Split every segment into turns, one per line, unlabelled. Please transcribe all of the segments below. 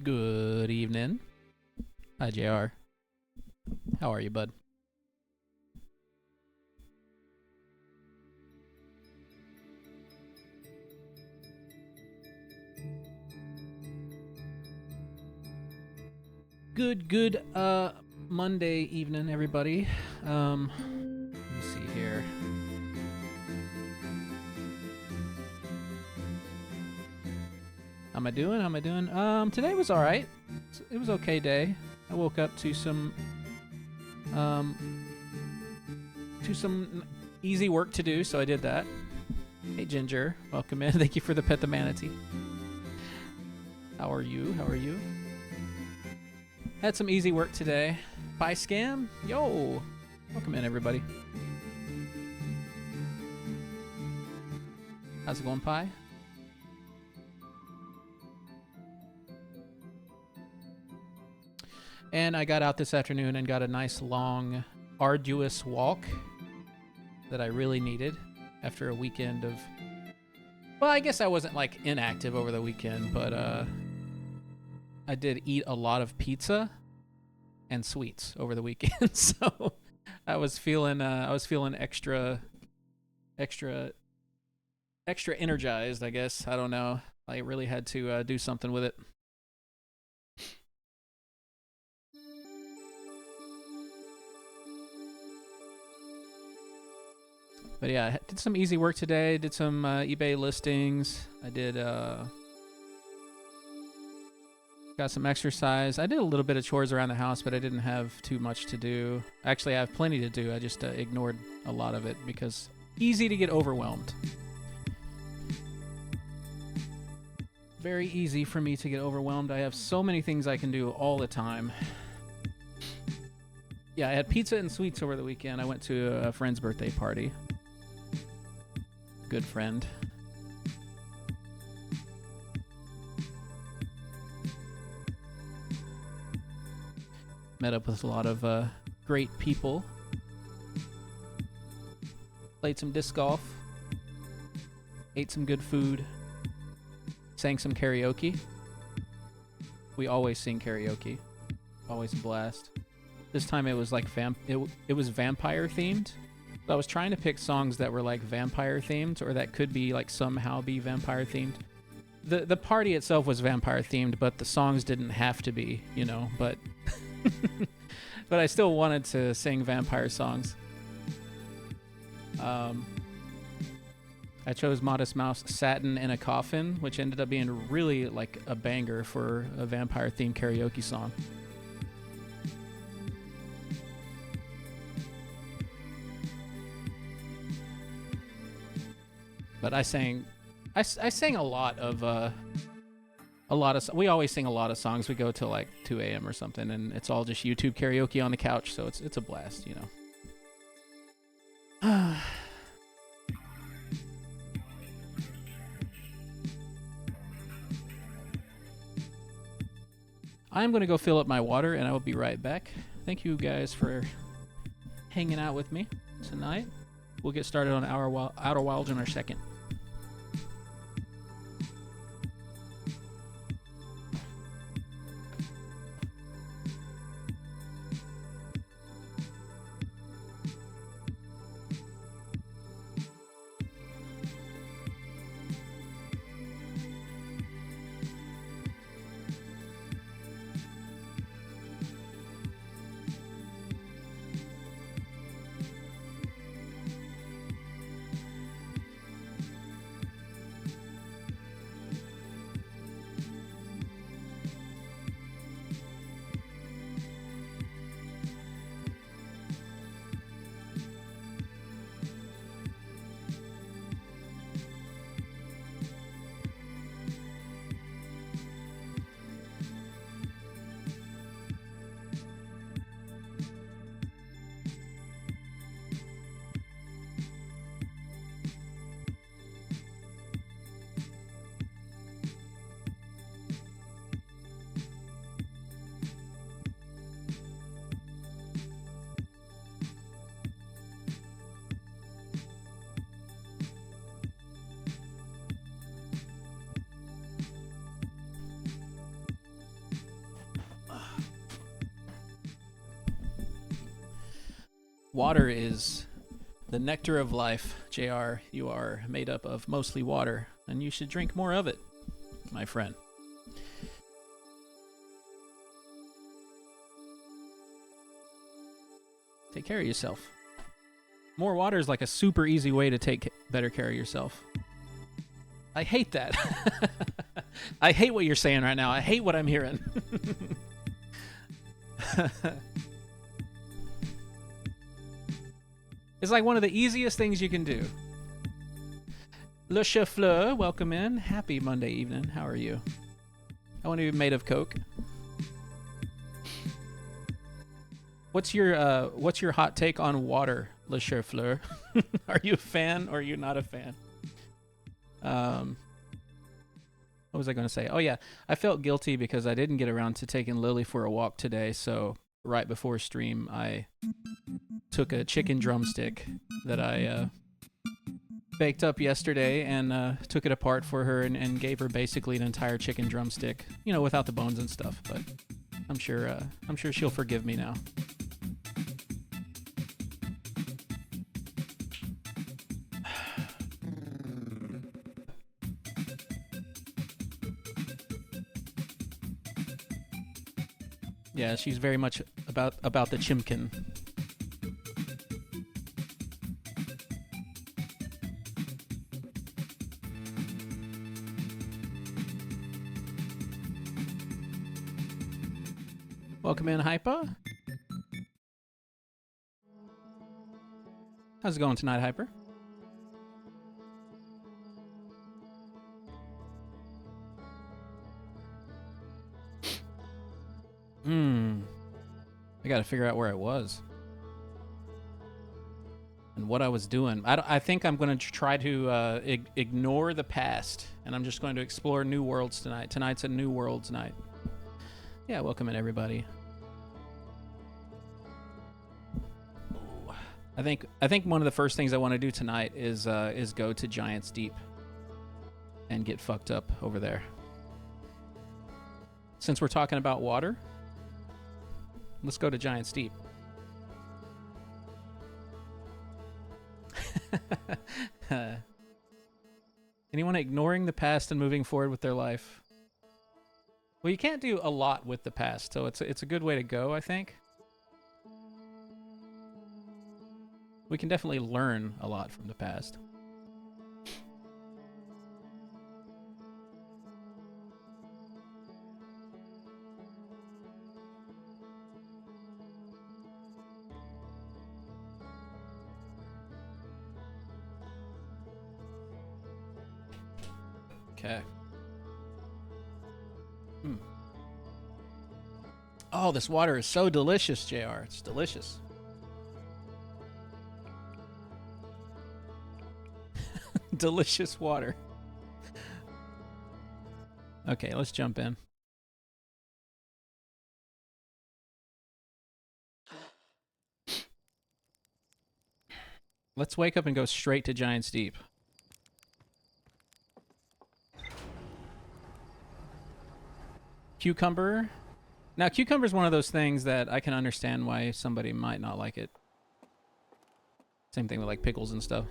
Good evening. Hi, JR. How are you, bud? Good, Monday evening, everybody. Let me see here. How am I doing? Today was alright. It was okay day. I woke up um, to some easy work to do, so I did that. Hey, Ginger. Welcome in. Thank you for the pet the manatee. How are you? Had some easy work today. Pie scam? Yo! Welcome in, everybody. How's it going, Pie? And I got out this afternoon and got a nice, long, arduous walk that I really needed after a weekend of... Well, I guess I wasn't, like, inactive over the weekend, but, I did eat a lot of pizza and sweets over the weekend, so I was feeling extra energized, I guess. I don't know. I really had to do something with it. But yeah, I did some easy work today. Did some eBay listings. I did got some exercise. I did a little bit of chores around the house, but I didn't have too much to do. Actually, I have plenty to do. I just ignored a lot of it because easy to get overwhelmed. Very easy for me to get overwhelmed. I have so many things I can do all the time. Yeah, I had pizza and sweets over the weekend. I went to a friend's birthday party. Good friend. Met up with a lot of great people. Played some disc golf. Ate some good food. Sang some karaoke. We always sing karaoke. Always a blast. This time it was like it was vampire themed. I was trying to pick songs that were like vampire themed or that could be like somehow be vampire themed. The party itself was vampire themed, but the songs didn't have to be, you know, but but I still wanted to sing vampire songs. I chose Modest Mouse Satin in a Coffin, which ended up being really like a banger for a vampire themed karaoke song. But I sang a lot of we always sing a lot of songs. We go till like 2 a.m. or something, and it's all just YouTube karaoke on the couch, so it's a blast, you know. I'm going to go fill up my water, and I will be right back. Thank you guys for hanging out with me tonight. We'll get started on Outer Wilds in our second. Water is the nectar of life, JR. You are made up of mostly water, and you should drink more of it, my friend. Take care of yourself. More water is like a super easy way to take better care of yourself. I hate that. I hate what you're saying right now. I hate what I'm hearing. It's like one of the easiest things you can do. Le Chauffleur, welcome in. Happy Monday evening. How are you? I want to be made of Coke. What's your hot take on water, Le Chauffleur? Are you a fan or are you not a fan? What was I going to say? Oh yeah, I felt guilty because I didn't get around to taking Lily for a walk today. So right before stream, I took a chicken drumstick that I baked up yesterday and took it apart for her and gave her basically an entire chicken drumstick, you know, without the bones and stuff. But I'm sure she'll forgive me now. Yeah, she's very much about the chimkin. Welcome in, Hyper. How's it going tonight, Hyper? I gotta figure out where I was and what I was doing. I think I'm gonna try to ignore the past, and I'm just going to explore new worlds tonight. Tonight's a new worlds night. Yeah, welcome in, everybody. I think one of the first things I want to do tonight is go to Giant's Deep and get fucked up over there. Since we're talking about water, let's go to Giant's Deep. Anyone ignoring the past and moving forward with their life? Well, you can't do a lot with the past, so it's a good way to go, I think. We can definitely learn a lot from the past. Okay. Oh, this water is so delicious, JR. It's delicious. Delicious water. Okay, let's jump in. Let's wake up and go straight to Giant's Deep. Cucumber. Now, cucumber is one of those things that I can understand why somebody might not like it. Same thing with like pickles and stuff.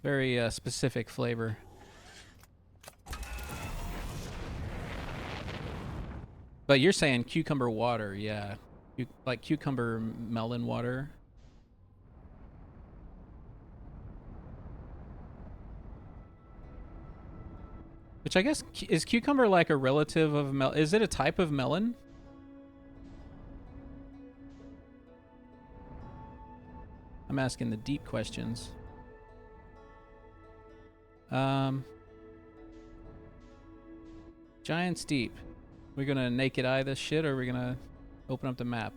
Very specific flavor. But you're saying cucumber water, yeah. Like cucumber melon water. Which I guess, is cucumber like a relative of is it a type of melon? I'm asking the deep questions. Giant's Deep. We're gonna naked eye this shit, or are we gonna open up the map?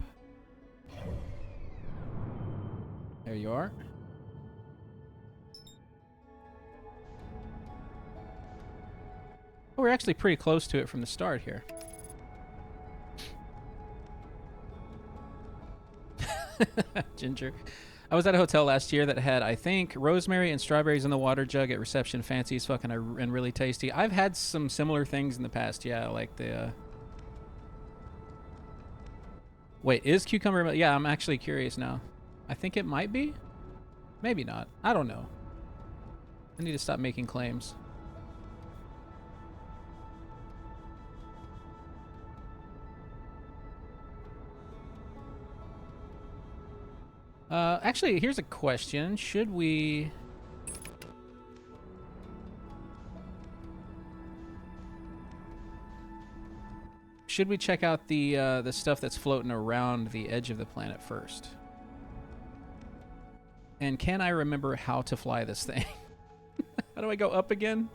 There you are. Oh, we're actually pretty close to it from the start here. Ginger. I was at a hotel last year that had, I think, rosemary and strawberries in the water jug at reception. Fancy as fucking and really tasty. I've had some similar things in the past, yeah, like the Wait, is cucumber... Yeah, I'm actually curious now. I think it might be. Maybe not. I don't know. I need to stop making claims. Actually, here's a question. Should we... Should we check out the stuff that's floating around the edge of the planet first? And can I remember how to fly this thing? How do I go up again?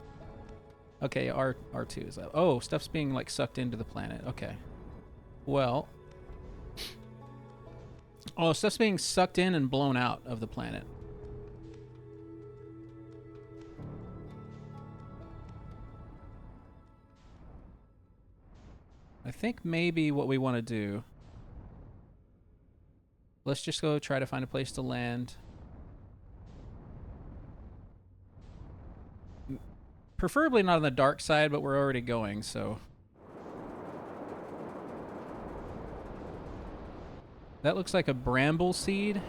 Okay, R2 is up. Oh, stuff's being like sucked into the planet. Okay. Well. Oh, stuff's being sucked in and blown out of the planet. I think maybe what we want to do... Let's just go try to find a place to land. Preferably not on the dark side, but we're already going, so... That looks like a bramble seed.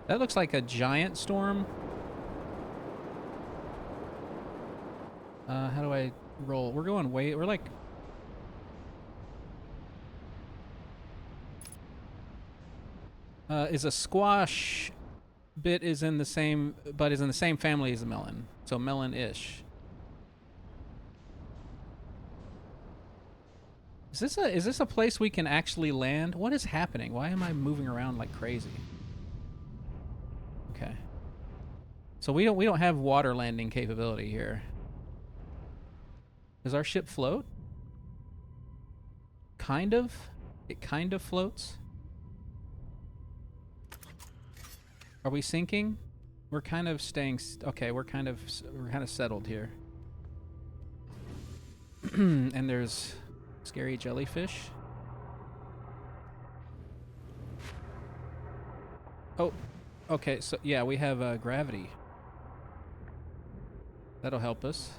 That looks like a giant storm. How do I roll? We're going way... We're like... is a squash bit is in the same... But is in the same family as a melon. So melon-ish. Is this a place we can actually land? What is happening? Why am I moving around like crazy? Okay. So we don't have water landing capability here. Does our ship float? Kind of. It kind of floats. Are we sinking? We're kind of staying. Okay, we're kind of settled here. And there's scary jellyfish. Oh, okay. So yeah, we have gravity. That'll help us.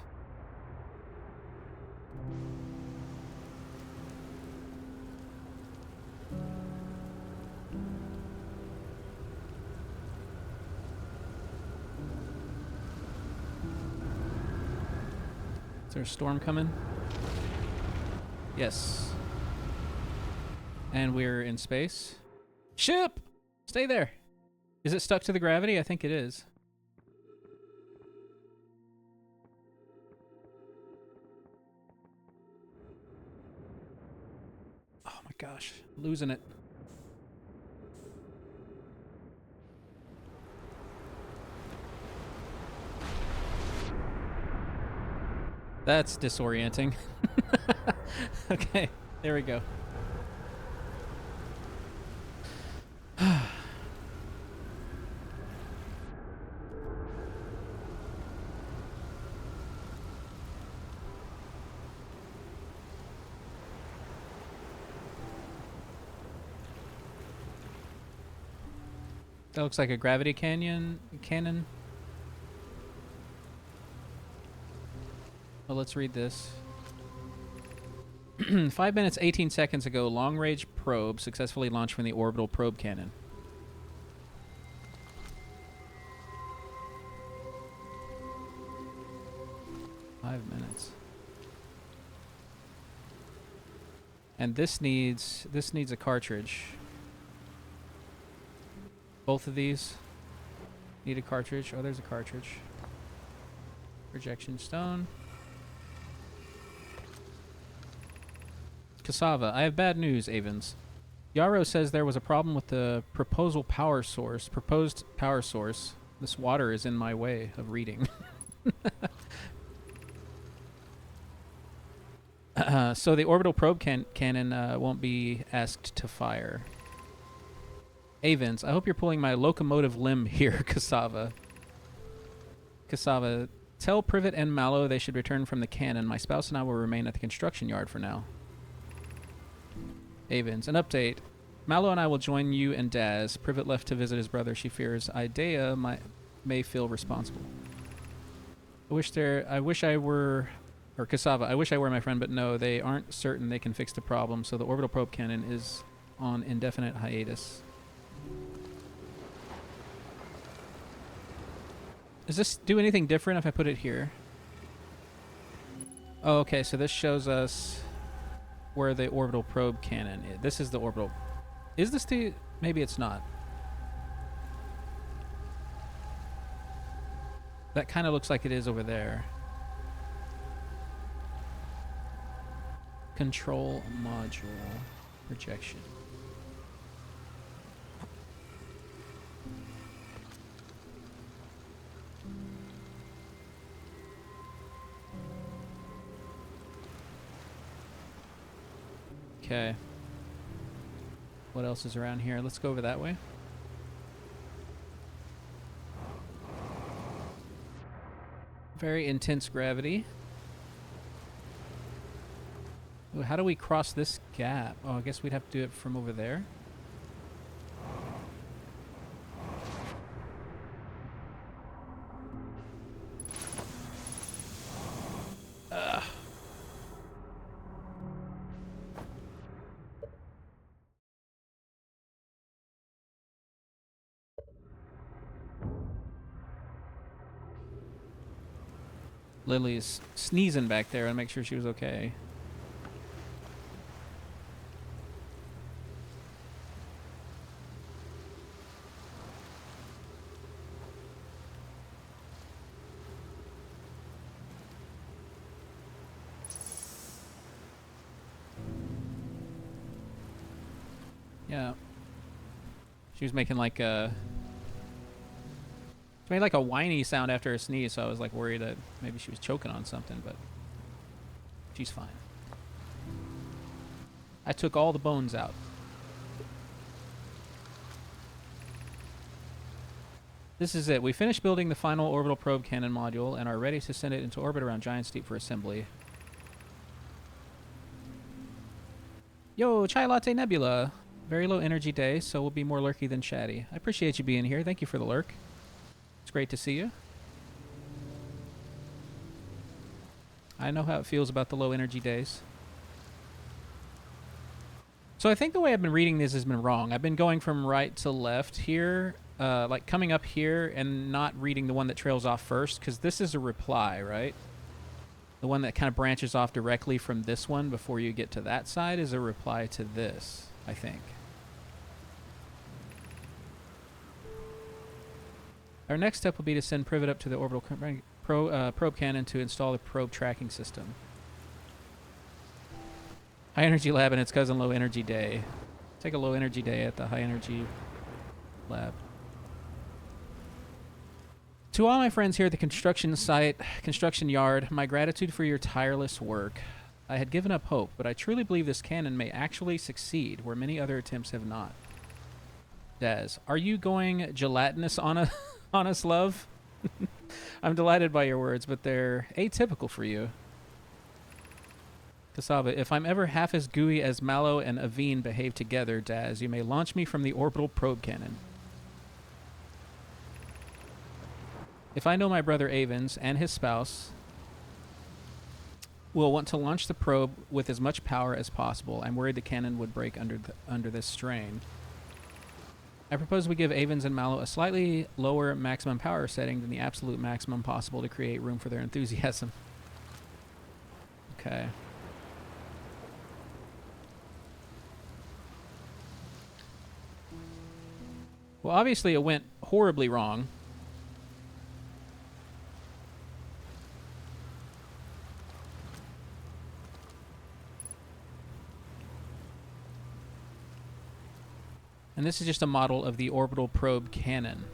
Is there a storm coming? Yes. And we're in space. Ship! Stay there. Is it stuck to the gravity? I think it is. Oh my gosh. Losing it. That's disorienting. Okay, there we go. That looks like a gravity cannon. Well, let's read this. 5 minutes, 18 seconds ago, long-range probe successfully launched from the orbital probe cannon. And this needs a cartridge. Both of these need a cartridge. Oh, there's a cartridge. Projection stone. Cassava. I have bad news, Avens. Yarrow says there was a problem with the proposed power source. This water is in my way of reading. So the orbital probe cannon won't be asked to fire. Avens, I hope you're pulling my locomotive limb here, Cassava. Cassava, tell Privet and Mallow they should return from the cannon. My spouse and I will remain at the construction yard for now. Avens, an update. Mallow and I will join you and Daz. Privet left to visit his brother. She fears Idea may feel responsible. I wish I were, or Cassava, I wish I were my friend, but no, they aren't certain they can fix the problem, so the orbital probe cannon is on indefinite hiatus. Does this do anything different if I put it here? Oh, okay, so this shows us where the orbital probe cannon is. This is the orbital. Is this the... Maybe it's not. That kind of looks like it is over there. Control module. Projection. Okay. What else is around here? Let's go over that way. Very intense gravity. Ooh, how do we cross this gap? Oh, I guess we'd have to do it from over there. Ugh. Lily's sneezing back there and make sure she was okay. Yeah. She was making like a... She made like a whiny sound after a sneeze, so I was like worried that maybe she was choking on something, but she's fine. I took all the bones out. This is it. We finished building the final orbital probe cannon module and are ready to send it into orbit around Giant's Deep for assembly. Yo, Chai Latte Nebula. Very low energy day, so we'll be more lurky than chatty. I appreciate you being here. Thank you for the lurk. It's great to see you. I know how it feels about the low energy days. So I think the way I've been reading this has been wrong. I've been going from right to left here, like coming up here and not reading the one that trails off first, because this is a reply, right? The one that kind of branches off directly from this one before you get to that side is a reply to this, I think. Our next step will be to send Privet up to the orbital probe cannon to install the probe tracking system. High energy lab and its cousin low energy day. Take a low energy day at the high energy lab. To all my friends here at the construction site, construction yard, my gratitude for your tireless work. I had given up hope, but I truly believe this cannon may actually succeed where many other attempts have not. Daz, are you going gelatinous on us, love? I'm delighted by your words, but they're atypical for you. Cassava, if I'm ever half as gooey as Mallow and Aveen behave together, Daz, you may launch me from the orbital probe cannon. If I know my brother Avens and his spouse will want to launch the probe with as much power as possible, I'm worried the cannon would break under this strain. I propose we give Avens and Mallow a slightly lower maximum power setting than the absolute maximum possible to create room for their enthusiasm. Okay. Well, obviously it went horribly wrong. And this is just a model of the orbital probe cannon.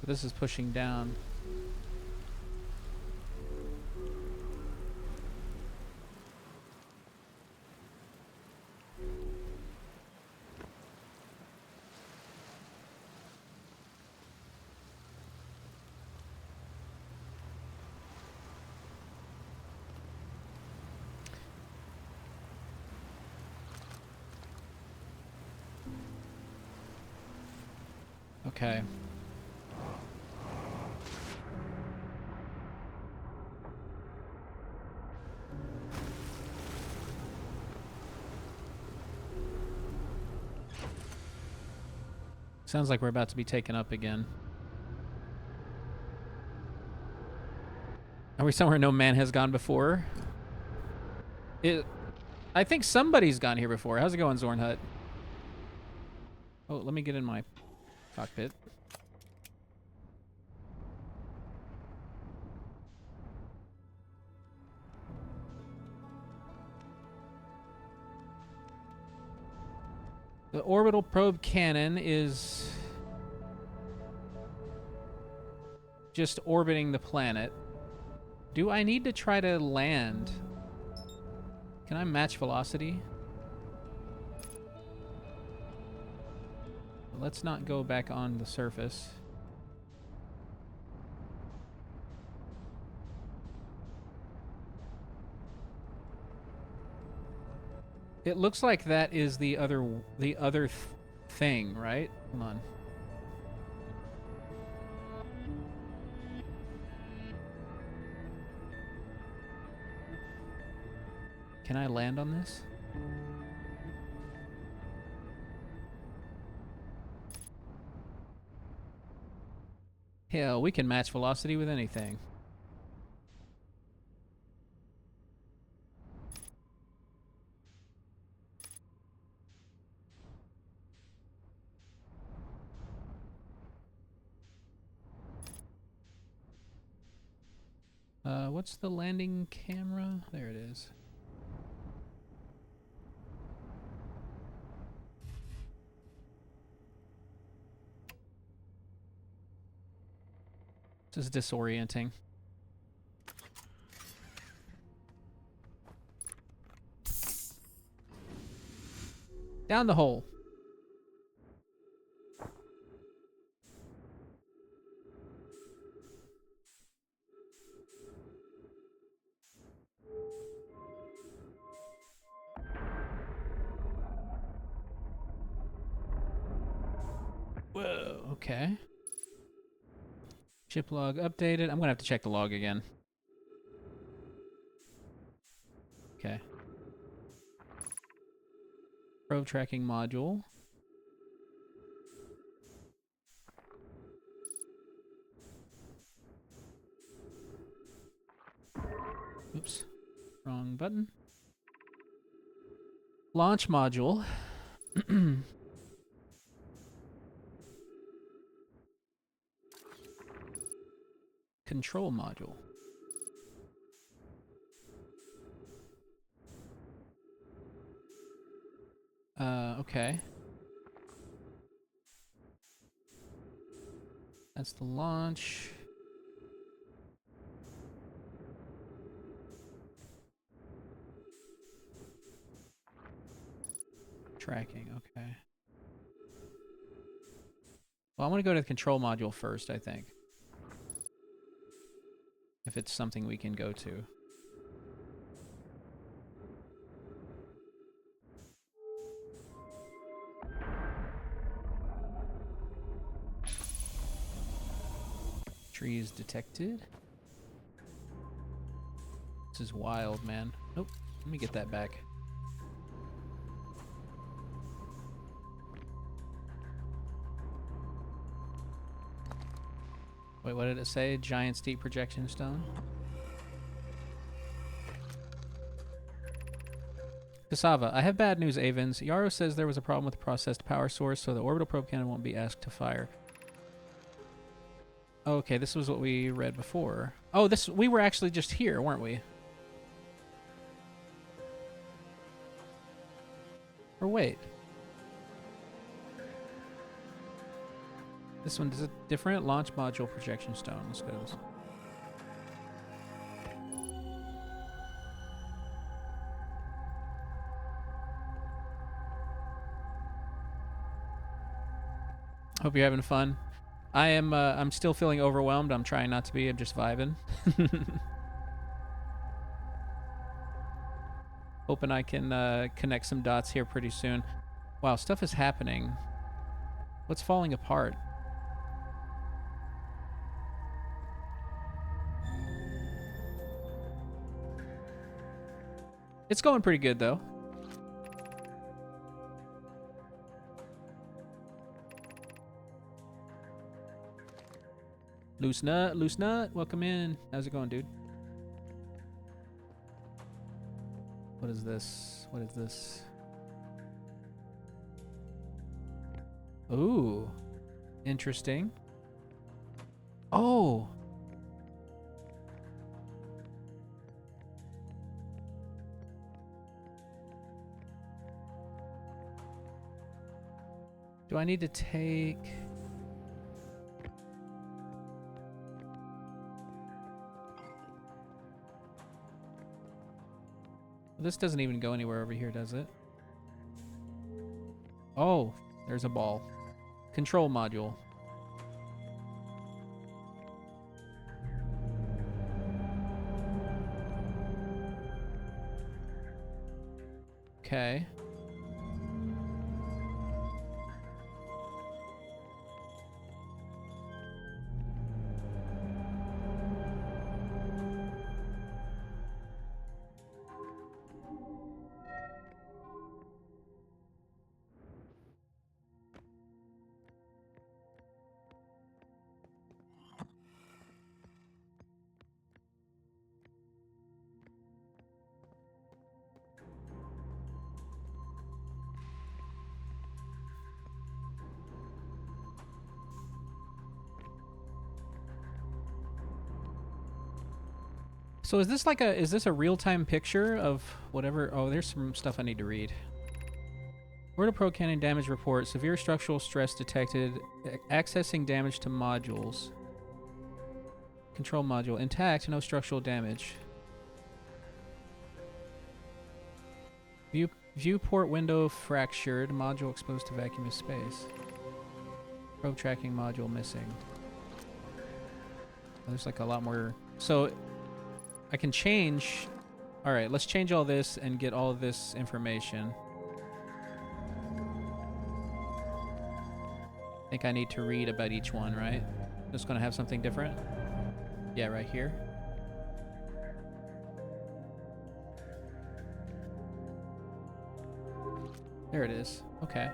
This is pushing down. Okay. Sounds like we're about to be taken up again. Are we somewhere no man has gone before? I think somebody's gone here before. How's it going, Zornhut? Oh, let me get in my cockpit. The orbital probe cannon is just orbiting the planet. Do I need to try to land? Can I match velocity? Let's not go back on the surface. It looks like that is the other thing, right? Hold on. Can I land on this? Hell, we can match velocity with anything. What's the landing camera? There it is. This is disorienting. Down the hole. Whoa, okay. Chip log updated. I'm gonna have to check the log again. Okay. Probe tracking module. Oops. Wrong button. Launch module. Control module. Okay. That's the launch. Tracking, okay. Well, I want to go to the control module first, I think. If it's something we can go to. Trees detected. This is wild, man. Nope. Let me get that back. Wait, what did it say? Giant steep projection stone? Cassava, I have bad news, Avens. Yaro says there was a problem with the processed power source, so the orbital probe cannon won't be asked to fire. Okay, this was what we read before. Oh, we were actually just here, weren't we? Or wait. This one, is it different? Launch module projection stone. Let's go to this. Hope you're having fun. I am, I'm still feeling overwhelmed. I'm trying not to be. I'm just vibing. Hoping I can connect some dots here pretty soon. Wow, stuff is happening. What's falling apart? It's going pretty good, though. Loose Nut, welcome in. How's it going, dude? What is this? What is this? Ooh, interesting. Oh. Do I need to take... This doesn't even go anywhere over here, does it? Oh, there's a ball. Control module. Okay. So is this a real-time picture of whatever? Oh, there's some stuff I need to read. Word of Pro Cannon damage report. Severe structural stress detected. Accessing damage to modules. Control module. Intact, no structural damage. Viewport window fractured. Module exposed to vacuum of space. Probe tracking module missing. There's like a lot more. So I can change. All right, let's change all this and get all of this information. I think I need to read about each one, right? Just gonna have something different? Yeah, right here. There it is. Okay.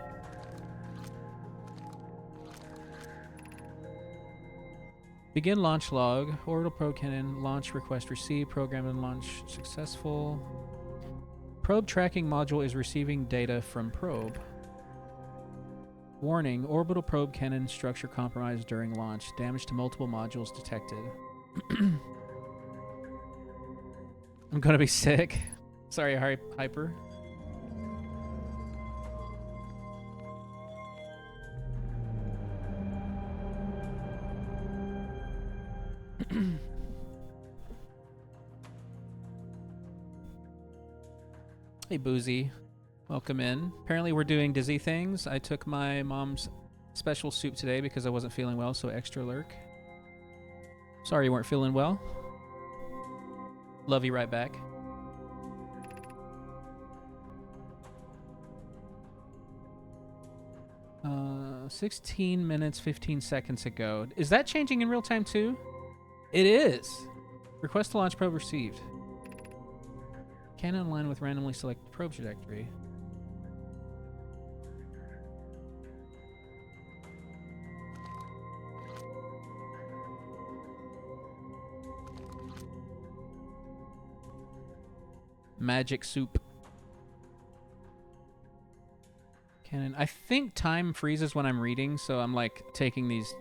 Begin launch log. Orbital probe cannon launch request received. Program and launch successful. Probe tracking module is receiving data from probe. Warning, orbital probe cannon structure compromised during launch. Damage to multiple modules detected. I'm gonna be sick. Sorry, Hyper. Hey, Boozy. Welcome in. Apparently we're doing dizzy things. I took my mom's special soup today because I wasn't feeling well, so extra lurk. Sorry you weren't feeling well. Love you right back. Uh, 16 minutes, 15 seconds ago. Is that changing in real time too? It is. Request to launch probe received. Cannon align with randomly selected probe trajectory. Magic soup. Cannon. I think time freezes when I'm reading, so I'm like taking these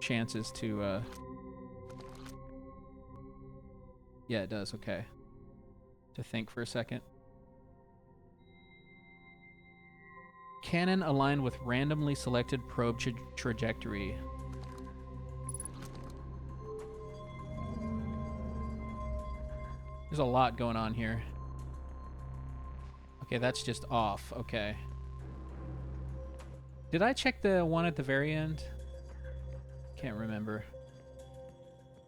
chances to yeah, it does. Okay. To think for a second. Cannon aligned with randomly selected probe trajectory. There's a lot going on here. Okay, that's just off. Okay. Did I check the one at the very end? Can't remember.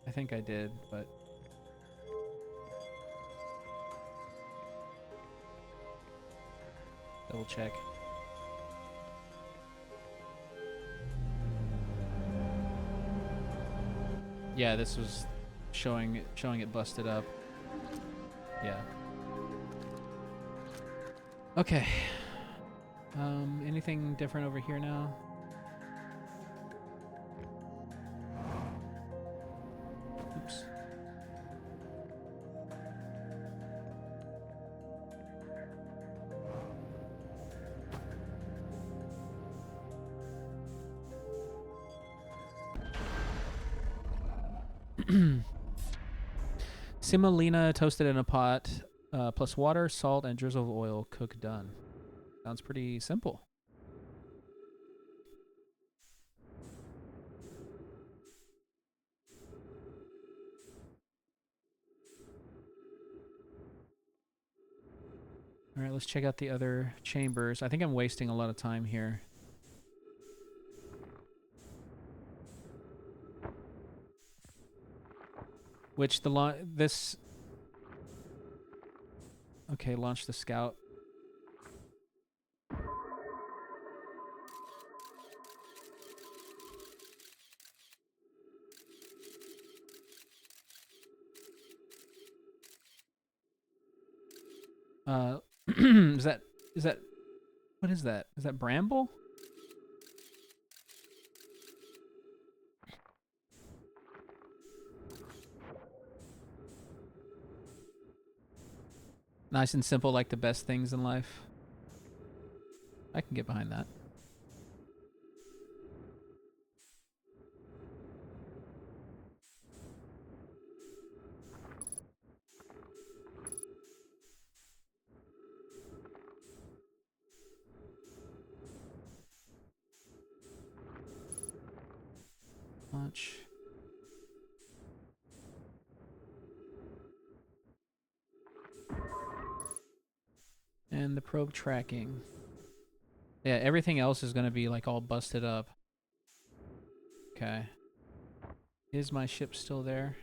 I think I did, but... double check. Yeah, this was showing it busted up. Yeah. Okay. Anything different over here now? Oops. Semolina toasted in a pot, plus water, salt, and drizzle of oil. Cook done. Sounds pretty simple. All right, let's check out the other chambers. I think I'm wasting a lot of time here. Which this... Okay, launch the scout. Is that... What is that? Is that bramble? Nice and simple, like the best things in life. I can get behind that. Launch. And the probe tracking. Yeah, everything else is going to be like all busted up. Okay. Is my ship still there?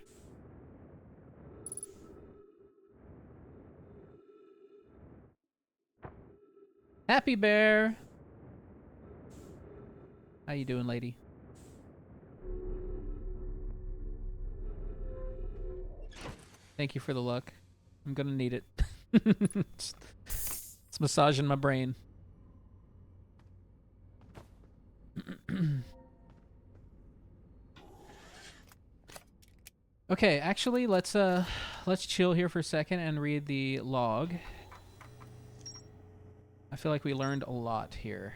Happy Bear! How you doing, lady? Thank you for the luck. I'm gonna need it. It's massaging my brain. Okay, actually, let's chill here for a second and read the log. I feel like we learned a lot here.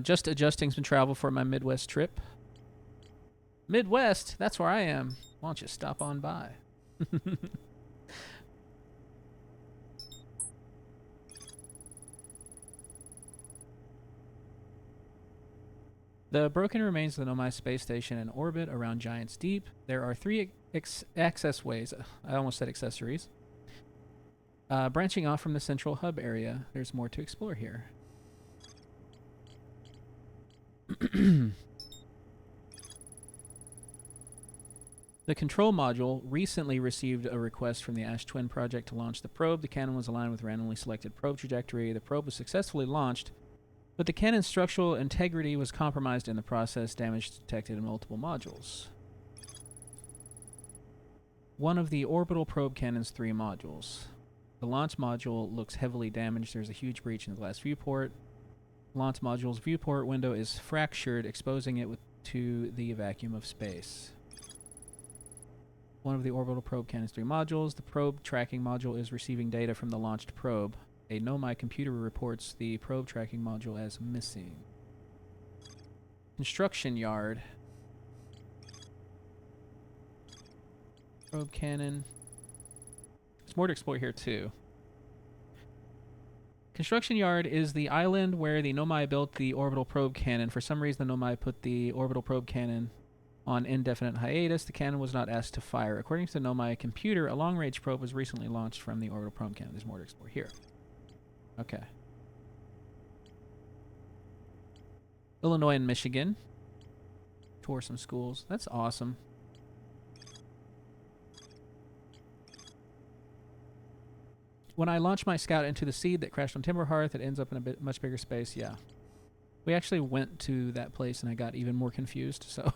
Just adjusting some travel for my Midwest trip. Midwest? That's where I am. Why don't you stop on by? The broken remains of the Nomai space station in orbit around Giant's Deep. There are three access ways. I almost said accessories. Branching off from the central hub area. There's more to explore here. The control module recently received a request from the Ash Twin project to launch the probe. The cannon was aligned with randomly selected probe trajectory. The probe was successfully launched, but the cannon's structural integrity was compromised in the process. Damage detected in multiple modules. One of the orbital probe cannon's 3 modules. The launch module looks heavily damaged. There's a huge breach in the glass viewport. Launch module's viewport window is fractured, exposing it to the vacuum of space. One of the orbital probe cannon's 3 modules. The probe tracking module is receiving data from the launched probe. A Nomai computer reports the probe tracking module as missing. Construction yard. Probe cannon. There's more to explore here too. Construction yard is the island where the Nomai built the orbital probe cannon. For some reason, the Nomai put the orbital probe cannon on indefinite hiatus. The cannon was not asked to fire. According to the Nomai computer, a long-range probe was recently launched from the orbital probe cannon. There's more to explore here. Okay. Illinois and Michigan. Tour some schools. That's awesome. When I launch my scout into the seed that crashed on Timberhearth, it ends up in a much bigger space. Yeah. We actually went to that place and I got even more confused, so.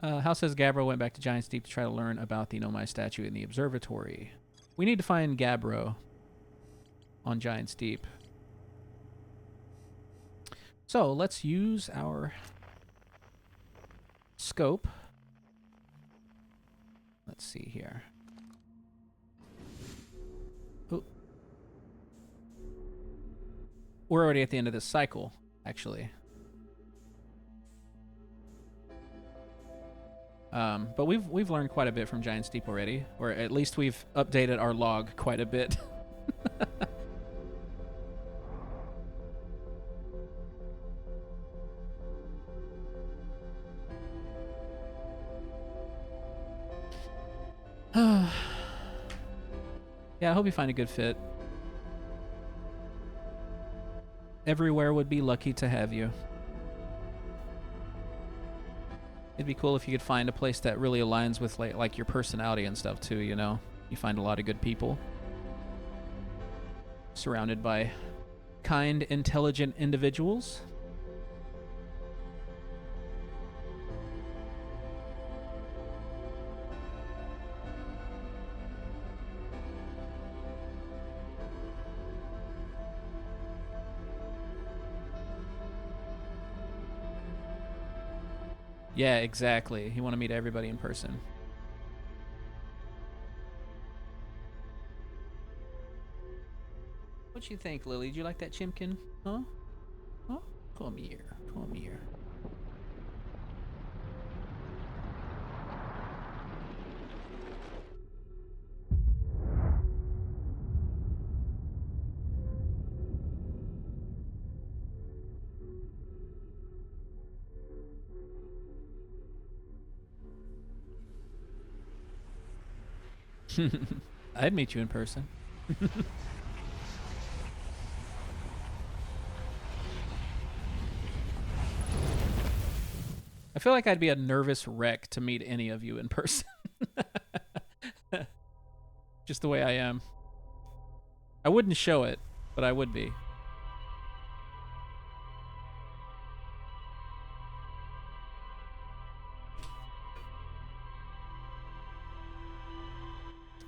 House says Gabbro went back to Giant's Deep to try to learn about the Nomai statue in the observatory. We need to find Gabbro on Giant's Deep. So let's use our scope. Let's see here. Oh. We're already at the end of this cycle, actually. But we've learned quite a bit from Giant's Deep already, or at least we've updated our log quite a bit. Yeah, I hope you find a good fit. Everywhere would be lucky to have you. It'd be cool if you could find a place that really aligns with like your personality and stuff too, you know? You find a lot of good people. Surrounded by kind, intelligent individuals. Yeah, exactly. You want to meet everybody in person. What you think, Lily? Do you like that chimkin? Huh? Huh? Come here. Come here. I'd meet you in person. I feel like I'd be a nervous wreck to meet any of you in person. Just the way I am. I wouldn't show it, but I would be.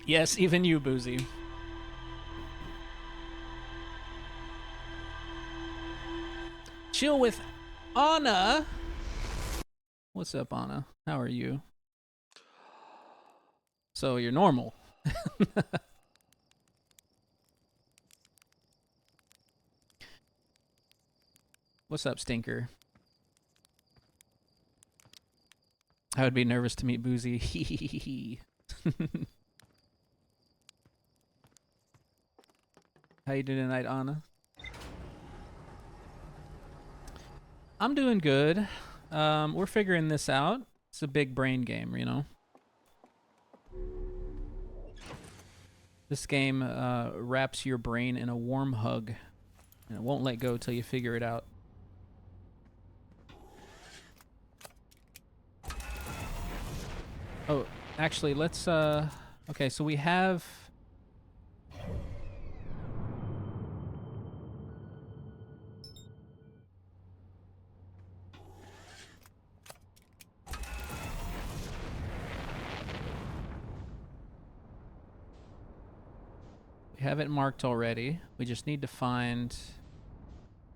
Yes, even you, Boozy. Chill with Anna. What's up, Anna? How are you? So you're normal. What's up, Stinker? I would be nervous to meet Boozy. How you doing tonight, Anna? I'm doing good. We're figuring this out. It's a big brain game, you know? This game wraps your brain in a warm hug, and it won't let go till you figure it out. Oh, actually, let's, okay, so we have... We have it marked already. We just need to find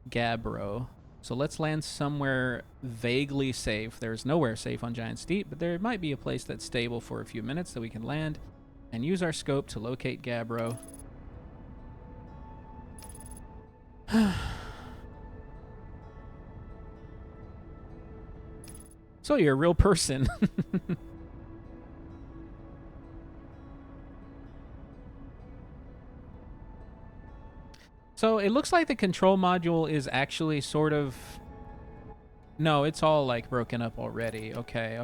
Gabbro. So let's land somewhere vaguely safe. There's nowhere safe on Giant's Deep, but there might be a place that's stable for a few minutes that we can land and use our scope to locate Gabbro. So you're a real person. So it looks like the control module is actually sort of... No, it's all like broken up already. Okay.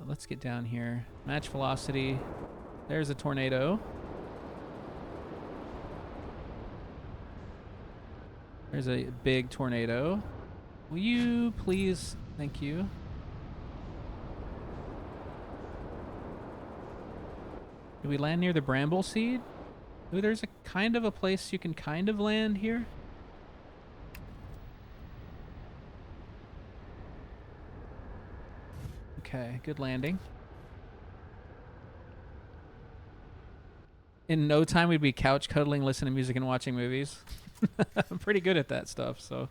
Let's get down here. Match velocity. There's a tornado. There's a big tornado. Will you please... Thank you. Did we land near the bramble seed? Ooh, there's a kind of a place you can kind of land here. Okay, good landing. In no time, we'd be couch cuddling, listening to music, and watching movies. I'm pretty good at that stuff, so.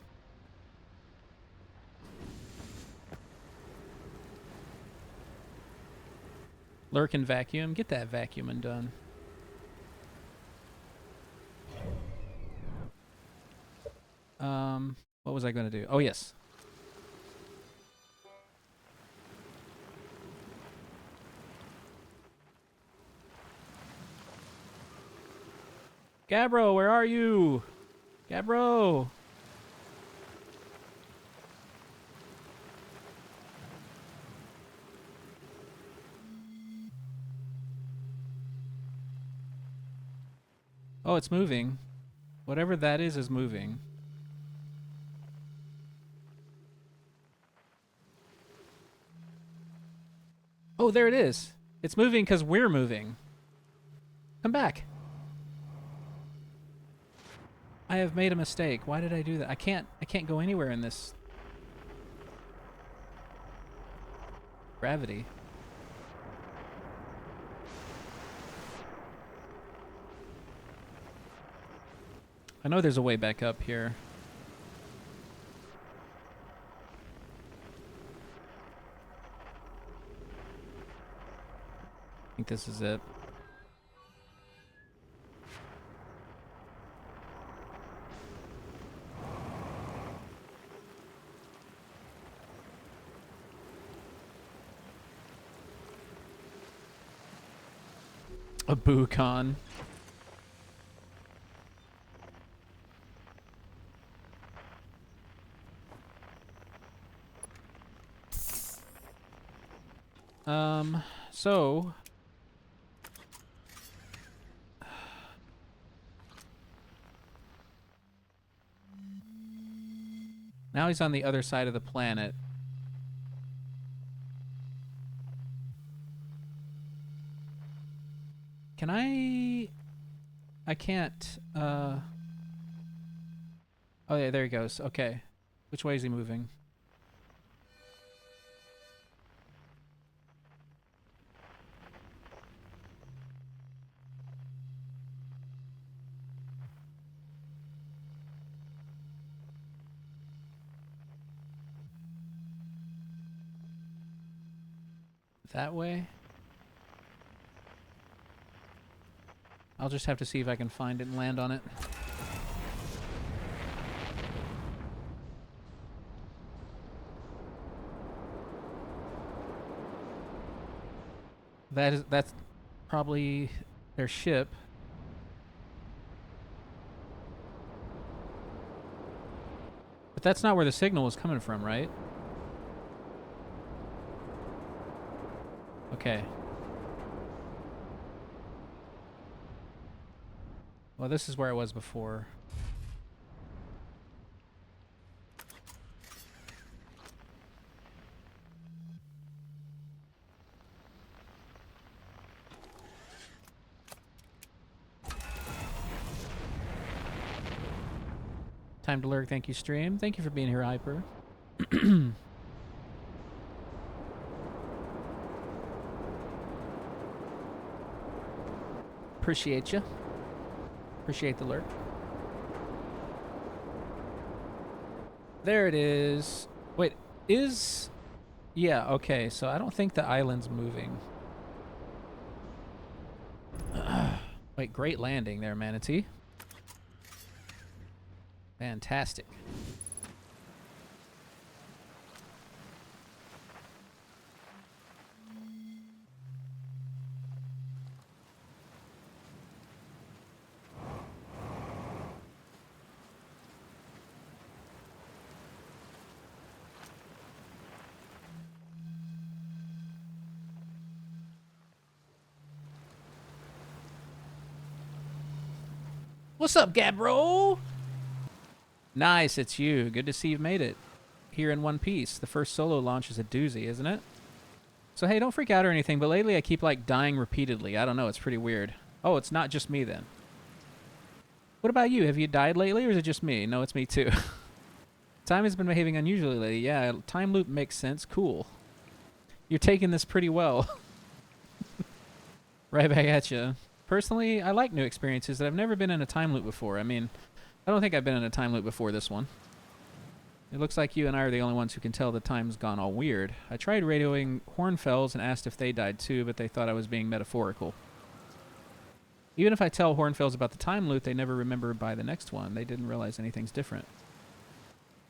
Lurk and vacuum. Get that vacuuming done. What was I going to do? Oh, yes. Gabbro, where are you? Gabbro. Oh, it's moving. Whatever that is moving. Oh, there it is. It's moving because we're moving. Come back. I have made a mistake. Why did I do that? I can't go anywhere in this gravity. I know there's a way back up here. I think this is it. A Boo-con. So now he's on the other side of the planet. Can I can't, oh yeah, there he goes. Okay. Which way is he moving? That way? I'll just have to see if I can find it and land on it. That's probably their ship. But that's not where the signal was coming from, right? Okay. Well, this is where I was before. Time to lurk. Thank you, stream. Thank you for being here, Hyper. Appreciate you. Appreciate the lurk. There it is. Wait, is... Yeah, okay, so I don't think the island's moving. Wait, great landing there, Manatee. Fantastic. What's up, Gabbro? Nice, it's you. Good to see you've made it. Here in one piece. The first solo launch is a doozy, isn't it? So hey, don't freak out or anything, but lately I keep like dying repeatedly. I don't know, it's pretty weird. Oh, it's not just me then. What about you? Have you died lately or is it just me? No, it's me too. Time has been behaving unusually lately. Yeah, time loop makes sense. Cool. You're taking this pretty well. Right back at you. Personally, I like new experiences that I've never been in a time loop before. I mean, I don't think I've been in a time loop before this one. It looks like you and I are the only ones who can tell the time's gone all weird. I tried radioing Hornfells and asked if they died too, but they thought I was being metaphorical. Even if I tell Hornfells about the time loop, they never remember by the next one. They didn't realize anything's different.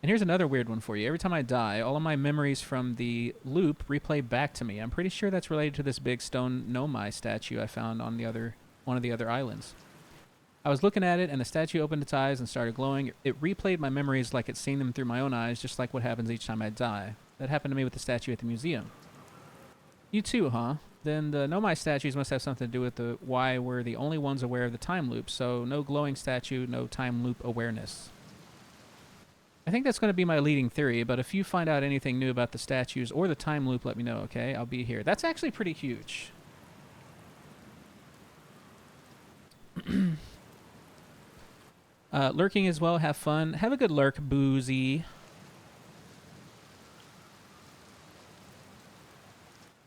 And here's another weird one for you. Every time I die, all of my memories from the loop replay back to me. I'm pretty sure that's related to this big stone Nomai statue I found on one of the other islands. I was looking at it, and the statue opened its eyes and started glowing. It replayed my memories like it's seen them through my own eyes, just like what happens each time I die. That happened to me with the statue at the museum. You too, huh? Then the Nomai statues must have something to do with the why we're the only ones aware of the time loop, so no glowing statue, no time loop awareness. I think that's going to be my leading theory, but if you find out anything new about the statues or the time loop, let me know, okay? I'll be here. That's actually pretty huge. Lurking as well. Have fun. Have a good lurk, Boozy.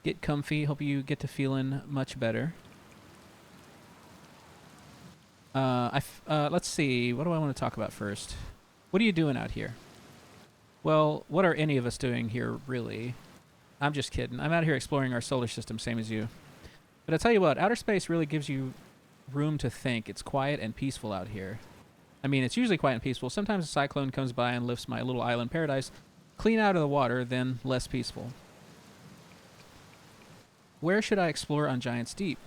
Get comfy. Hope you get to feeling much better. Let's see. What do I want to talk about first? What are you doing out here? Well, what are any of us doing here, really? I'm just kidding. I'm out here exploring our solar system, same as you. But I tell you what, outer space really gives you room to think. It's quiet and peaceful out here. I mean, it's usually quiet and peaceful. Sometimes a cyclone comes by and lifts my little island paradise clean out of the water, then less peaceful. Where should I explore on Giant's Deep?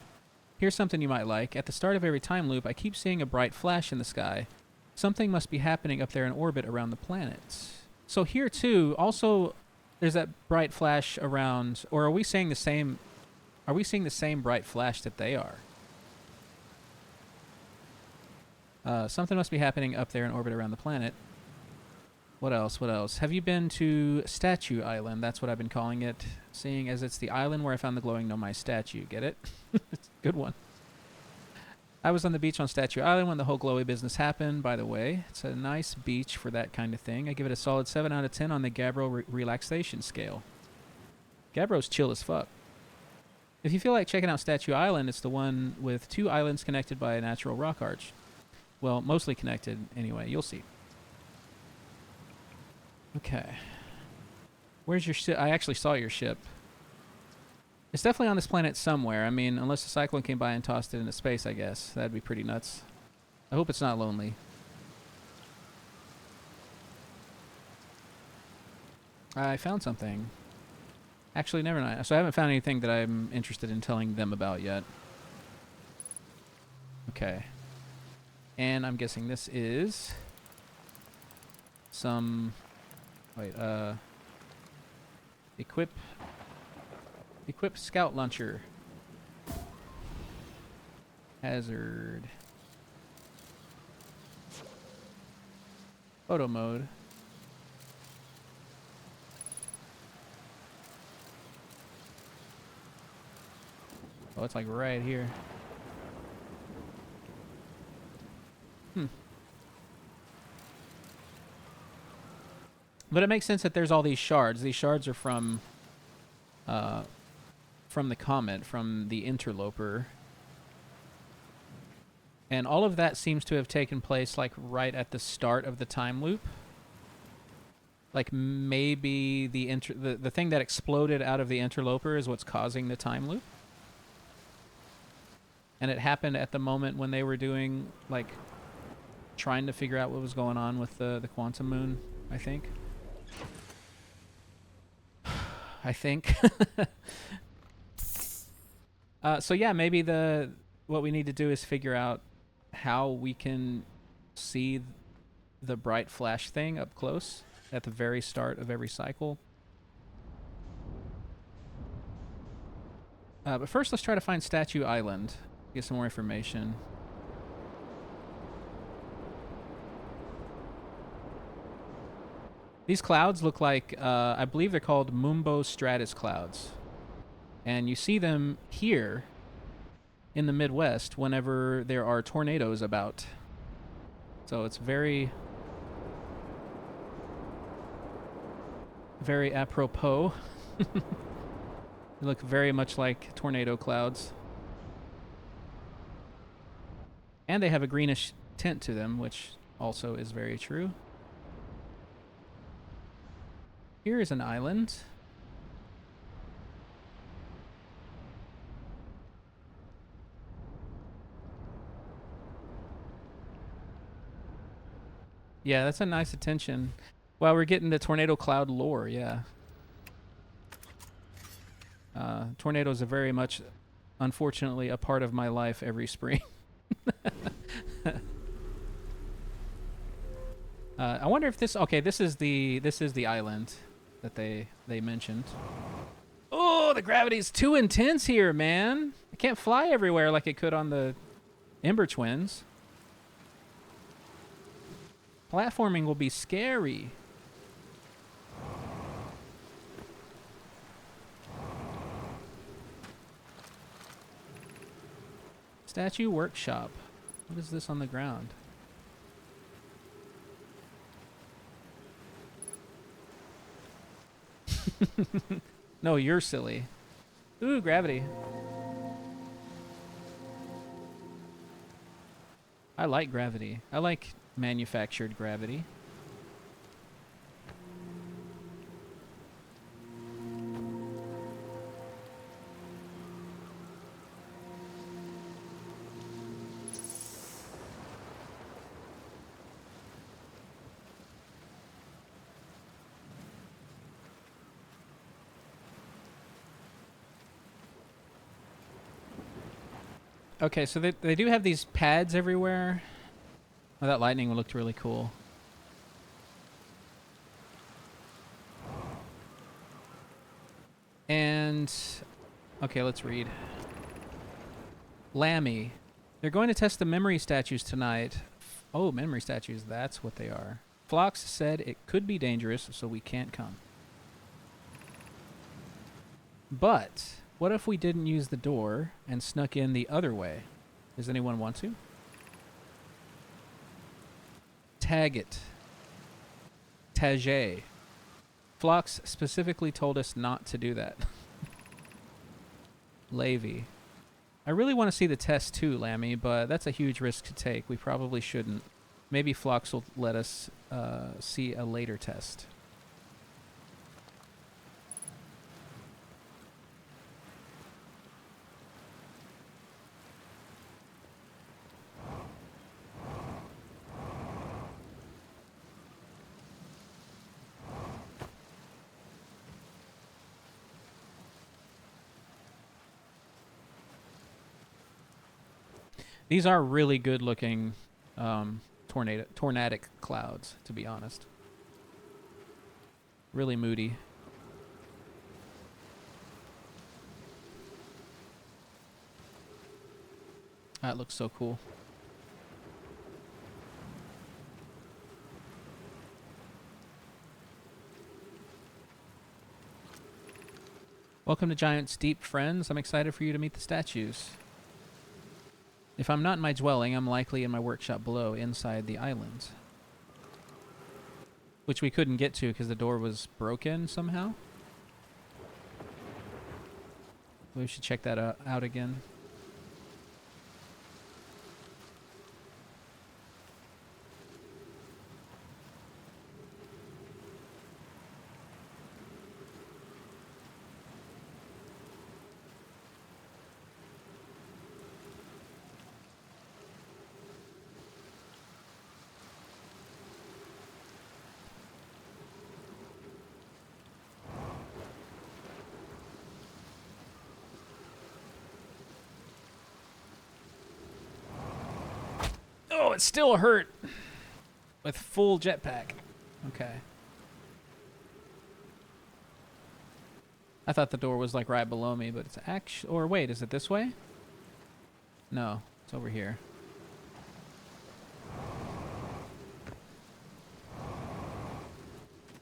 Here's something you might like. At the start of every time loop, I keep seeing a bright flash in the sky. Something must be happening up there in orbit around the planets. So here, too, also, there's that bright flash around... Or are we seeing the same... Are we seeing the same bright flash that they are? Something must be happening up there in orbit around the planet. What else? What else? Have you been to Statue Island? That's what I've been calling it, seeing as it's the island where I found the glowing Nomai statue. Get it? It's a good one. I was on the beach on Statue Island when the whole glowy business happened, by the way. It's a nice beach for that kind of thing. I give it a solid 7 out of 10 on the Gabbro relaxation scale. Gabbro's chill as fuck. If you feel like checking out Statue Island, it's the one with 2 islands connected by a natural rock arch. Well, mostly connected anyway. You'll see. Okay. Where's your ship? I actually saw your ship. It's definitely on this planet somewhere. I mean, unless a cyclone came by and tossed it into space, I guess. That'd be pretty nuts. I hope it's not lonely. I found something. Actually, never mind. So I haven't found anything that I'm interested in telling them about yet. Okay. And I'm guessing this is some... Wait, Equip scout launcher. Hazard. Photo mode. Oh, it's like right here. But it makes sense that there's all these shards. These shards are from the comet, from the interloper. And all of that seems to have taken place like right at the start of the time loop. Like maybe the thing that exploded out of the interloper is what's causing the time loop. And it happened at the moment when they were doing, like, trying to figure out what was going on with the quantum moon, I think. I think. So yeah, maybe what we need to do is figure out how we can see the bright flash thing up close at the very start of every cycle. But first, let's try to find Statue Island. Get some more information. These clouds look like, I believe they're called Mumbo Stratus clouds. And you see them here in the Midwest whenever there are tornadoes about. So it's very, very apropos. They look very much like tornado clouds. And they have a greenish tint to them, which also is very true. Here is an island. Yeah, that's a nice attention. Well, we're getting the tornado cloud lore, yeah. Tornadoes are very much, unfortunately, a part of my life every spring. I wonder if this. Okay, this is the island that they mentioned. Oh, the gravity's too intense here, man. It can't fly everywhere like it could on the Ember Twins. Platforming will be scary. Statue workshop. What is this on the ground? No, you're silly. Ooh, gravity. I like gravity. I like manufactured gravity. Okay, so they do have these pads everywhere. Oh, that lightning looked really cool. And, okay, let's read. Lammy. They're going to test the memory statues tonight. Oh, memory statues, that's what they are. Phlox said it could be dangerous, so we can't come. But what if we didn't use the door and snuck in the other way? Does anyone want to? Tag it. Tage. Phlox specifically told us not to do that. Levy. I really want to see the test too, Lammy, but that's a huge risk to take. We probably shouldn't. Maybe Phlox will let us see a later test. These are really good looking tornadic clouds, to be honest. Really moody. That looks so cool. Welcome to Giant Steep, friends. I'm excited for you to meet the statues. If I'm not in my dwelling, I'm likely in my workshop below, inside the island. Which we couldn't get to because the door was broken somehow. We should check that out again. Oh, it still hurt with full jetpack. Okay. I thought the door was like right below me, but it's actually... Or wait, is it this way? No, it's over here.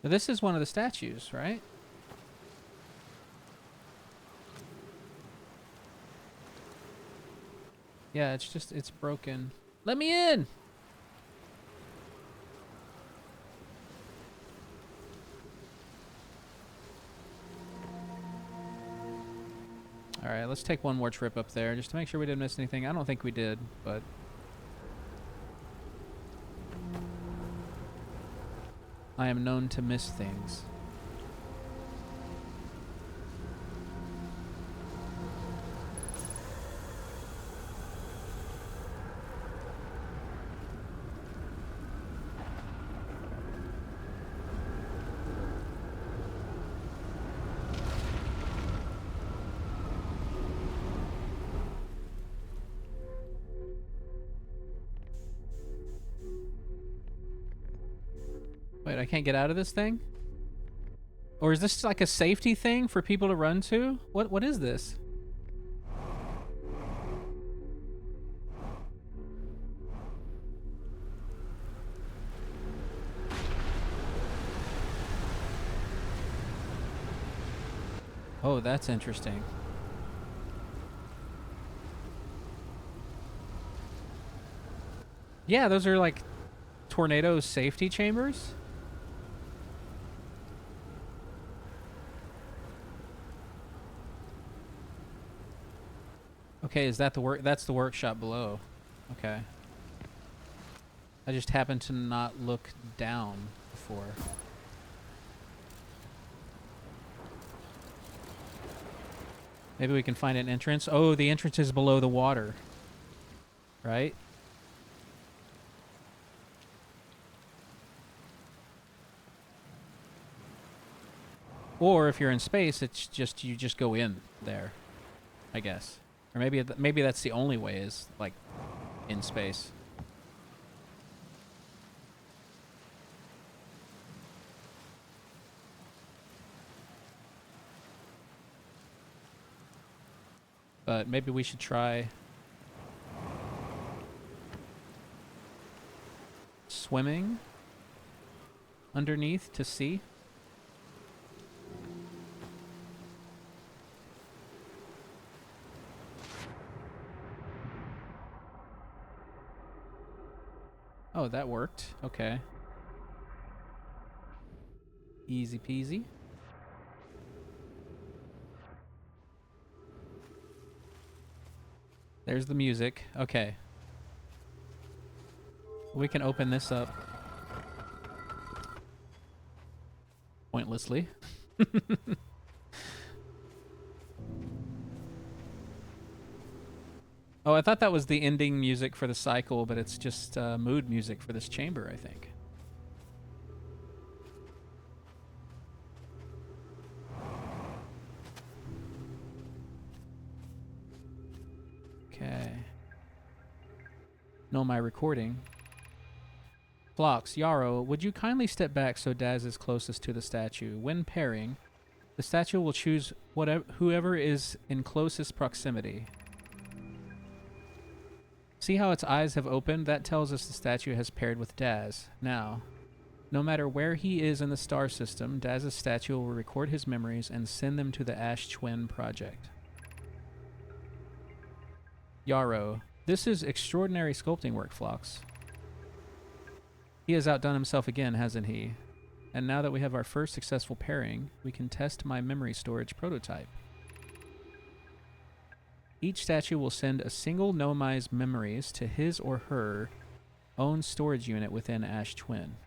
But this is one of the statues, right? Yeah, it's broken. Let me in! Alright, let's take one more trip up there just to make sure we didn't miss anything. I don't think we did, but... I am known to miss things. Wait, I can't get out of this thing? Or is this like a safety thing for people to run to? What is this? Oh, that's interesting. Yeah, those are like tornado safety chambers. Okay, is that the work? That's the workshop below. Okay. I just happened to not look down before. Maybe we can find an entrance. Oh, the entrance is below the water. Right? Or if you're in space, it's just you just go in there, I guess. Or maybe that's the only way is like in space. But maybe we should try swimming underneath to see. Oh, that worked. Okay. Easy peasy. There's the music. Okay. We can open this up pointlessly. Oh, I thought that was the ending music for the cycle, but it's just mood music for this chamber, I think. Okay. Know my recording. Phlox, Yarrow, would you kindly step back so Daz is closest to the statue? When pairing, the statue will choose whoever is in closest proximity. See how its eyes have opened? That tells us the statue has paired with Daz. Now, no matter where he is in the star system, Daz's statue will record his memories and send them to the Ash Twin Project. Yarrow, this is extraordinary sculpting work, Phlox. He has outdone himself again, hasn't he? And now that we have our first successful pairing, we can test my memory storage prototype. Each statue will send a single Nomai's memories to his or her own storage unit within Ash Twin.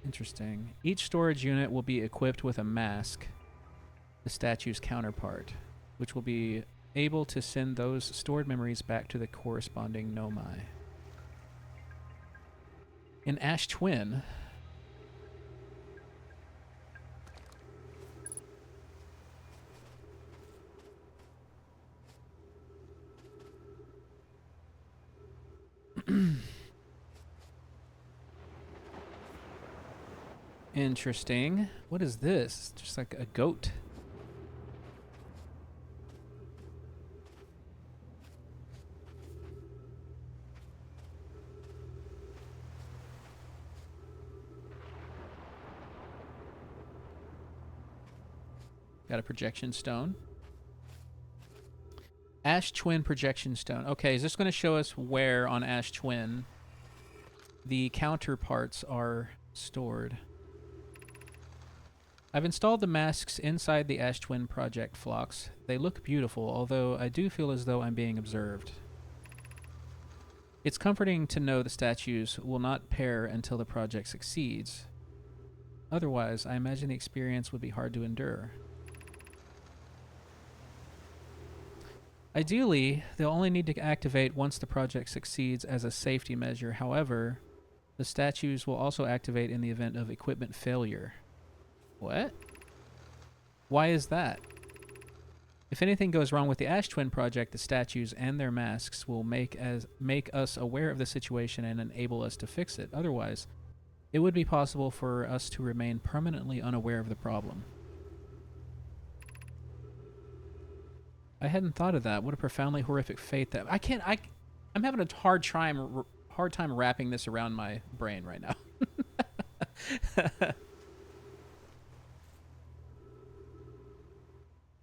Interesting. Each storage unit will be equipped with a mask, the statue's counterpart, which will be able to send those stored memories back to the corresponding Nomai. In Ash Twin, interesting. What is this? Just like a goat. Got a projection stone. Ash Twin Projection Stone. Okay, is this going to show us where on Ash Twin the counterparts are stored? I've installed the masks inside the Ash Twin Project flocks. They look beautiful, although I do feel as though I'm being observed. It's comforting to know the statues will not pair until the project succeeds. Otherwise, I imagine the experience would be hard to endure. Ideally, they'll only need to activate once the project succeeds as a safety measure. However, the statues will also activate in the event of equipment failure. What? Why is that? If anything goes wrong with the Ash Twin project, the statues and their masks will make us aware of the situation and enable us to fix it. Otherwise, it would be possible for us to remain permanently unaware of the problem. I hadn't thought of that. What a profoundly horrific fate that... I'm having a hard time wrapping this around my brain right now.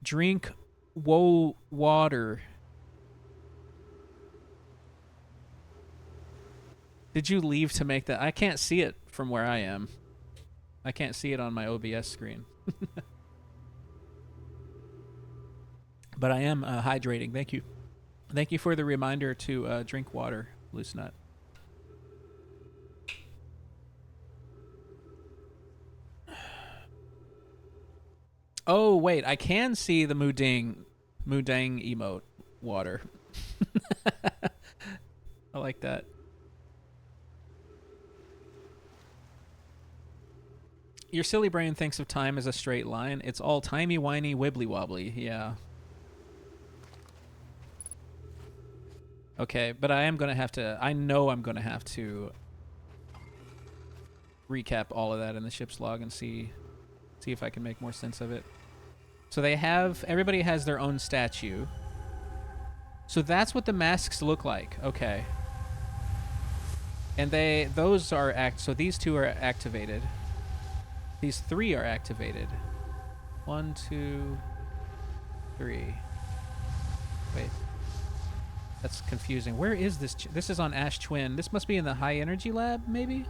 Drink water. Did you leave to make that? I can't see it from where I am. I can't see it on my OBS screen. But I am hydrating. Thank you. Thank you for the reminder to drink water, Loose Nut. Oh, wait. I can see the Mudang emote water. I like that. Your silly brain thinks of time as a straight line. It's all timey-wimey, wibbly-wobbly. Yeah. Okay, but I am going to have to... I know I'm going to have to recap all of that in the ship's log and see if I can make more sense of it. So they have... Everybody has their own statue. So that's what the masks look like. Okay. And those are... So these two are activated. These three are activated. 1, 2, 3. Wait. That's confusing. Where is this? This is on Ash Twin. This must be in the high energy lab, maybe?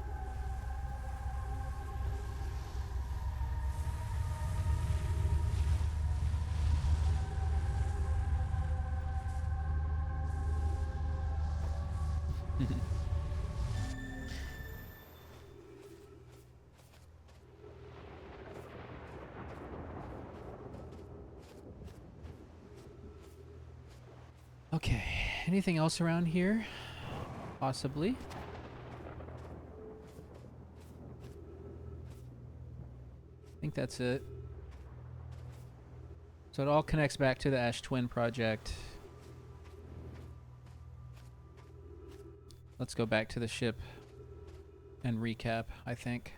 Okay. Anything else around here? Possibly. I think that's it. So it all connects back to the Ash Twin project. Let's go back to the ship and recap, I think.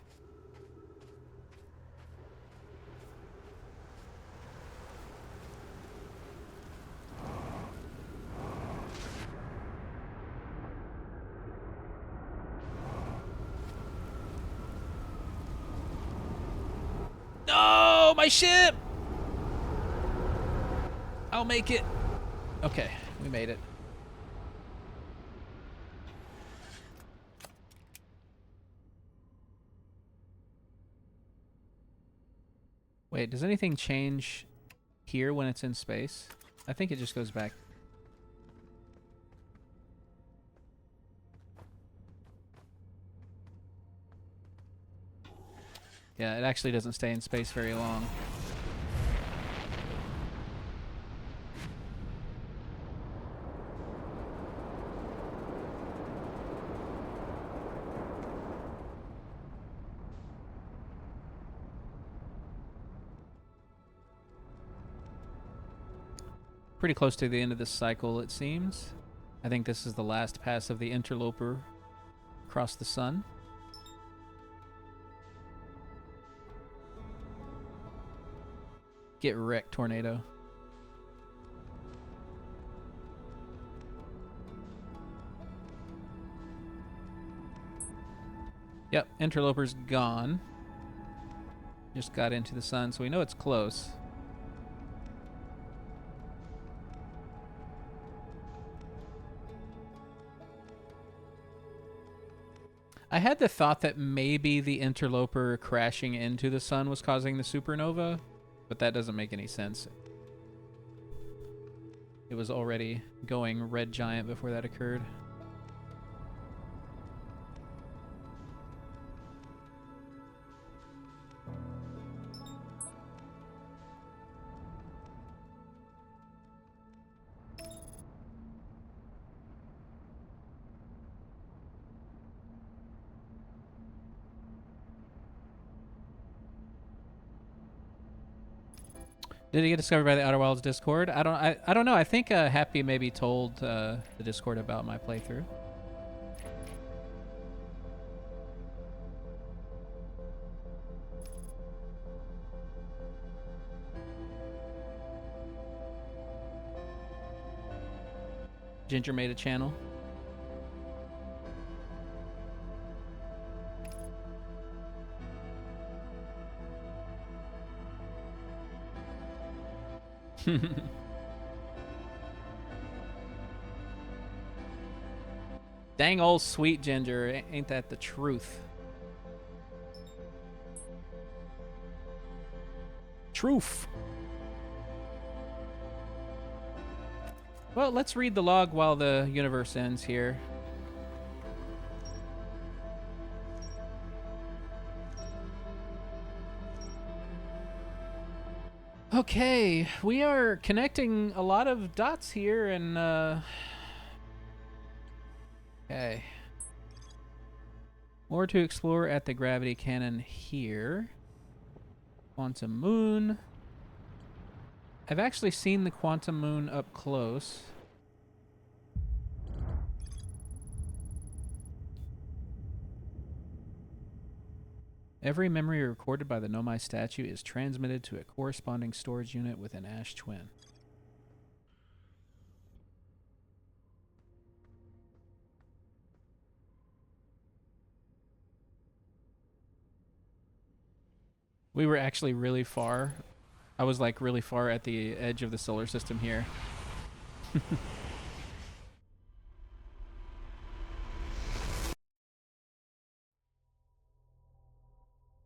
No, my ship! I'll make it. Okay, we made it. Wait, does anything change here when it's in space? I think it just goes back. Yeah, it actually doesn't stay in space very long. Pretty close to the end of this cycle, it seems. I think this is the last pass of the interloper across the sun. Get wrecked, tornado. Yep, interloper's gone. Just got into the sun, so we know it's close. I had the thought that maybe the interloper crashing into the sun was causing the supernova, but that doesn't make any sense. It was already going red giant before that occurred. Did it get discovered by the Outer Wilds Discord? I don't know. I think Happy maybe told the Discord about my playthrough. Ginger made a channel. Dang old sweet Ginger. Ain't that the truth? Truth. Well, let's read the log while the universe ends here. Okay, we are connecting a lot of dots here, and okay. More to explore at the gravity cannon here. Quantum moon. I've actually seen the quantum moon up close. Every memory recorded by the Nomai statue is transmitted to a corresponding storage unit with an ash twin. We were actually really far. I was like really far at the edge of the solar system here.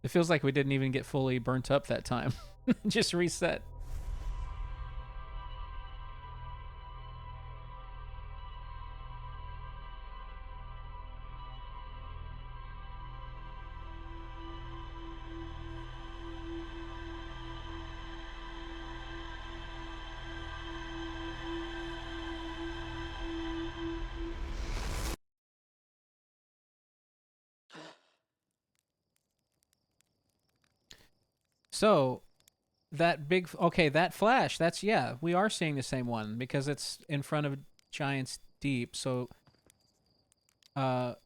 It feels like we didn't even get fully burnt up that time. Just reset. So, that big... Okay, that flash, that's... Yeah, we are seeing the same one because it's in front of Giant's Deep. So, that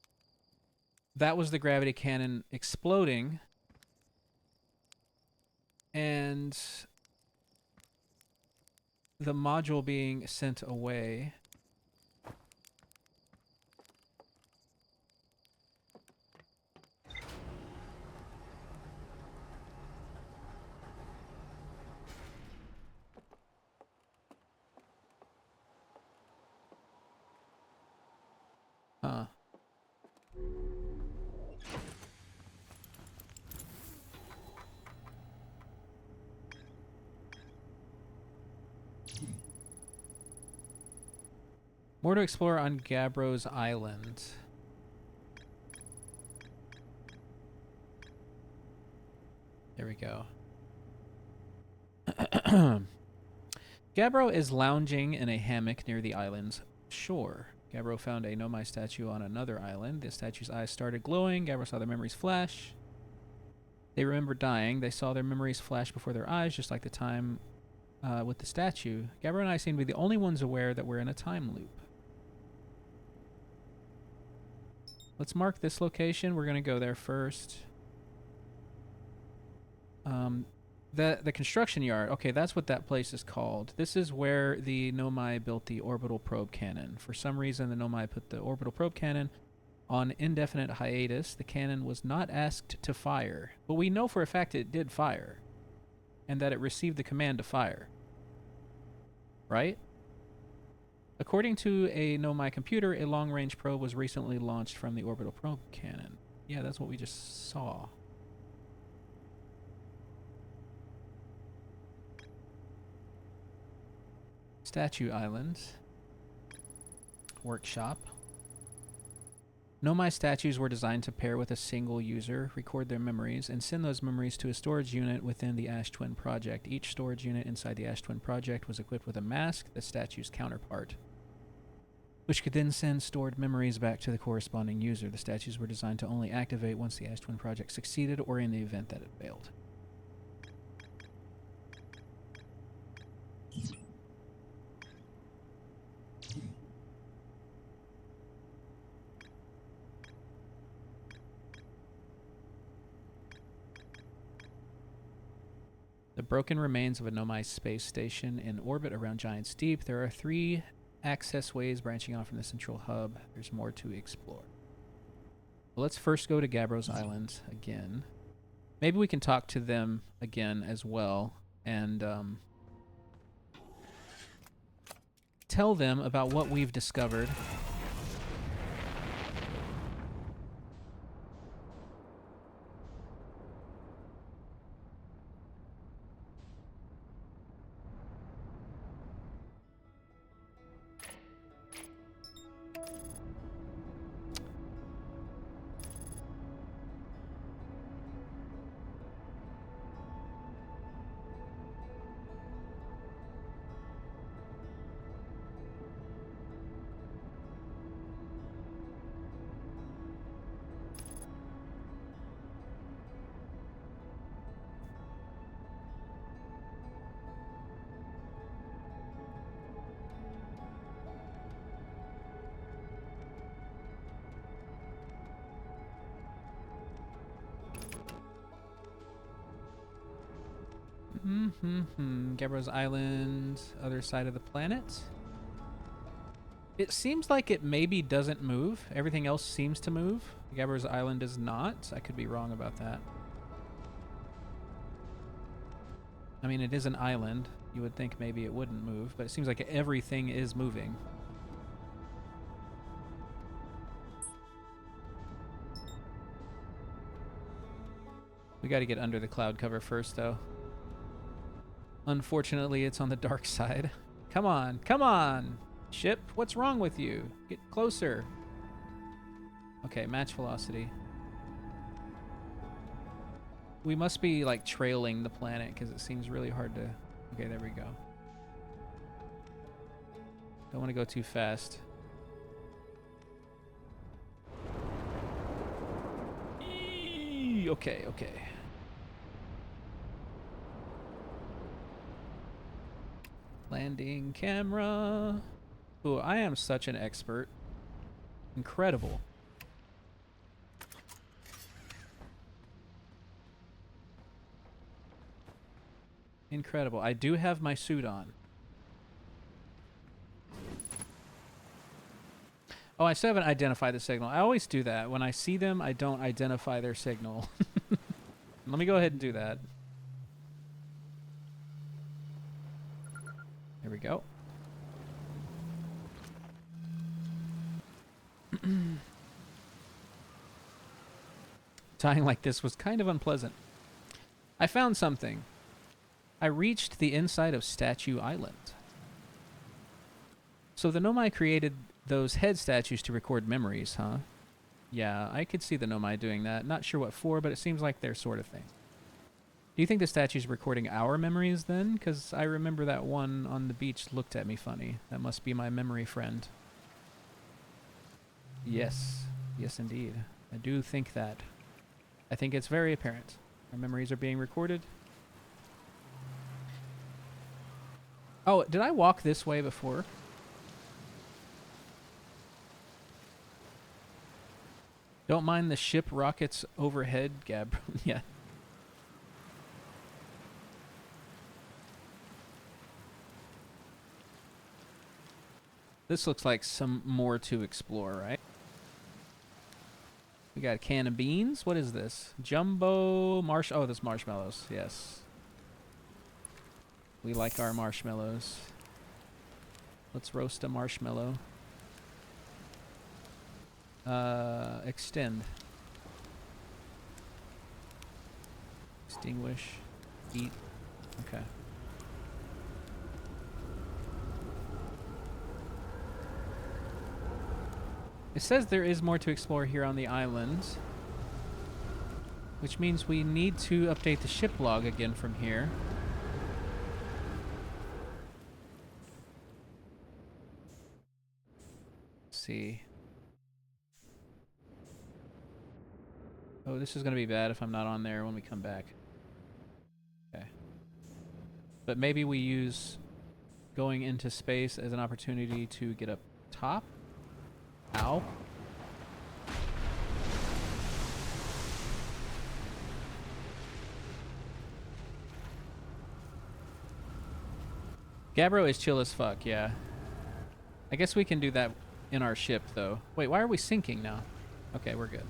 was the gravity cannon exploding. And the module being sent away. Huh. More to explore on Gabbro's Island. There we go. Gabbro is lounging in a hammock near the island's shore. Gabbro found a Nomai statue on another island. The statue's eyes started glowing. Gabbro saw their memories flash. They remembered dying. They saw their memories flash before their eyes, just like the time with the statue. Gabbro and I seem to be the only ones aware that we're in a time loop. Let's mark this location. We're going to go there first. The construction yard. Okay, that's what that place is called. This is where the Nomai built the orbital probe cannon. For some reason, the Nomai put the orbital probe cannon on indefinite hiatus. The cannon was not asked to fire, but we know for a fact it did fire, and that it received the command to fire. Right? According to a Nomai computer, a long-range probe was recently launched from the orbital probe cannon. Yeah, that's what we just saw. Statue Island. Workshop. Nomai statues were designed to pair with a single user, record their memories, and send those memories to a storage unit within the Ash Twin project. Each storage unit inside the Ash Twin project was equipped with a mask, the statue's counterpart, which could then send stored memories back to the corresponding user. The statues were designed to only activate once the Ash Twin project succeeded or in the event that it failed. The broken remains of a Nomai space station in orbit around Giant's Deep. There are 3 access ways branching off from the central hub. There's more to explore. Well, let's first go to Gabbro's Island again. Maybe we can talk to them again as well and tell them about what we've discovered. Gabbro's Island, other side of the planet. It seems like it maybe doesn't move. Everything else seems to move. Gabbro's Island does not. I could be wrong about that. I mean, it is an island. You would think maybe it wouldn't move, but it seems like everything is moving. We got to get under the cloud cover first, though. Unfortunately, it's on the dark side. Come on, come on, ship. What's wrong with you? Get closer. Okay, match velocity. We must be, like, trailing the planet because it seems really hard to... Okay, there we go. Don't want to go too fast. Okay, okay. Landing camera. Ooh, I am such an expert. Incredible. Incredible. I do have my suit on. Oh, I still haven't identified the signal. I always do that. When I see them, I don't identify their signal. Let me go ahead and do that. There we go. Dying like this was kind of unpleasant. I found something. I reached the inside of Statue Island. So the Nomai created those head statues to record memories, huh? Yeah, I could see the Nomai doing that. Not sure what for, but it seems like their sort of thing. Do you think the statue's recording our memories then? Because I remember that one on the beach looked at me funny. That must be my memory friend. Yes. Yes, indeed. I do think that. I think it's very apparent. Our memories are being recorded. Oh, did I walk this way before? Don't mind the ship rockets overhead, Gab. Yeah. This looks like some more to explore, right? We got a can of beans. What is this? Jumbo oh, this marshmallows. Yes. We like our marshmallows. Let's roast a marshmallow. Extend. Extinguish. Eat. Okay. It says there is more to explore here on the island, which means we need to update the ship log again from here. Let's see. Oh, this is going to be bad if I'm not on there when we come back. Okay. But maybe we use going into space as an opportunity to get up top? Ow. Gabbro is chill as fuck, yeah. I guess we can do that in our ship, though. Wait, why are we sinking now? Okay, we're good.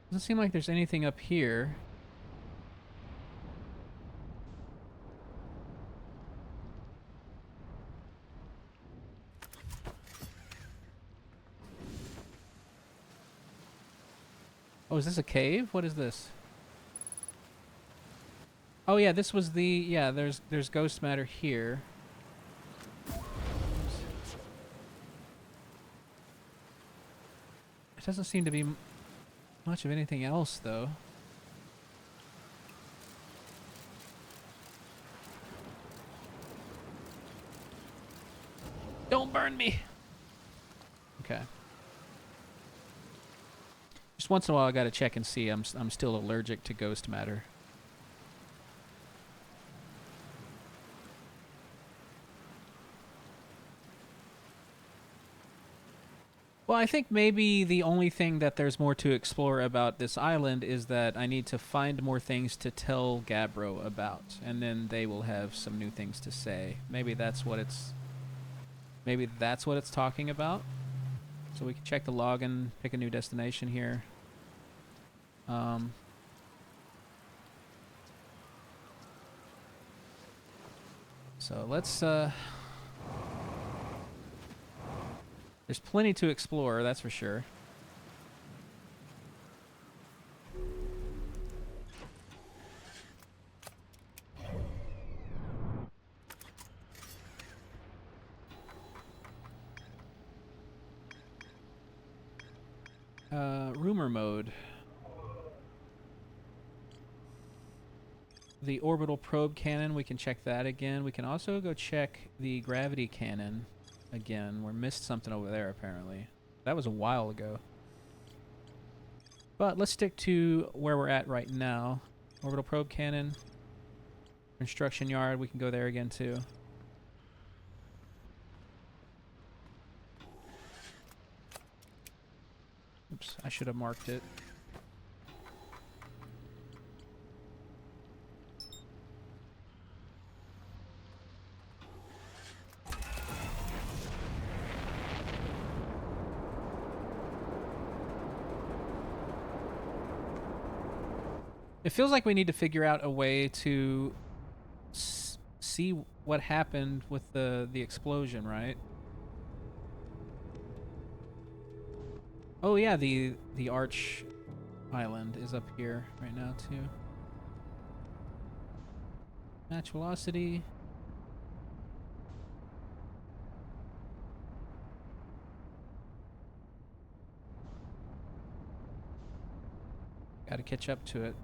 Doesn't seem like there's anything up here. Oh, is this a cave? What is this? Oh yeah, this was the... Yeah, there's ghost matter here. It doesn't seem to be much of anything else, though. Don't burn me! Okay. Just once in a while I gotta check and see I'm still allergic to ghost matter. Well, I think maybe the only thing that there's more to explore about this island is that I need to find more things to tell Gabbro about, and then they will have some new things to say. Maybe that's what it's talking about. So we can check the log and pick a new destination here. So let's there's plenty to explore, that's for sure. Rumor mode. The orbital probe cannon, we can check that again. We can also go check the gravity cannon again. We missed something over there, apparently. That was a while ago. But let's stick to where we're at right now. Orbital probe cannon. Construction yard, we can go there again, too. Oops, I should have marked it. It feels like we need to figure out a way to see what happened with the explosion, right? Oh yeah, the Arch Island is up here right now too. Match velocity. Got to catch up to it.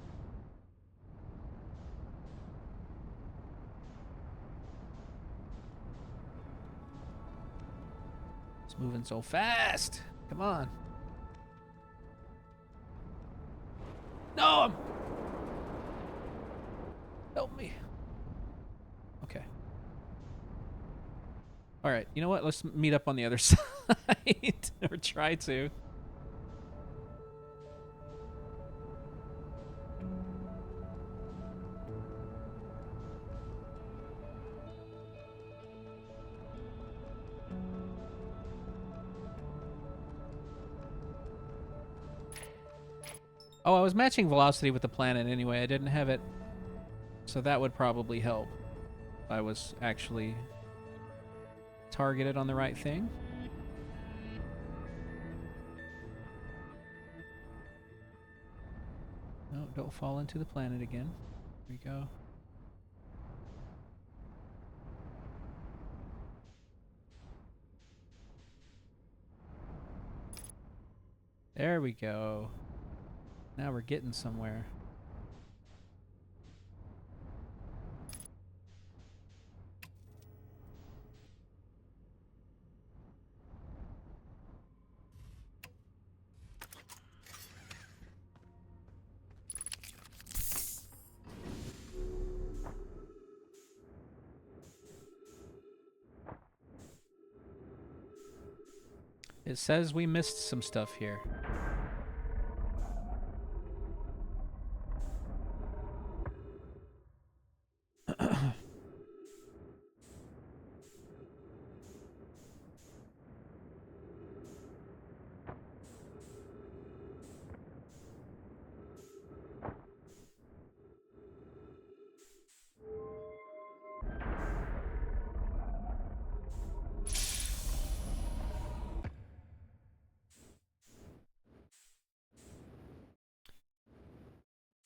It's moving so fast. Come on. No! Help me. Okay. All right. You know what? Let's meet up on the other side. Or try to. Oh, I was matching velocity with the planet anyway. I didn't have it, so that would probably help if I was actually targeted on the right thing. No, don't fall into the planet again. There we go. There we go. Now we're getting somewhere. It says we missed some stuff here.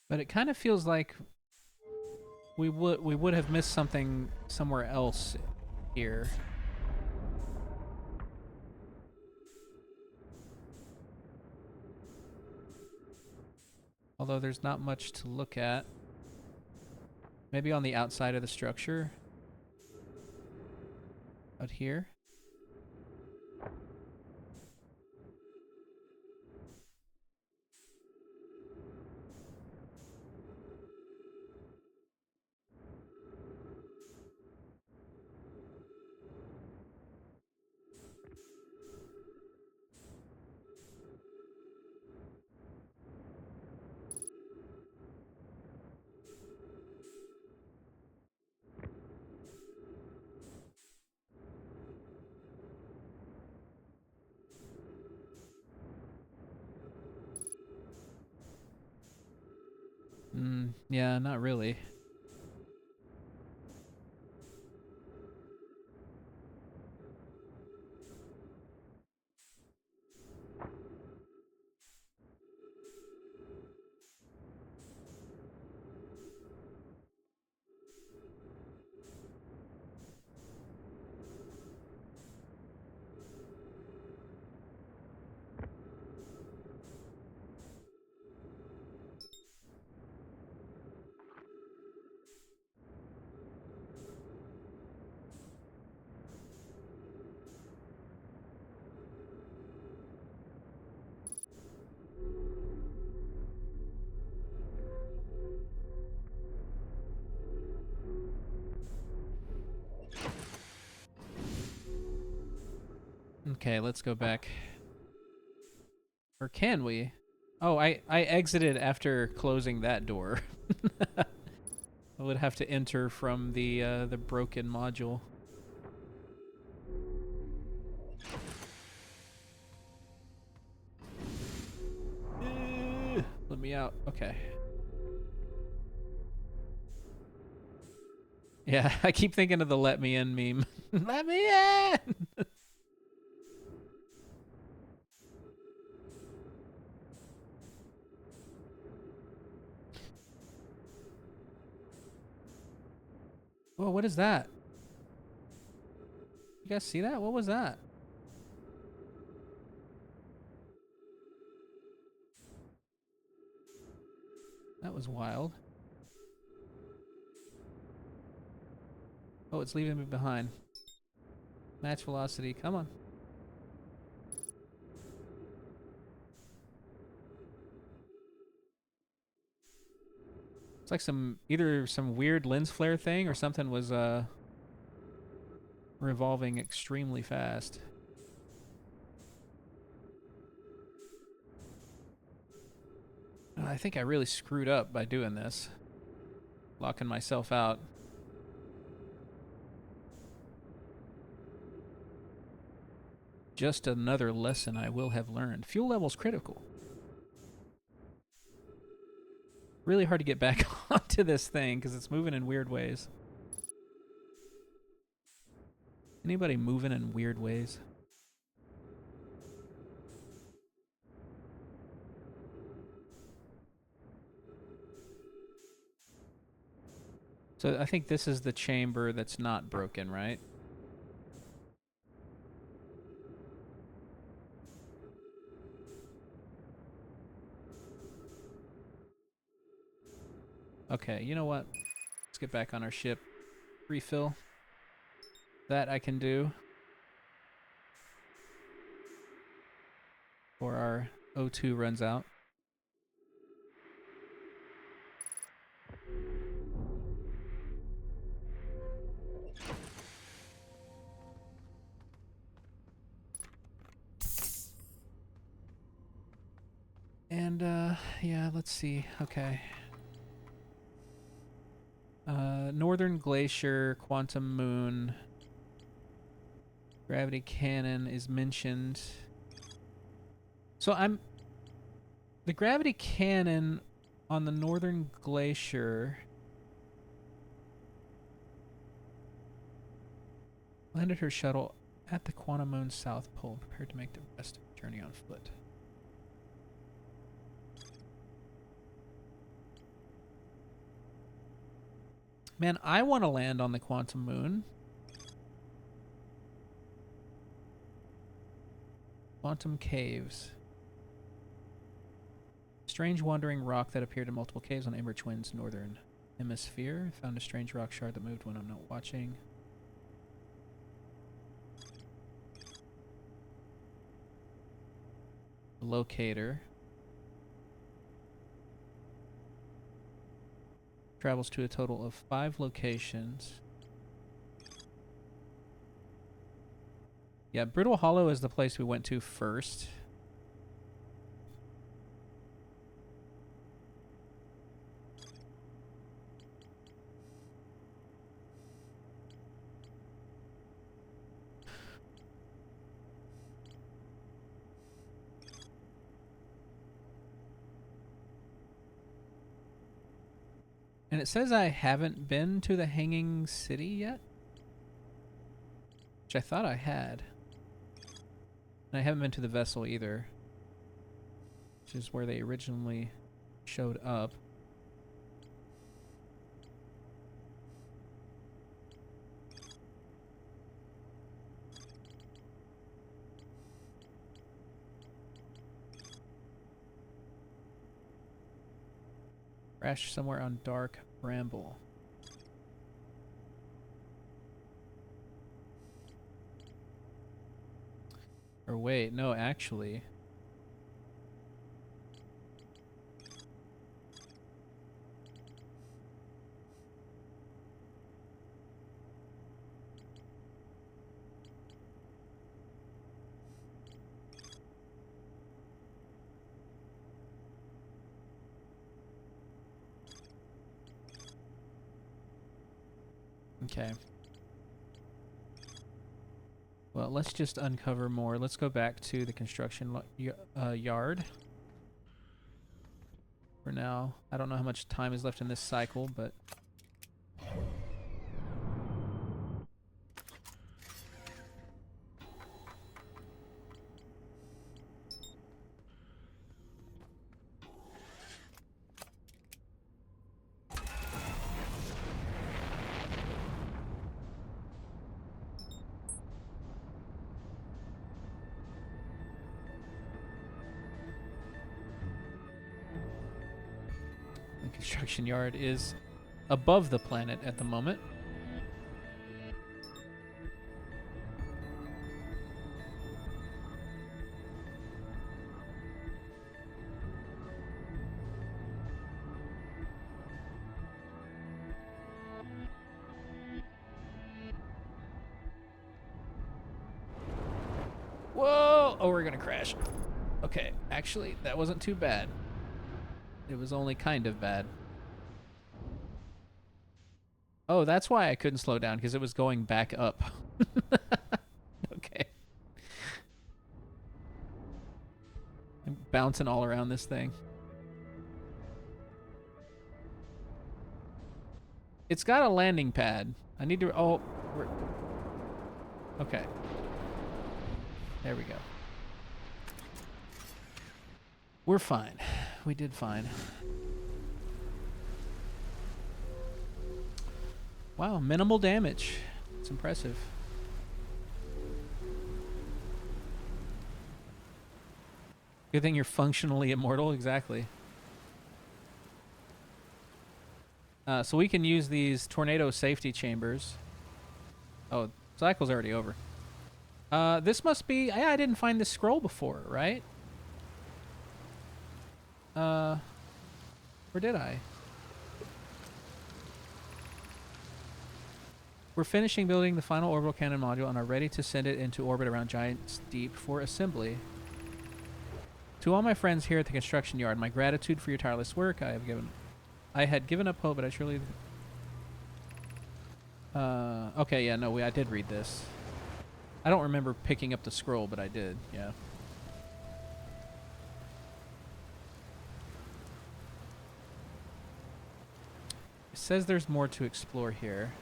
But it kind of feels like we would have missed something somewhere else here. Although there's not much to look at. Maybe on the outside of the structure. Out here. Yeah, not really. Okay, let's go back. Or can we? Oh, I exited after closing that door. I would have to enter from the broken module. Let me out. Okay. Yeah, I keep thinking of the "Let me in" meme. Let me in. Whoa, what is that? You guys see that? What was that? That was wild. Oh, it's leaving me behind. Match velocity. Come on. It's like either some weird lens flare thing or something was revolving extremely fast. I think I really screwed up by doing this. Locking myself out. Just another lesson I will have learned. Fuel level's critical. Really hard to get back onto this thing because it's moving in weird ways. Anybody moving in weird ways? So I think this is the chamber that's not broken, right? Okay, you know what? Let's get back on our ship. Refill. That I can do. Before our O2 runs out. And, yeah, let's see. Okay. Northern Glacier, Quantum Moon, Gravity Cannon is mentioned. So the Gravity Cannon on the Northern Glacier landed her shuttle at the Quantum Moon South Pole, prepared to make the rest of the journey on foot. Man, I want to land on the Quantum Moon. Quantum Caves. Strange wandering rock that appeared in multiple caves on Ember Twin's northern hemisphere. Found a strange rock shard that moved when I'm not watching. Locator. Travels to a total of 5 locations. Yeah, Brittle Hollow is the place we went to first. And it says I haven't been to the Hanging City yet, which I thought I had. And I haven't been to the vessel either, which is where they originally showed up. Crash somewhere on Dark Bramble. Or wait, no, actually. Okay. Well, let's just uncover more. Let's go back to the construction yard. For now, I don't know how much time is left in this cycle, but... the construction yard is above the planet at the moment. Whoa! Oh, we're gonna crash. Okay, actually, that wasn't too bad. It was only kind of bad. Oh, that's why I couldn't slow down, because it was going back up. Okay. I'm bouncing all around this thing. It's got a landing pad. I need to... Oh, okay. There we go. We're fine. We did fine. Wow, minimal damage. It's impressive. Good thing you're functionally immortal. Exactly. So we can use these tornado safety chambers. Oh, cycle's already over. This must be... Yeah, I didn't find this scroll before, right? Or did I? We're finishing building the final orbital cannon module and are ready to send it into orbit around Giant's Deep for assembly. To all my friends here at the construction yard, my gratitude for your tireless work. I had given up hope, but I surely... Okay, yeah, no, I did read this. I don't remember picking up the scroll, but I did, yeah. It says there's more to explore here.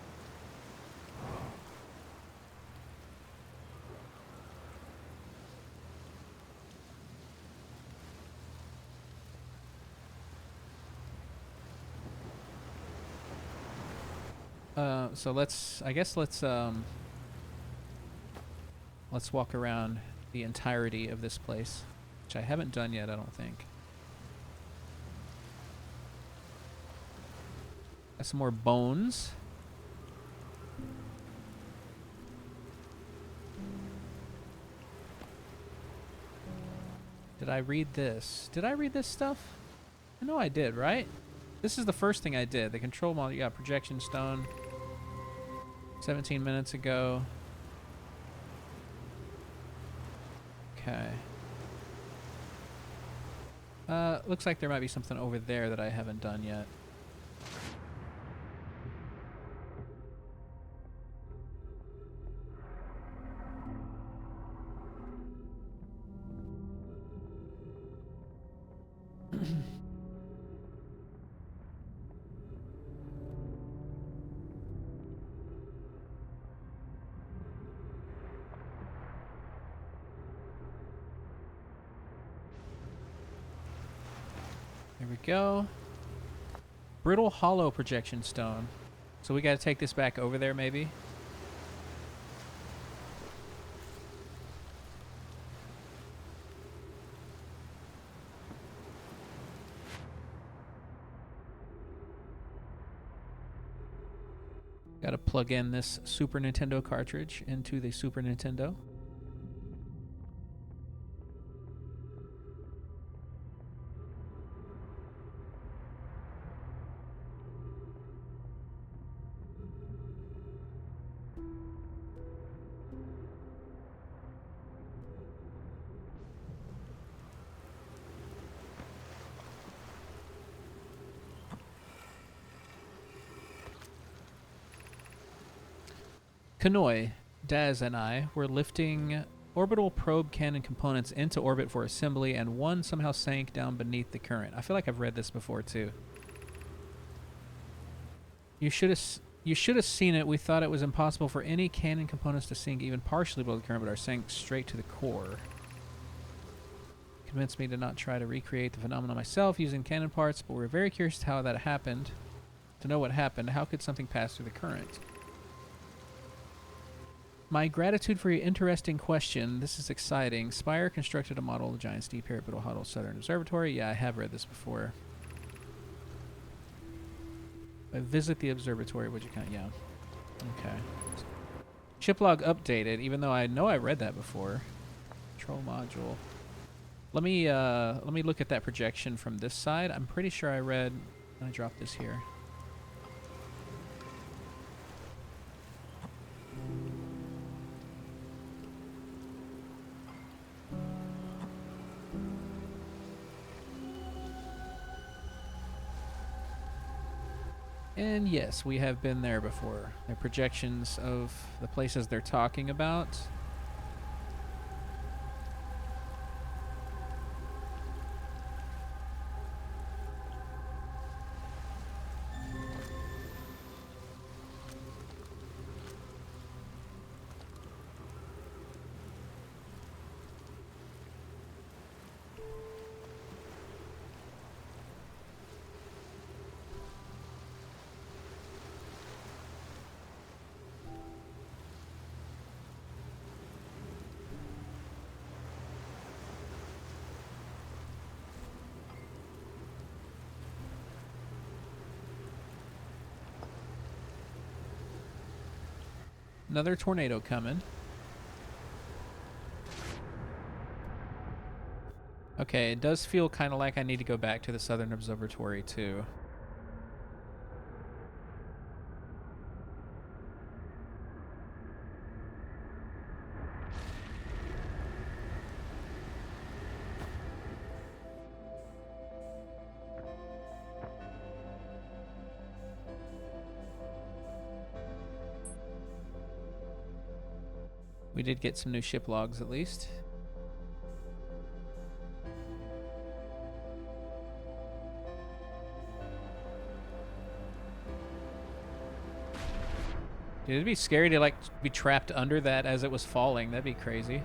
So I guess let's walk around the entirety of this place, which I haven't done yet, I don't think. Got some more bones. Did I read this? Did I read this stuff? I know I did, right? This is the first thing I did. The control model, you got projection stone. 17 minutes ago. Okay. Looks like there might be something over there that I haven't done yet. There we go. Brittle hollow projection stone. So we gotta take this back over there, maybe? Gotta plug in this Super Nintendo cartridge into the Super Nintendo. Kanoi, Daz, and I were lifting orbital probe cannon components into orbit for assembly, and one somehow sank down beneath the current. I feel like I've read this before, too. You should have seen it. We thought it was impossible for any cannon components to sink even partially below the current, but are sank straight to the core. Convinced me to not try to recreate the phenomenon myself using cannon parts, but we're very curious how that happened. To know what happened, how could something pass through the current? My gratitude for your interesting question. This is exciting. Spire constructed a model of the Giant's Deep here at Biddle Huddle Southern Observatory. Yeah, I have read this before. Visit the observatory. Would you count? Yeah. Okay. Ship log updated, even though I know I read that before. Control module. Let me look at that projection from this side. I'm pretty sure I read. I dropped this here. And yes, we have been there before. They're projections of the places they're talking about. Another tornado coming. Okay, it does feel kind of like I need to go back to the Southern Observatory too. We did get some new ship logs at least. Dude, it'd be scary to like be trapped under that as it was falling. That'd be crazy.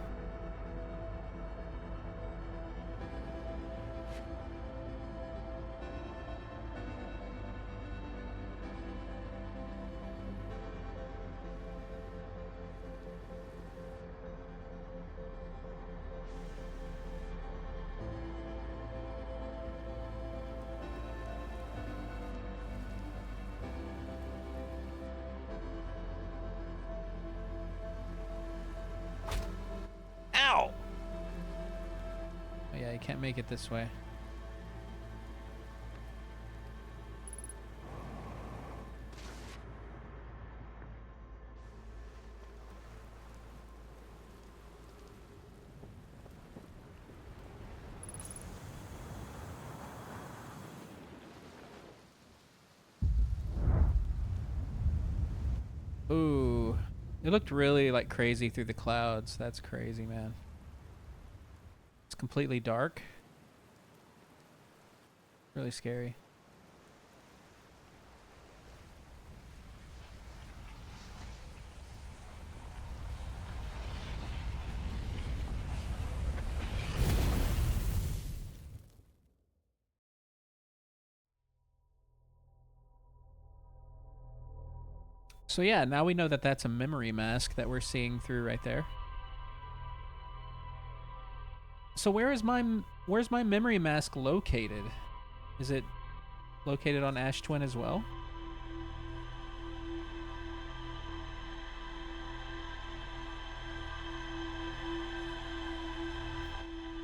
Ow! Oh yeah, you can't make it this way. Ooh. It looked really like crazy through the clouds. That's crazy, man. It's completely dark. Really scary. So yeah, now we know that that's a memory mask that we're seeing through right there. So where's my memory mask located? Is it located on Ash Twin as well?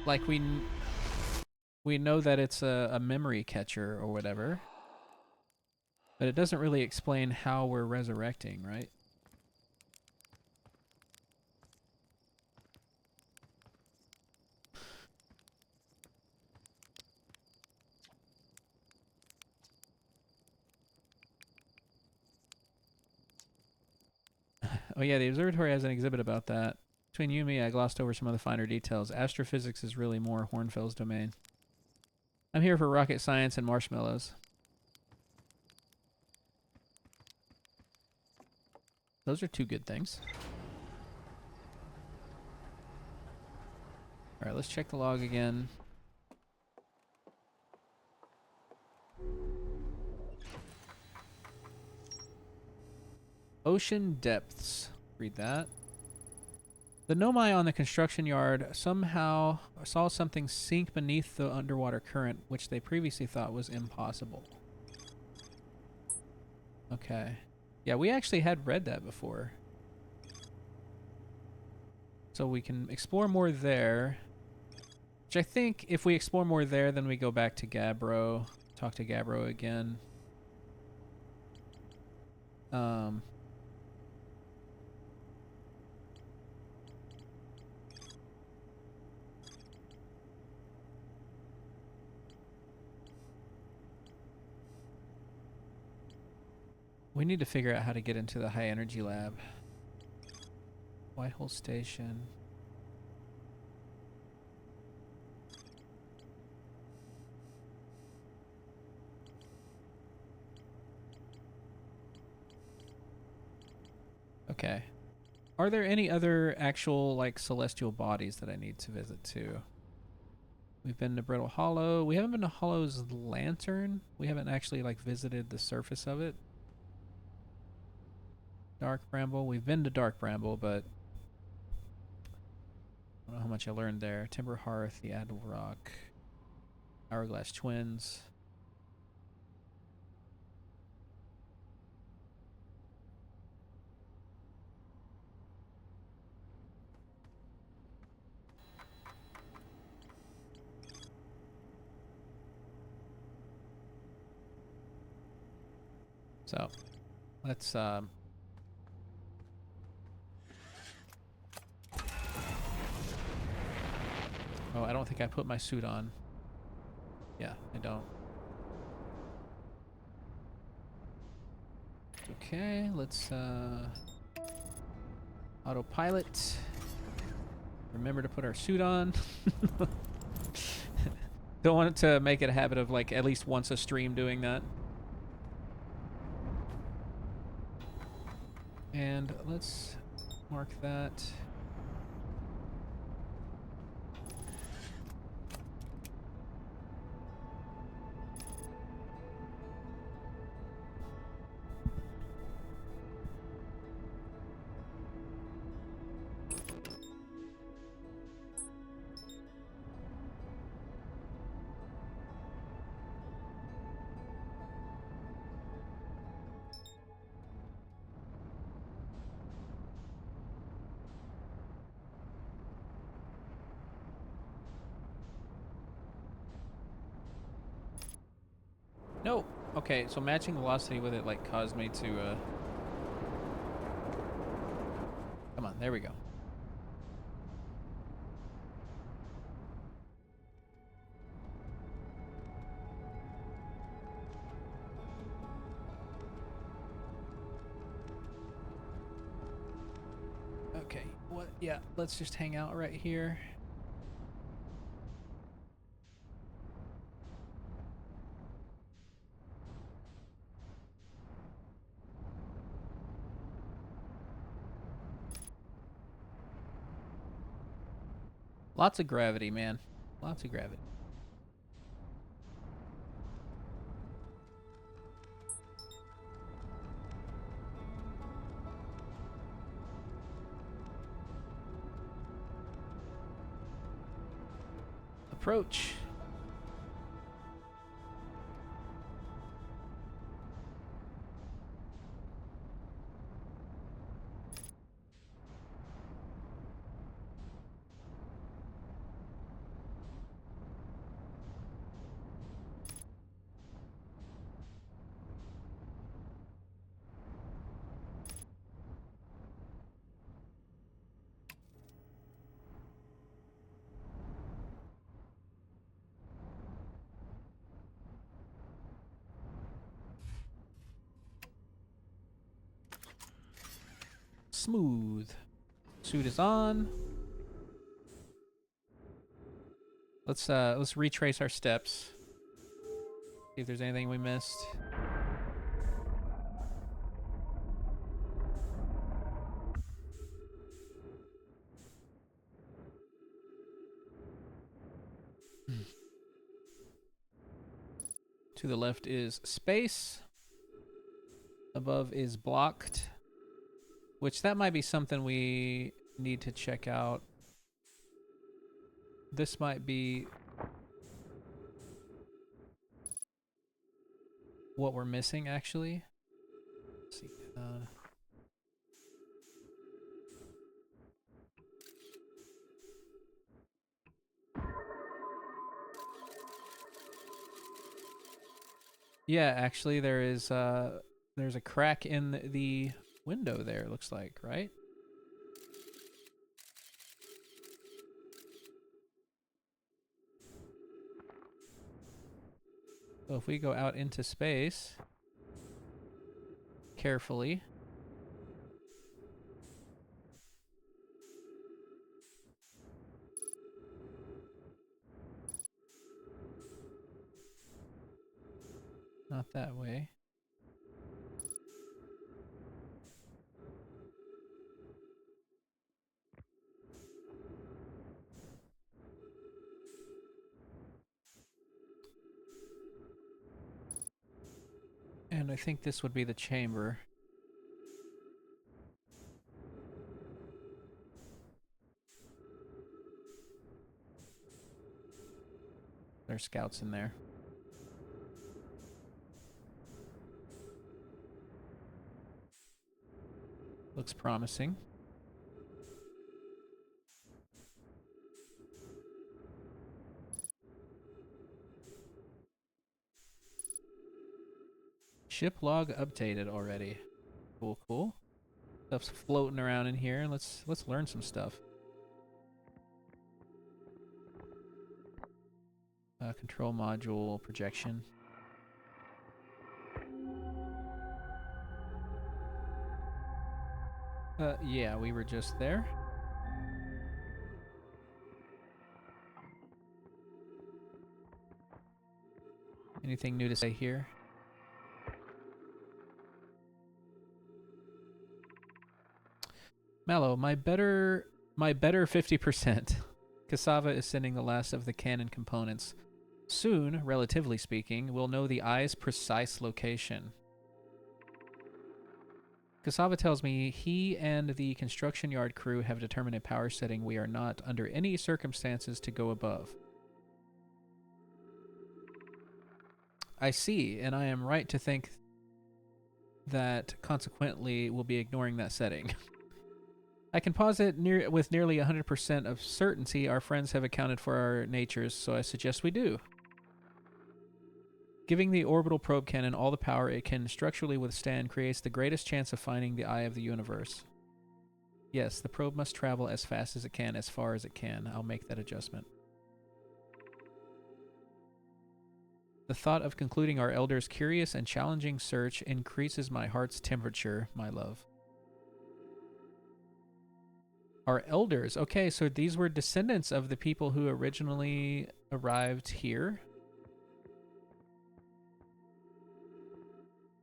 Like we know that it's a memory catcher or whatever, but it doesn't really explain how we're resurrecting, right? Oh yeah, the observatory has an exhibit about that. Between you and me, I glossed over some of the finer details. Astrophysics is really more Hornfels' domain. I'm here for rocket science and marshmallows. Those are two good things. Alright, let's check the log again. Ocean depths. Read that. The Nomai on the construction yard somehow saw something sink beneath the underwater current, which they previously thought was impossible. Okay. Yeah, we actually had read that before. So we can explore more there. Which I think if we explore more there, then we go back to Gabbro. Talk to Gabbro again. We need to figure out how to get into the high energy lab. Whitehole Station. Okay. Are there any other actual, like, celestial bodies that I need to visit too? We've been to Brittle Hollow. We haven't been to Hollow's Lantern. We haven't actually, like, visited the surface of it. Dark Bramble. We've been to Dark Bramble, but I don't know how much I learned there. Timber Hearth, the Admiral Rock, Hourglass Twins. So let's oh, I don't think I put my suit on. Yeah, I don't. Okay, let's autopilot. Remember to put our suit on. Don't want it to make it a habit of like at least once a stream doing that. And let's mark that. No. Okay, so matching velocity with it like caused me to come on, there we go. Okay, what? Yeah, let's just hang out right here. Lots of gravity, man. Lots of gravity. Approach. Smooth. Suit is on. Let's retrace our steps. See if there's anything we missed. To the left is space. Above is blocked. Which that might be something we need to check out. This might be what we're missing, actually. Let's see. Yeah, actually, there's a crack in the window there. It looks like, right? So if we go out into space carefully. Not that way. And I think this would be the chamber. There's scouts in there. Looks promising. Ship log updated already. Cool, cool. Stuff's floating around in here. Let's learn some stuff. Control module projection. Yeah, we were just there. Anything new to say here? Mallow, my better 50%. Cassava is sending the last of the cannon components. Soon, relatively speaking, we'll know the eye's precise location. Cassava tells me he and the construction yard crew have determined a power setting we are not, under any circumstances, to go above. I see, and I am right to think that, consequently, we'll be ignoring that setting. I can posit with nearly 100% of certainty our friends have accounted for our natures, so I suggest we do. Giving the orbital probe cannon all the power it can structurally withstand creates the greatest chance of finding the eye of the universe. Yes, the probe must travel as fast as it can, as far as it can. I'll make that adjustment. The thought of concluding our elders' curious and challenging search increases my heart's temperature, my love. Our elders. Okay, so these were descendants of the people who originally arrived here.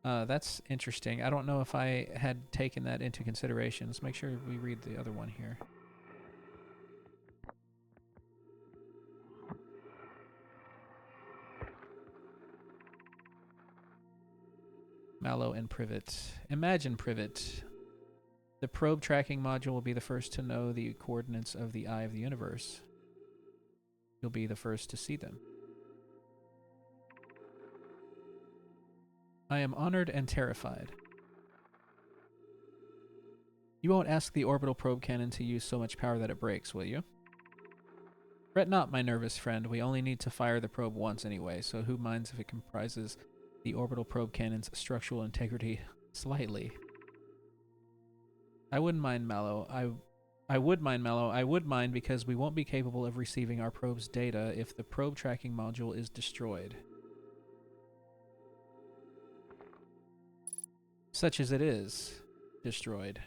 That's interesting. I don't know if I had taken that into consideration. Let's make sure we read the other one here. Mallow and Privet. Imagine Privet. The probe tracking module will be the first to know the coordinates of the eye of the universe. You'll be the first to see them. I am honored and terrified. You won't ask the orbital probe cannon to use so much power that it breaks, will you? Fret not, my nervous friend. We only need to fire the probe once anyway, so who minds if it comprises the orbital probe cannon's structural integrity slightly? I wouldn't mind, Mallow. I would mind, Mallow. I would mind because we won't be capable of receiving our probe's data if the probe tracking module is destroyed. Such as it is destroyed.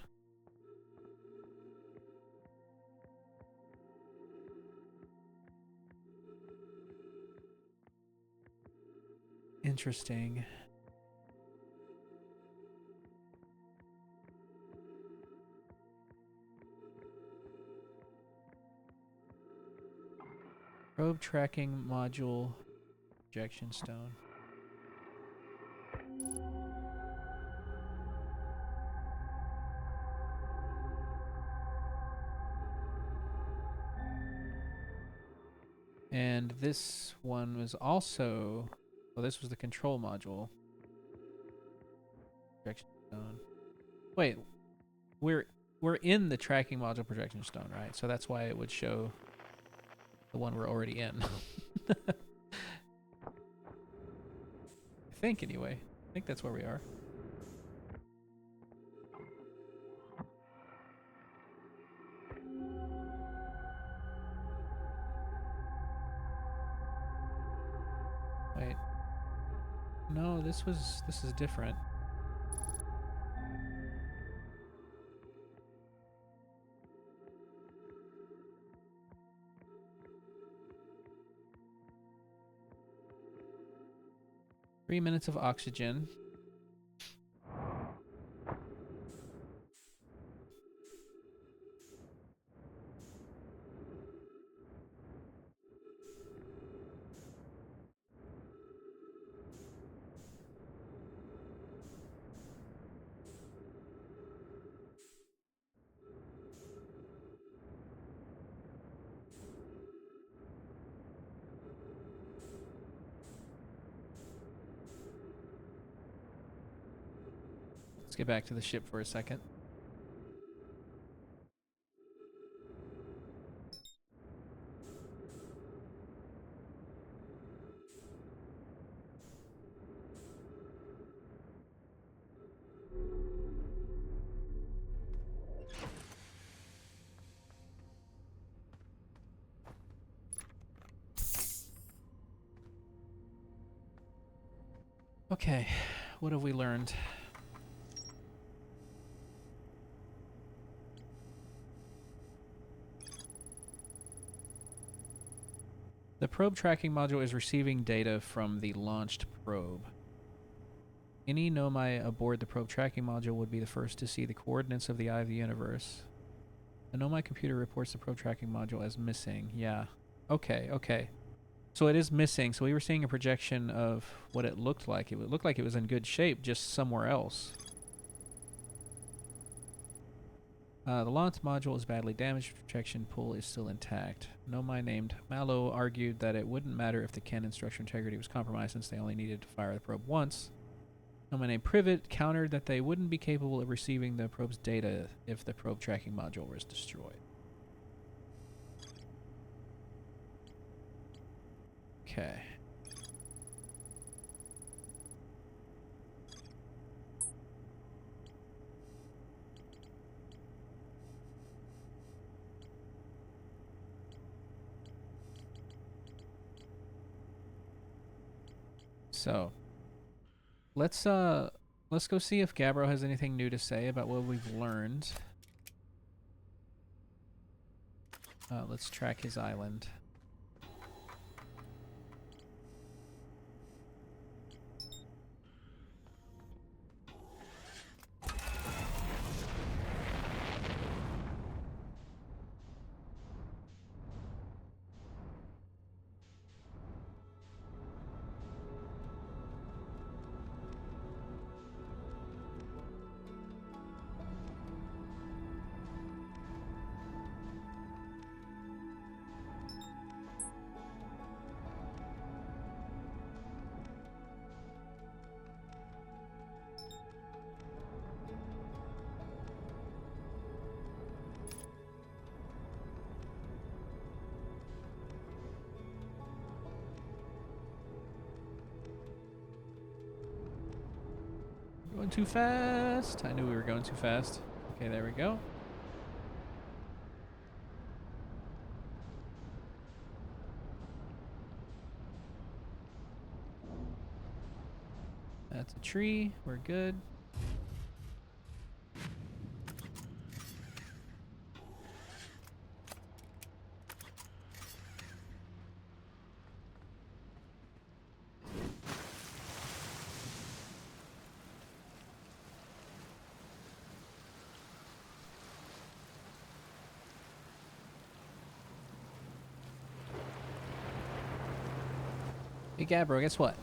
Interesting. Probe tracking module, projection stone. And this one was also, well, this was the control module. Projection stone. Wait, we're in the tracking module projection stone, right? So that's why it would show the one we're already in. I think, anyway. I think that's where we are. Wait. No, this is different. Three minutes of oxygen. Let's get back to the ship for a second. Okay, what have we learned? The probe tracking module is receiving data from the launched probe. Any Nomai aboard the probe tracking module would be the first to see the coordinates of the eye of the universe. The Nomai computer reports the probe tracking module as missing. Yeah. Okay, okay. So it is missing. So we were seeing a projection of what it looked like. It looked like it was in good shape, just somewhere else. The launch module is badly damaged. Projection pool is still intact. Nomai named Mallow argued that it wouldn't matter if the cannon structure integrity was compromised since they only needed to fire the probe once. Nomai named Privet countered that they wouldn't be capable of receiving the probe's data if the probe tracking module was destroyed. Okay. So, let's go see if Gabbro has anything new to say about what we've learned. Let's track his island. Going too fast. I knew we were going too fast. Okay, there we go. That's a tree. We're good. Hey, Gabbro, guess what?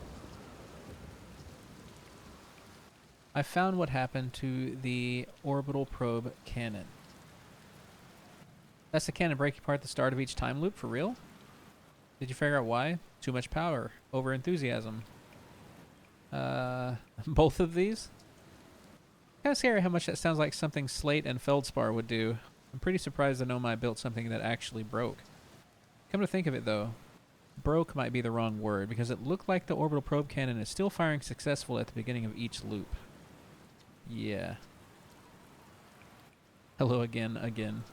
I found what happened to the orbital probe cannon. That's the cannon breaking apart at the start of each time loop, for real? Did you figure out why? Too much power. Over enthusiasm. Both of these? Kind of scary how much that sounds like something Slate and Feldspar would do. I'm pretty surprised that Nomai built something that actually broke. Come to think of it, though, broke might be the wrong word, because it looked like the orbital probe cannon is still firing successful at the beginning of each loop. Yeah. Hello again, again.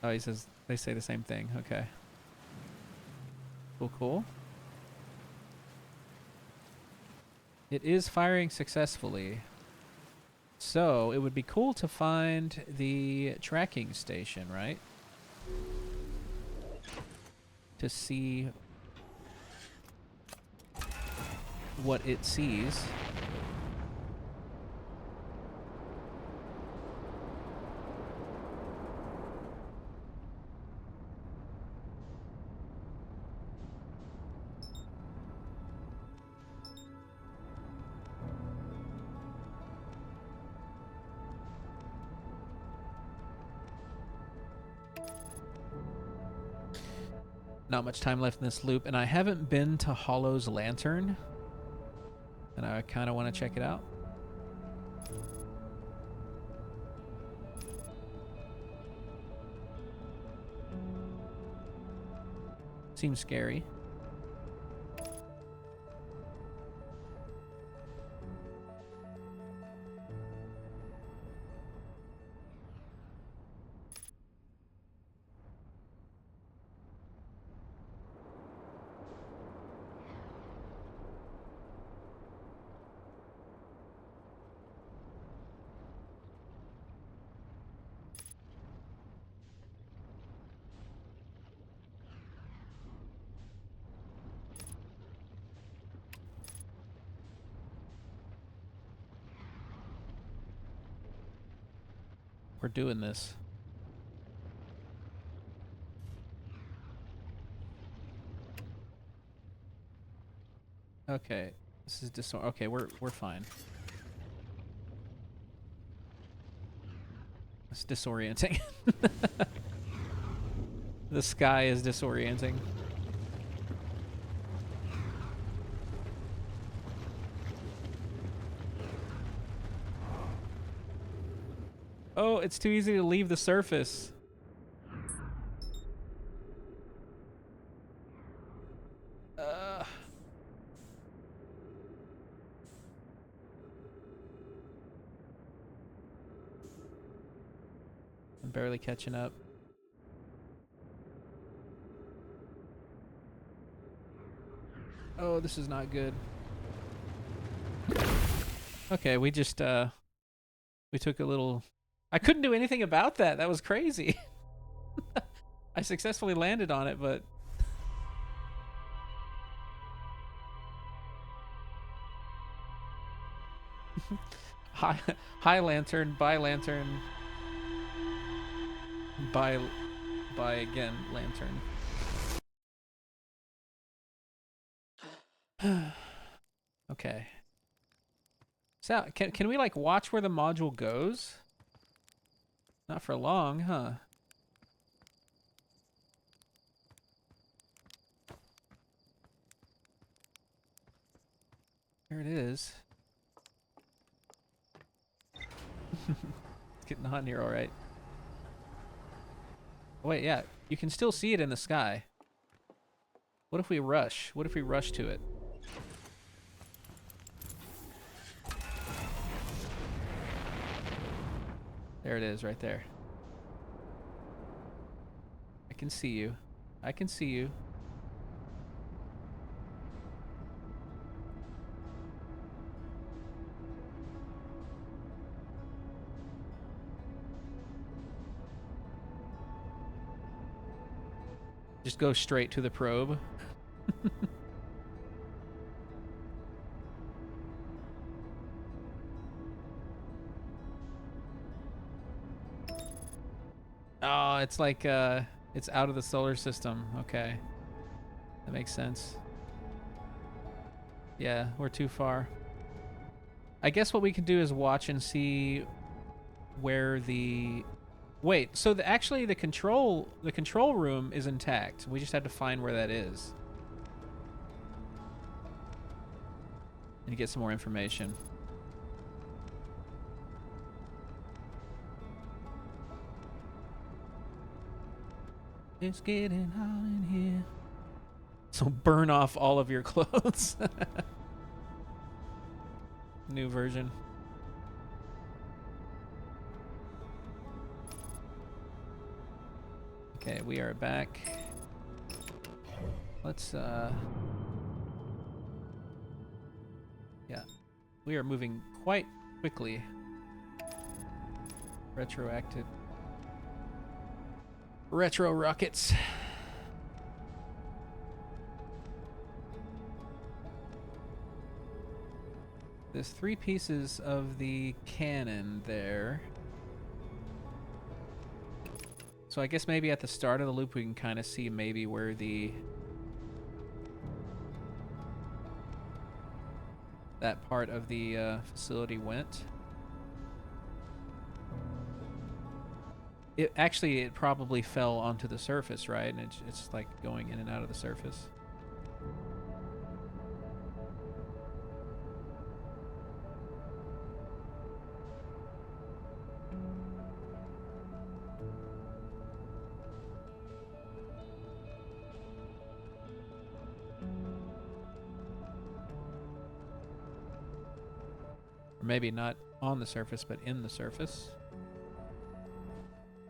Oh, he says they say the same thing. Okay. Cool, cool. It is firing successfully. So, it would be cool to find the tracking station, right? To see what it sees. Not much time left in this loop, and I haven't been to Hollow's Lantern, and I kind of want to check it out. Seems scary. We're doing this. Okay. This is okay, we're fine. It's disorienting. The sky is disorienting. Oh, it's too easy to leave the surface. I'm barely catching up. Oh, this is not good. Okay, we just, we took a little... I couldn't do anything about that. That was crazy. I successfully landed on it, but... high lantern, by lantern, by again lantern. Okay. So can we like watch where the module goes? Not for long, huh? There it is. It's getting hot in here, all right. Oh, wait, yeah, you can still see it in the sky. What if we rush? What if we rush to it? There it is, right there. I can see you. I can see you. Just go straight to the probe. Oh, it's like, it's out of the solar system. Okay. That makes sense. Yeah, we're too far. I guess what we can do is watch and see where the... Wait, so actually the control room is intact. We just have to find where that is. And get some more information. It's getting hot in here. So burn off all of your clothes. New version. Okay, we are back. Let's, yeah. We are moving quite quickly. Retroactive. Retro rockets. There's 3 pieces of the cannon there. So I guess maybe at the start of the loop we can kind of see maybe where that part of the facility went. It probably fell onto the surface, right? And it's like going in and out of the surface. Or maybe not on the surface, but in the surface.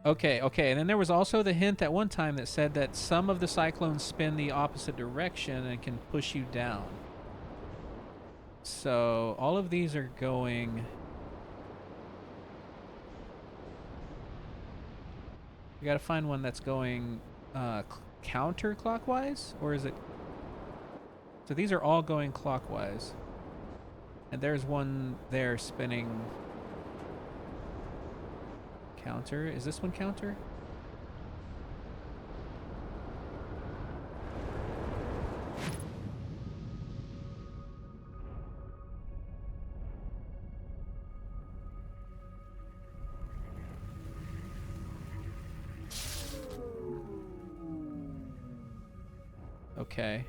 Okay, and then there was also the hint at one time that said that some of the cyclones spin the opposite direction and can push you down. So all of these are going... We gotta find one that's going counterclockwise, or is it... So these are all going clockwise. And there's one there spinning Counter. Is this one counter? Okay.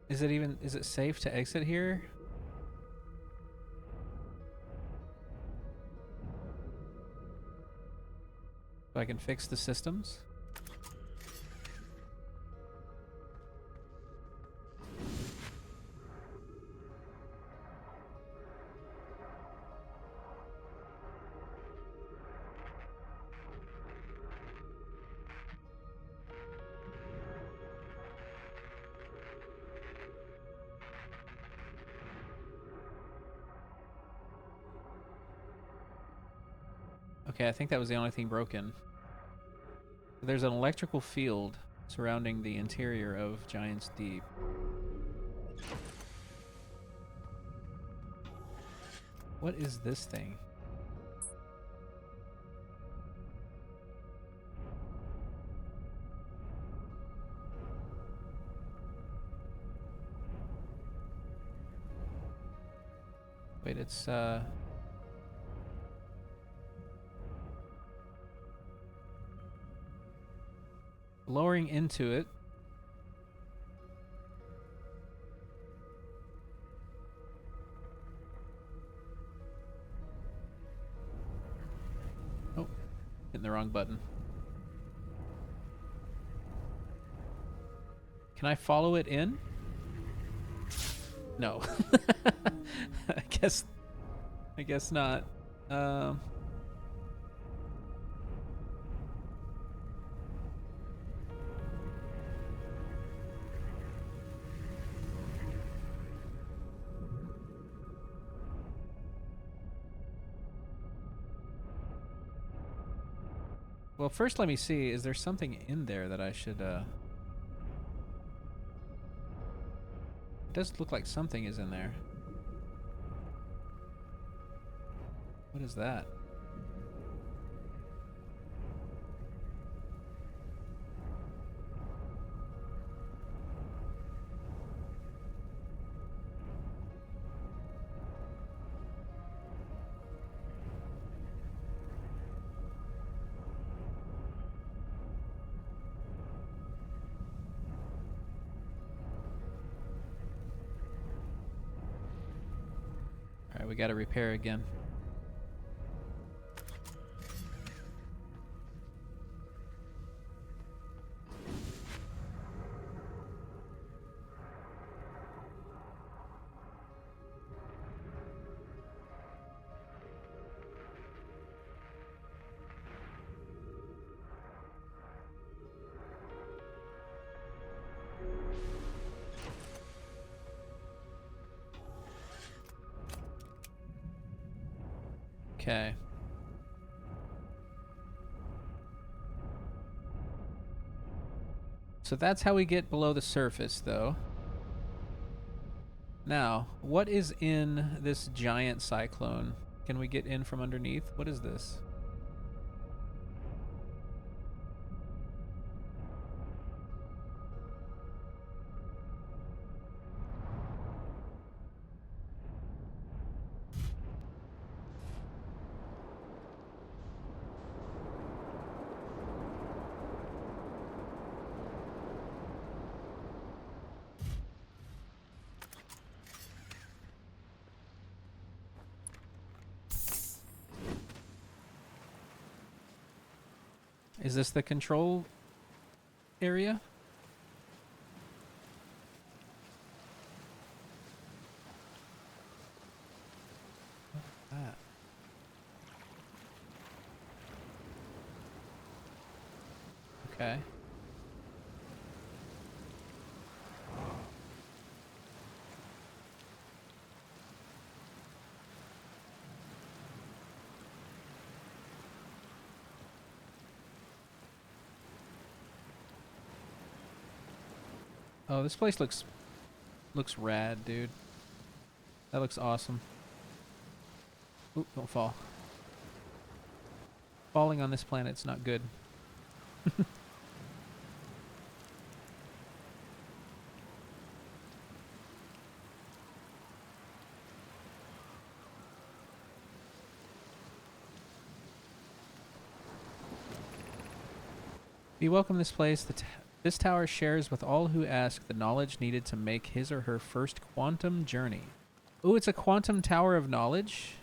Is it safe to exit here? So I can fix the systems? Okay, I think that was the only thing broken. There's an electrical field surrounding the interior of Giant's Deep. What is this thing? Wait, it's lowering into it. Oh, hitting the wrong button. Can I follow it in? No. I guess not. Well, first let me see. Is there something in there that I should, It does look like something is in there. What is that? Alright, we gotta repair again. Okay. So that's how we get below the surface, though. Now, what is in this giant cyclone? Can we get in from underneath? What is this? Is this the control area? What's that? Okay. Oh, this place looks rad, dude. That looks awesome. Oop, don't fall. Falling on this planet's not good. Be welcome this place. This tower shares with all who ask the knowledge needed to make his or her first quantum journey. Ooh, it's a quantum tower of knowledge?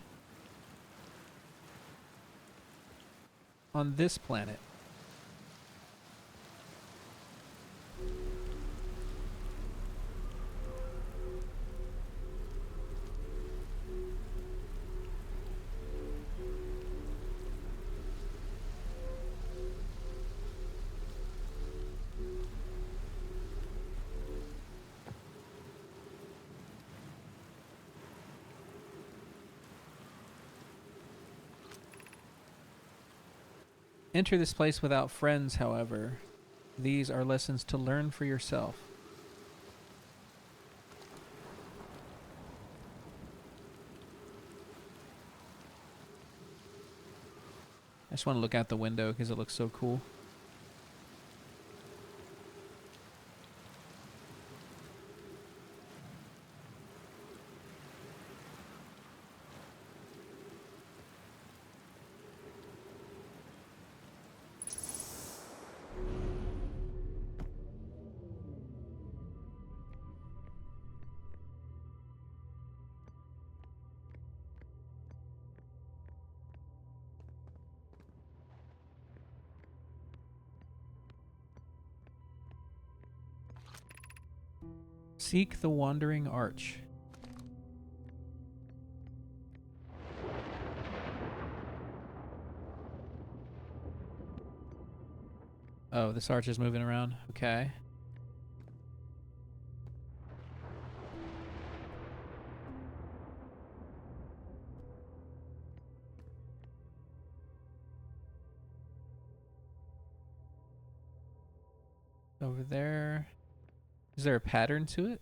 On this planet. Enter this place without friends, however. These are lessons to learn for yourself. I just want to look out the window because it looks so cool. Seek the Wandering Arch. Oh, this arch is moving around. Okay. Over there. Is there a pattern to it?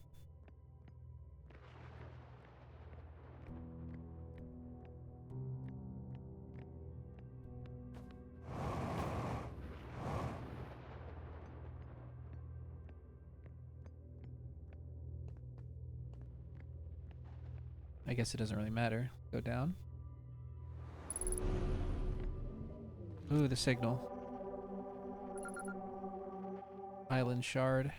I guess it doesn't really matter. Go down. Ooh, the signal. Island shard.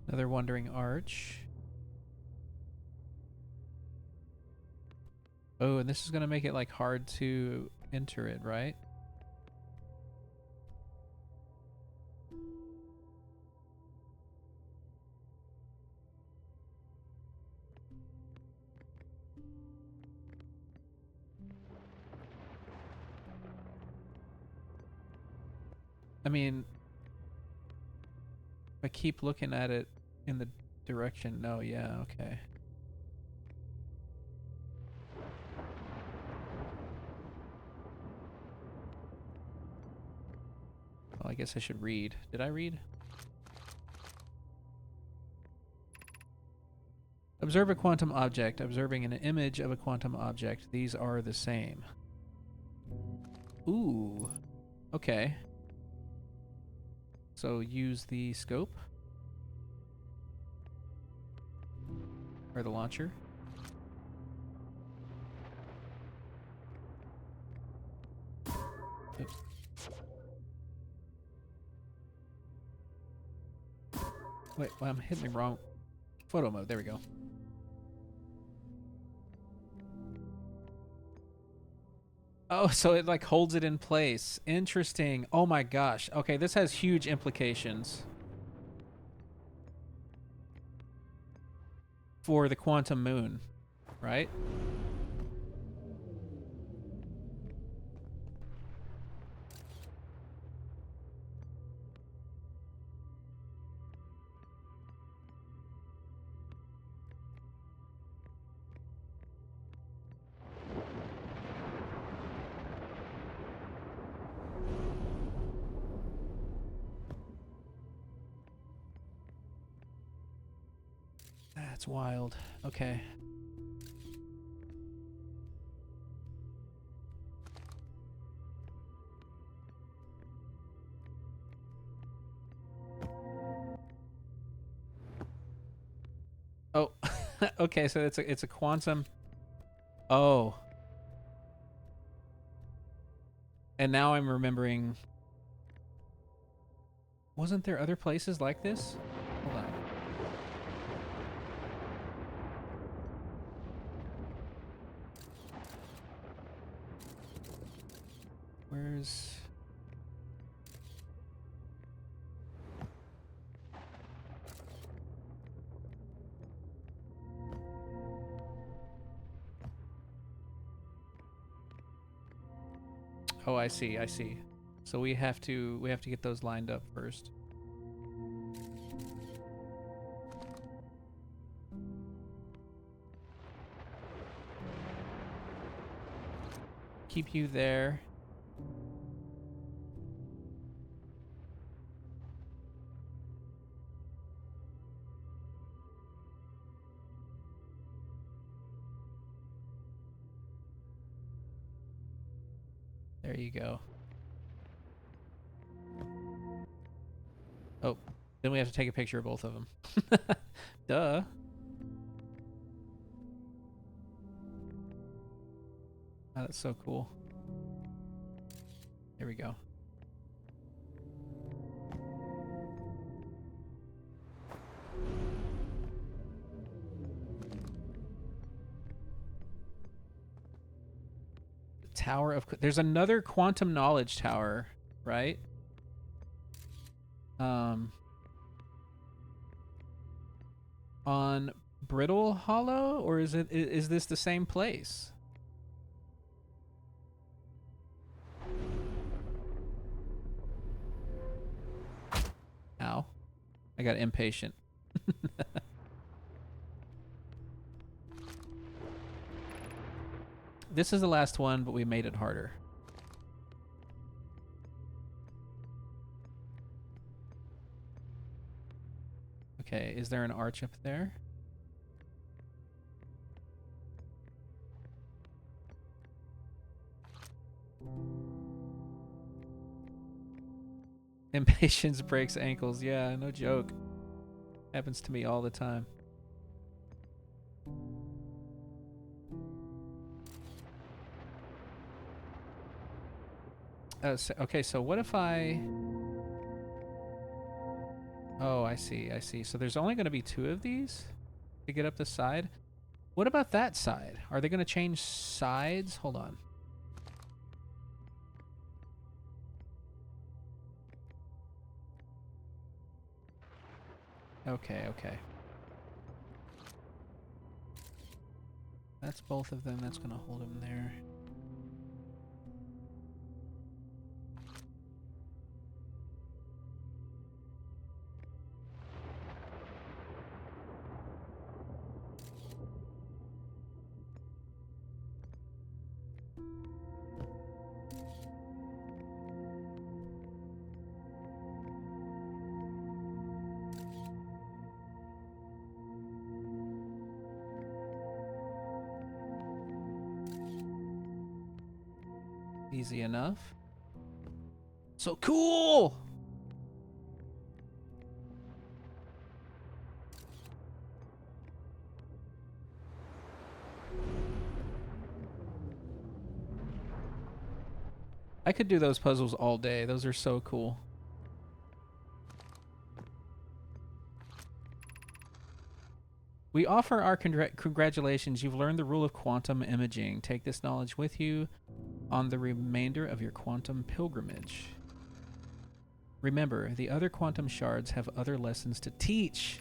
Another wandering arch. Oh, and this is gonna make it like hard to enter it, right? I mean, if I keep looking at it in the direction, no, yeah, okay. Well, I guess I should read. Did I read? Observe a quantum object. Observing an image of a quantum object. These are the same. Ooh. Okay. So use the scope. Or the launcher. Oops. Wait, well, I'm hitting the wrong photo mode. There we go. Oh, so it like holds it in place. Interesting. Oh my gosh. Okay, this has huge implications for the quantum moon, right? That's wild. Okay. Oh, okay. So it's a quantum. Oh, and now I'm remembering. Wasn't there other places like this? Hold on. Where's... Oh, I see. I see. So we have to get those lined up first. Keep you there. There you go. Oh, then we have to take a picture of both of them. Duh. Oh, that's so cool. There we go. Tower of... There's another quantum knowledge tower, right? On Brittle Hollow, or is this the same place? Ow. I got impatient. This is the last one, but we made it harder. Okay, is there an arch up there? Impatience breaks ankles. Yeah, no joke. Happens to me all the time. Okay, so what if I... Oh, I see, I see. So there's only going to be 2 of these to get up the side. What about that side? Are they going to change sides? Hold on. Okay, okay. That's both of them. That's going to hold them there. Easy enough. So cool! I could do those puzzles all day. Those are so cool. We offer our congratulations. You've learned the rule of quantum imaging. Take this knowledge with you on the remainder of your quantum pilgrimage. Remember, the other quantum shards have other lessons to teach.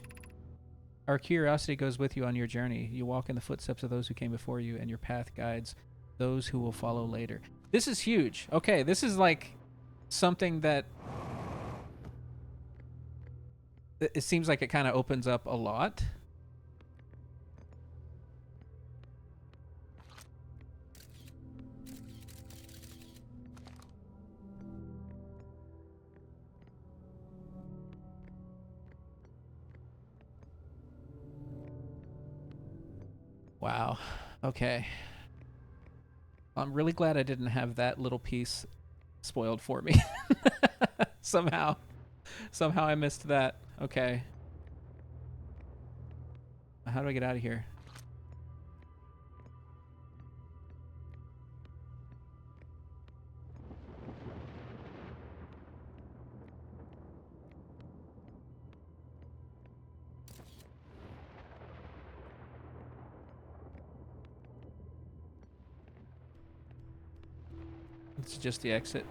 Our curiosity goes with you on your journey. You walk in the footsteps of those who came before you, and your path guides those who will follow later. This is huge. Okay, this is like something that it seems like it kind of opens up a lot. Wow. Okay. I'm really glad I didn't have that little piece spoiled for me. Somehow I missed that. Okay. How do I get out of here? It's just the exit.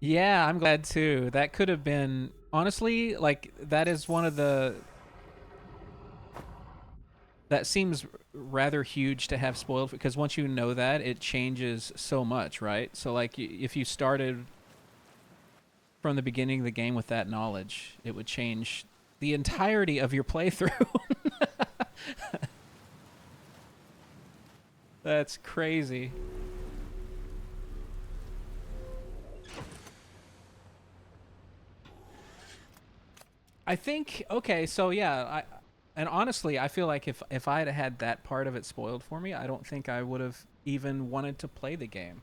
Yeah, I'm glad too. That could have been, honestly, like, that is one of the, that seems rather huge to have spoiled, because once you know that, it changes so much, right? So like if you started from the beginning of the game with that knowledge, it would change the entirety of your playthrough. That's crazy. I think, okay, so yeah, and honestly, I feel like if I had that part of it spoiled for me, I don't think I would have even wanted to play the game.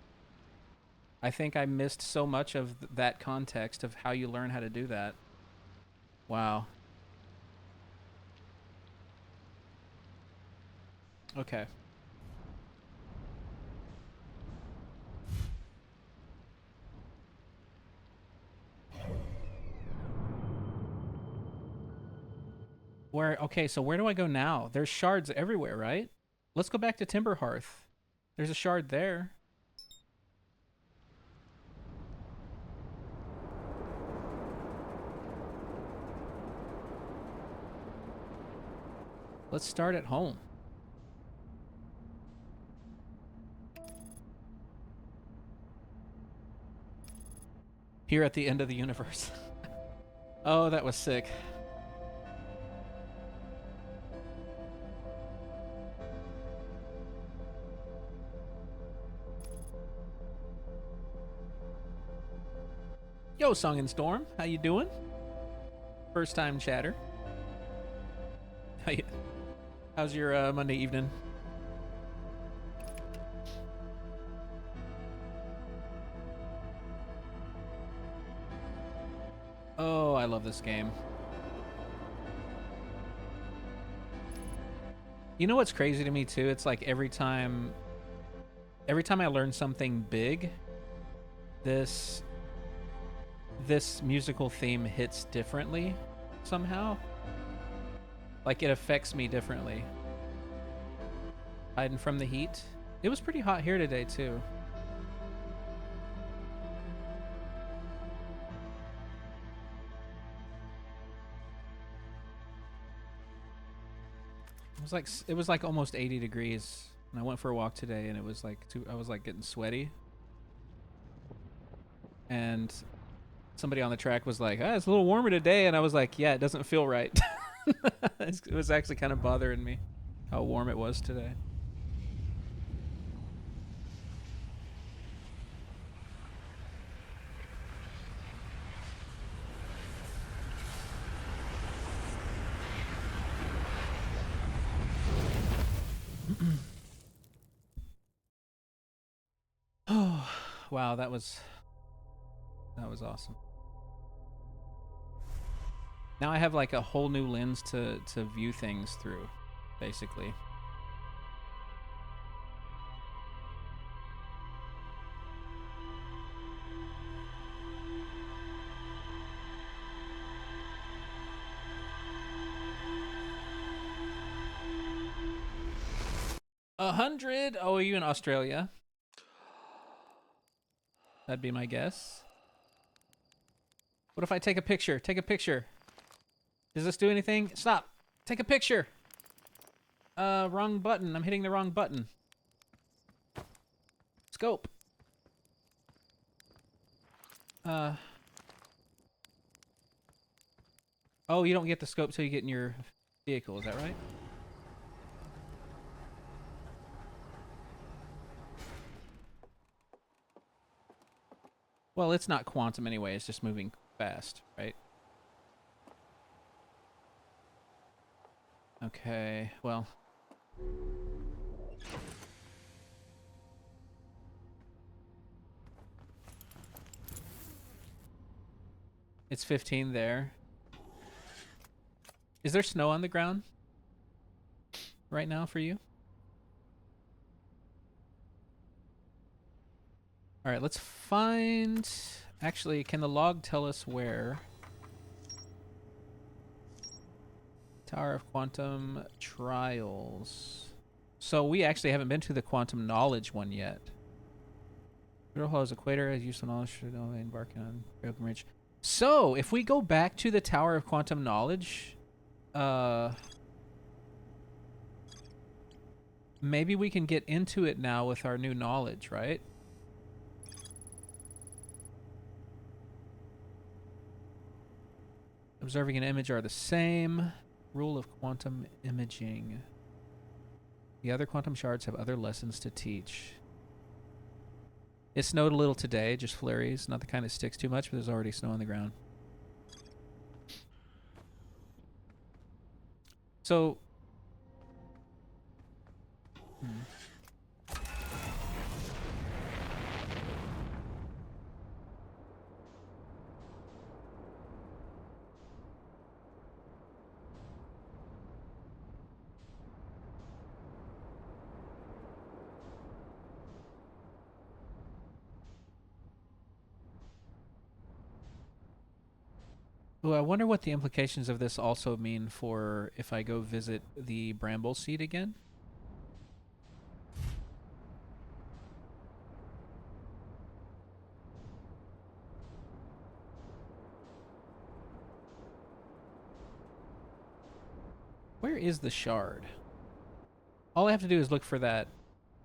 I think I missed so much of that context of how you learn how to do that. Wow. Okay. Where, okay, so where do I go now? There's shards everywhere, right? Let's go back to Timberhearth. There's a shard there. Let's start at home. Here at the end of the universe. Oh, that was sick. Yo, Song and Storm, how you doing? First time chatter. How's your Monday evening? Oh, I love this game. You know what's crazy to me too? It's like every time I learn something big, this musical theme hits differently somehow. Like it affects me differently. Hiding from the heat. It was pretty hot here today too. It was like almost 80 degrees. And I went for a walk today and it was like I was like getting sweaty. And somebody on the track was like, "Ah, it's a little warmer today." And I was like, "Yeah, it doesn't feel right." It was actually kind of bothering me how warm it was today. Oh, wow, that was awesome. Now I have like a whole new lens to view things through, basically. 100. Oh, are you in Australia? That'd be my guess. What if I take a picture? Take a picture. Does this do anything? Stop. Take a picture. Wrong button. I'm hitting the wrong button. Scope. Oh, you don't get the scope till you get in your vehicle. Is that right? Well, it's not quantum anyway. It's just moving fast, right? Okay, well. It's 15 there. Is there snow on the ground right now for you? All right, let's find... Actually, can the log tell us where? Tower of Quantum Trials. So we actually haven't been to the quantum knowledge one yet. Riddle Hall's equator has useful knowledge for embarking on pilgrimage. So if we go back to the Tower of Quantum Knowledge, maybe we can get into it now with our new knowledge, right? Observing an image are the same. Rule of quantum imaging. The other quantum shards have other lessons to teach. It snowed a little today, just flurries. Not the kind that sticks too much, but there's already snow on the ground. So... Oh, I wonder what the implications of this also mean for if I go visit the Bramble Seed again. Where is the shard? All I have to do is look for that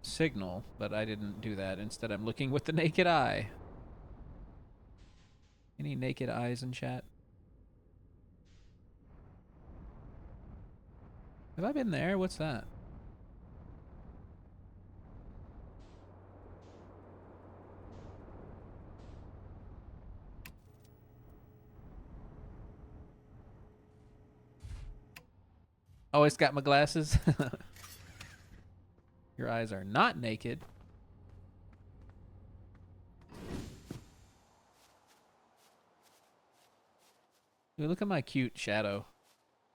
signal, but I didn't do that. Instead, I'm looking with the naked eye. Any naked eyes in chat? Have I been there? What's that? Oh, it's got my glasses. Your eyes are not naked. Dude, look at my cute shadow.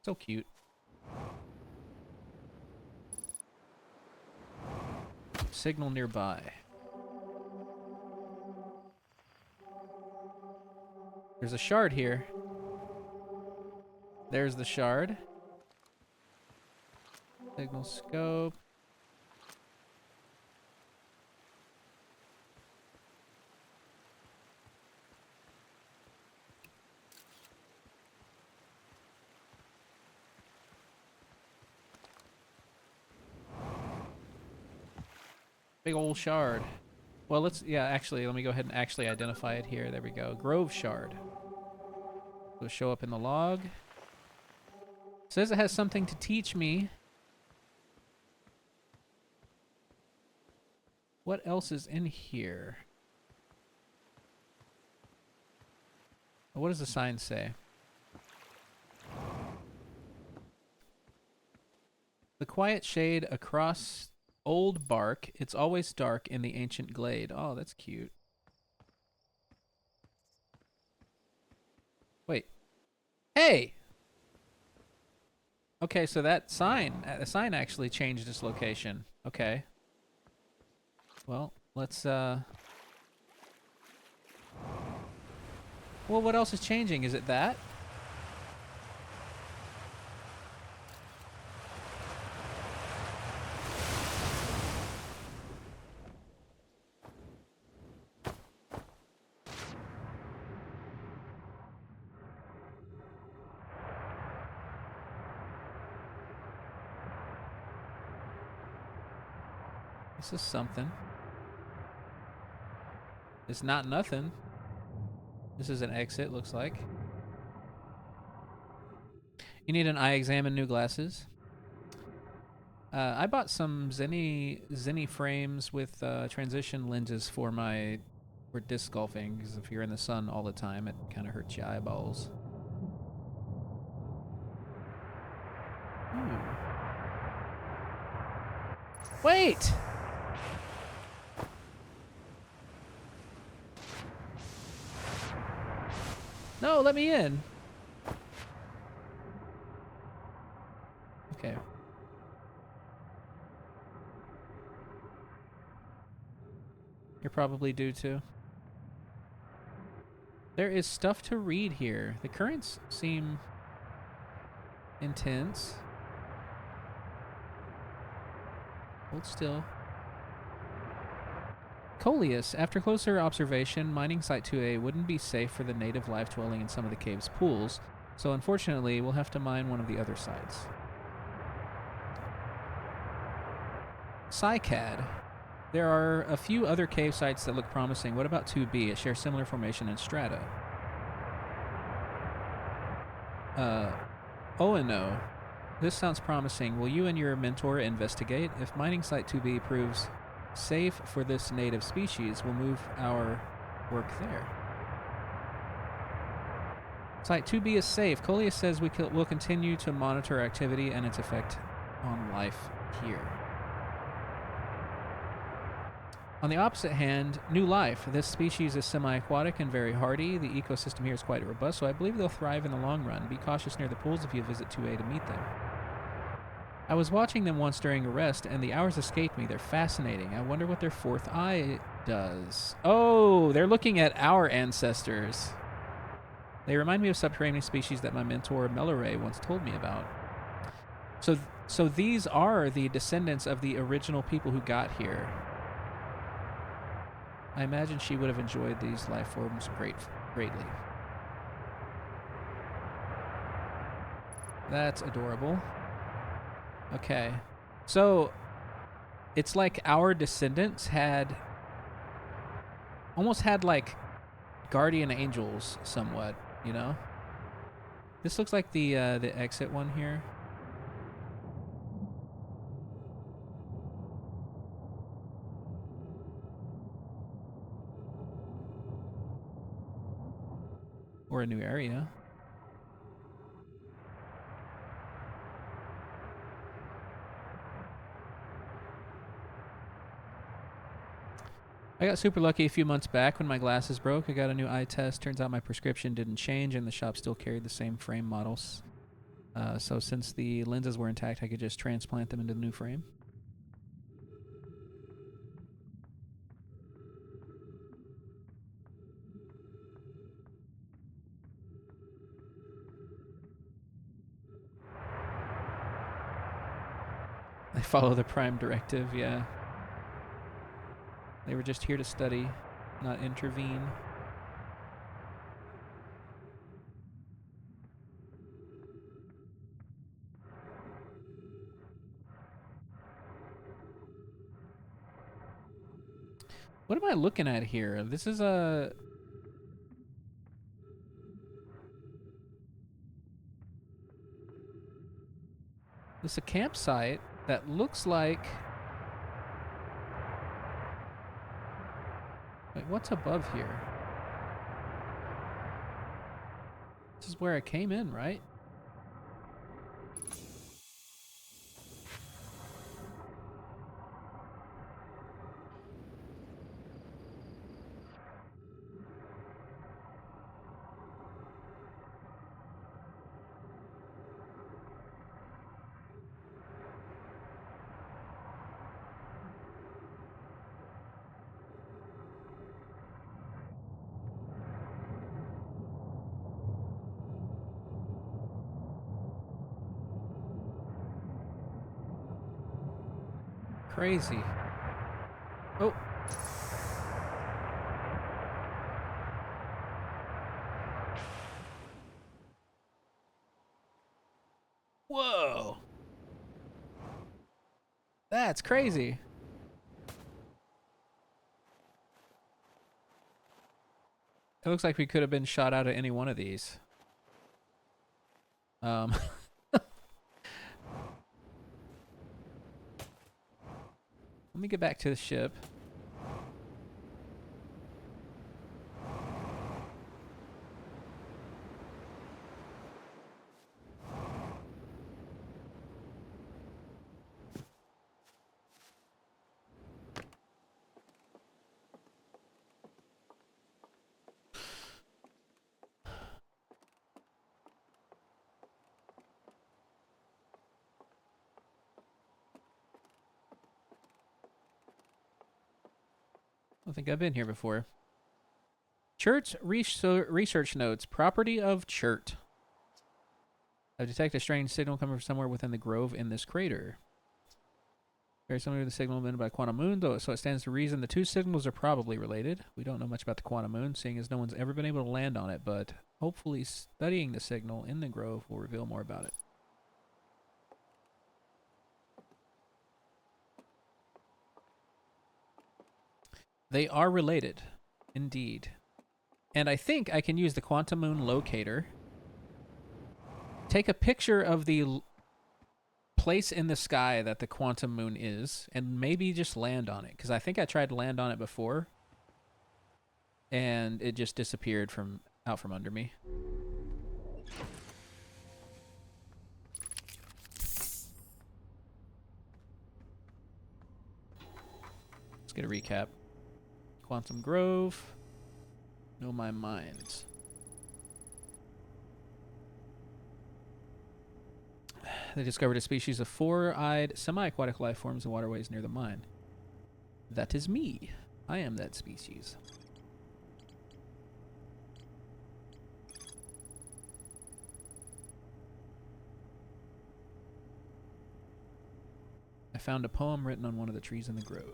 So cute. Signal nearby. There's a shard here. There's the shard. Signal scope. Big old shard. Well, let's, yeah, actually, let me go ahead and actually identify it here. There we go. Grove shard. It'll show up in the log. Says it has something to teach me. What else is in here? What does the sign say? The quiet shade across old bark. It's always dark in the ancient glade. Oh, that's cute. Wait. Hey! Okay, so that sign, the sign actually changed its location. Okay. Well, let's, well, what else is changing? Is it that? This is something. It's not nothing. This is an exit, looks like. You need an eye exam and new glasses. I bought some Zenny frames with transition lenses for disc golfing, because if you're in the sun all the time, it kind of hurts your eyeballs. Ooh. Wait! No, let me in. Okay. You're probably due to. There is stuff to read here. The currents seem intense. Hold still. Coleus. After closer observation, mining site 2A wouldn't be safe for the native life dwelling in some of the cave's pools, so unfortunately we'll have to mine one of the other sites. Cycad. There are a few other cave sites that look promising. What about 2B? It shares similar formation and strata. No. This sounds promising. Will you and your mentor investigate? If mining site 2B proves safe for this native species, we'll move our work there. Site 2B is safe. Coleus says we'll continue to monitor activity and its effect on life here. On the opposite hand, new life. This species is semi-aquatic and very hardy. The ecosystem here is quite robust, so I believe they'll thrive in the long run. Be cautious near the pools if you visit 2A to meet them. I was watching them once during a rest, and the hours escaped me. They're fascinating. I wonder what their fourth eye does. Oh, they're looking at our ancestors. They remind me of subterranean species that my mentor Melore once told me about. So these are the descendants of the original people who got here. I imagine she would have enjoyed these life forms greatly. That's adorable. Okay. So, it's like our descendants almost had like guardian angels somewhat, you know? This looks like the exit one here. Or a new area. I got super lucky a few months back when my glasses broke. I got a new eye test. Turns out my prescription didn't change and the shop still carried the same frame models. So since the lenses were intact, I could just transplant them into the new frame. They follow the Prime directive, yeah. They were just here to study, not intervene. What am I looking at here? This is a... This is a campsite that looks like... Wait, what's above here? This is where I came in, right? Crazy. Oh. Whoa. That's crazy. It looks like we could have been shot out of any one of these. Let me get back to the ship. I don't think I've been here before. Chert research notes. Property of Chert. I detect a strange signal coming from somewhere within the grove in this crater. Very similar to the signal emitted by Quantum Moon, though, so it stands to reason the two signals are probably related. We don't know much about the Quantum Moon, seeing as no one's ever been able to land on it, but hopefully studying the signal in the grove will reveal more about it. They are related, indeed. And I think I can use the Quantum Moon locator, take a picture of the place in the sky that the Quantum Moon is, and maybe just land on it, because I think I tried to land on it before, and it just disappeared out from under me. Let's get a recap. Quantum Grove. Know my mind. They discovered a species of four-eyed, semi-aquatic life forms in waterways near the mine. That is me. I am that species. I found a poem written on one of the trees in the grove.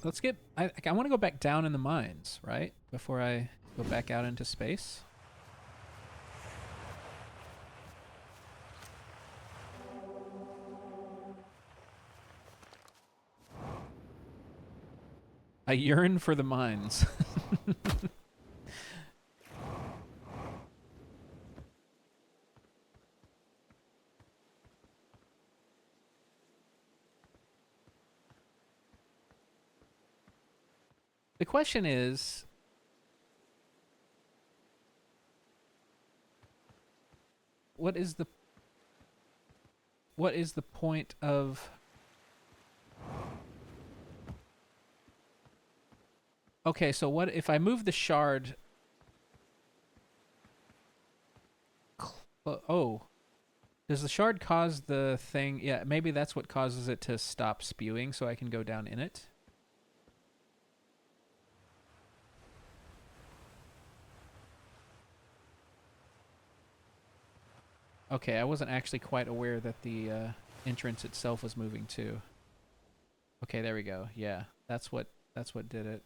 Let's get... I want to go back down in the mines, right? Before I go back out into space. I yearn for the mines. The question is, what is the point of... Okay, so what if I move the shard... Oh. Does the shard cause the thing... Yeah, maybe that's what causes it to stop spewing, so I can go down in it. Okay, I wasn't actually quite aware that the entrance itself was moving too. Okay, there we go. Yeah, that's what did it.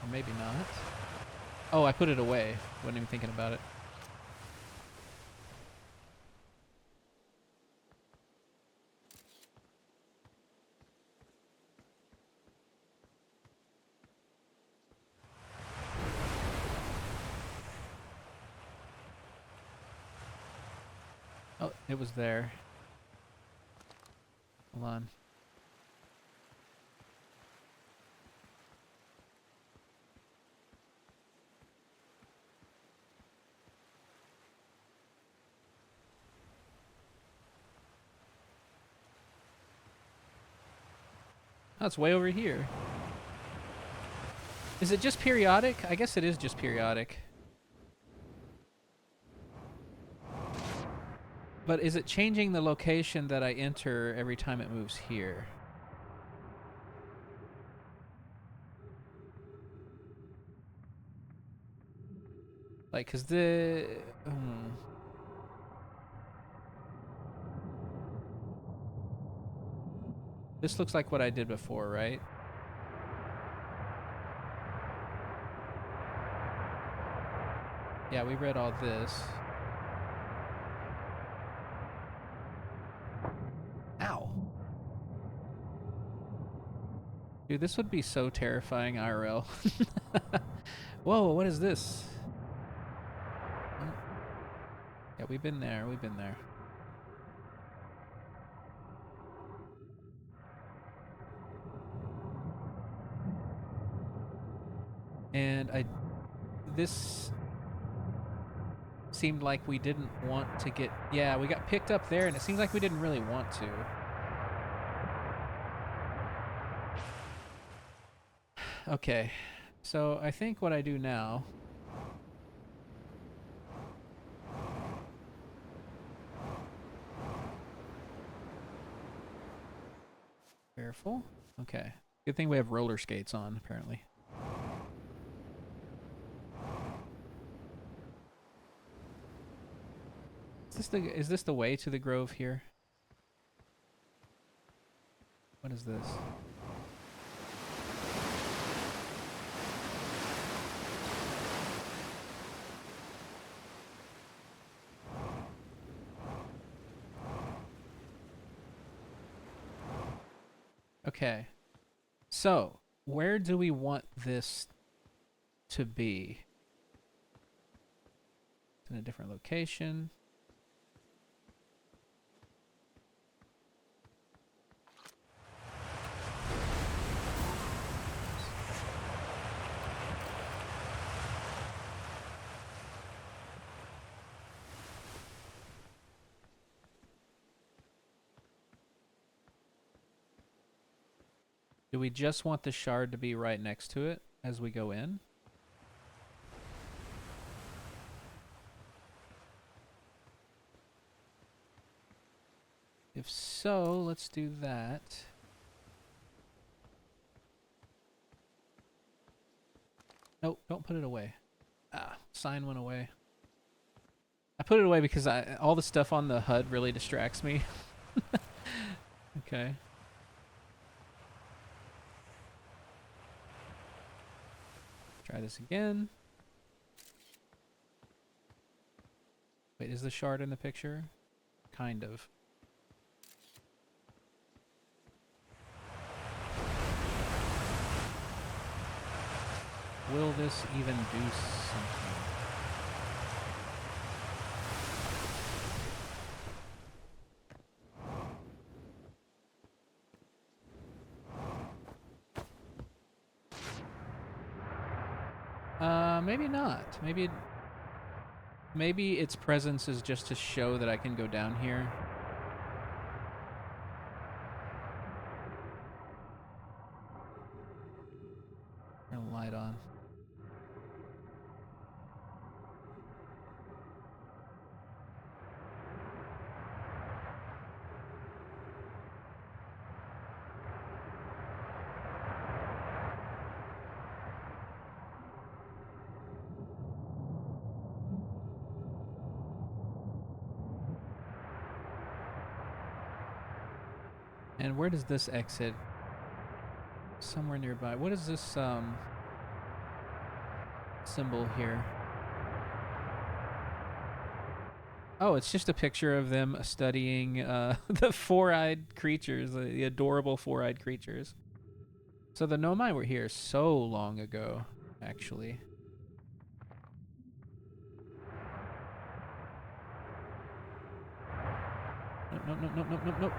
Or maybe not. Oh, I put it away. Wasn't even thinking about it. Oh, it was there. Hold on. Oh, it's way over here. Is it just periodic? I guess it is just periodic. But is it changing the location that I enter every time it moves here? Like, cause the... This looks like what I did before, right? Yeah, we read all this. Ow. Dude, this would be so terrifying IRL. Whoa, what is this? Oh. Yeah, we've been there. We've been there. And this seemed like we didn't want to get, yeah, we got picked up there and it seems like we didn't really want to. Okay, so I think what I do now, careful. Okay, good thing we have roller skates on apparently. Is this the way to the grove here? What is this? Okay. So, where do we want this to be? It's in a different location. Do we just want the shard to be right next to it as we go in? If so, let's do that. Nope, don't put it away. Ah, sign went away. I put it away because all the stuff on the HUD really distracts me. Okay. Try this again. Wait, is the shard in the picture? Kind of. Will this even do something? Maybe not. Maybe its presence is just to show that I can go down here. Turn the light on. And where does this exit? Somewhere nearby. What is this symbol here? Oh, it's just a picture of them studying the four-eyed creatures, the adorable four-eyed creatures. So the Nomai were here so long ago, actually. Nope.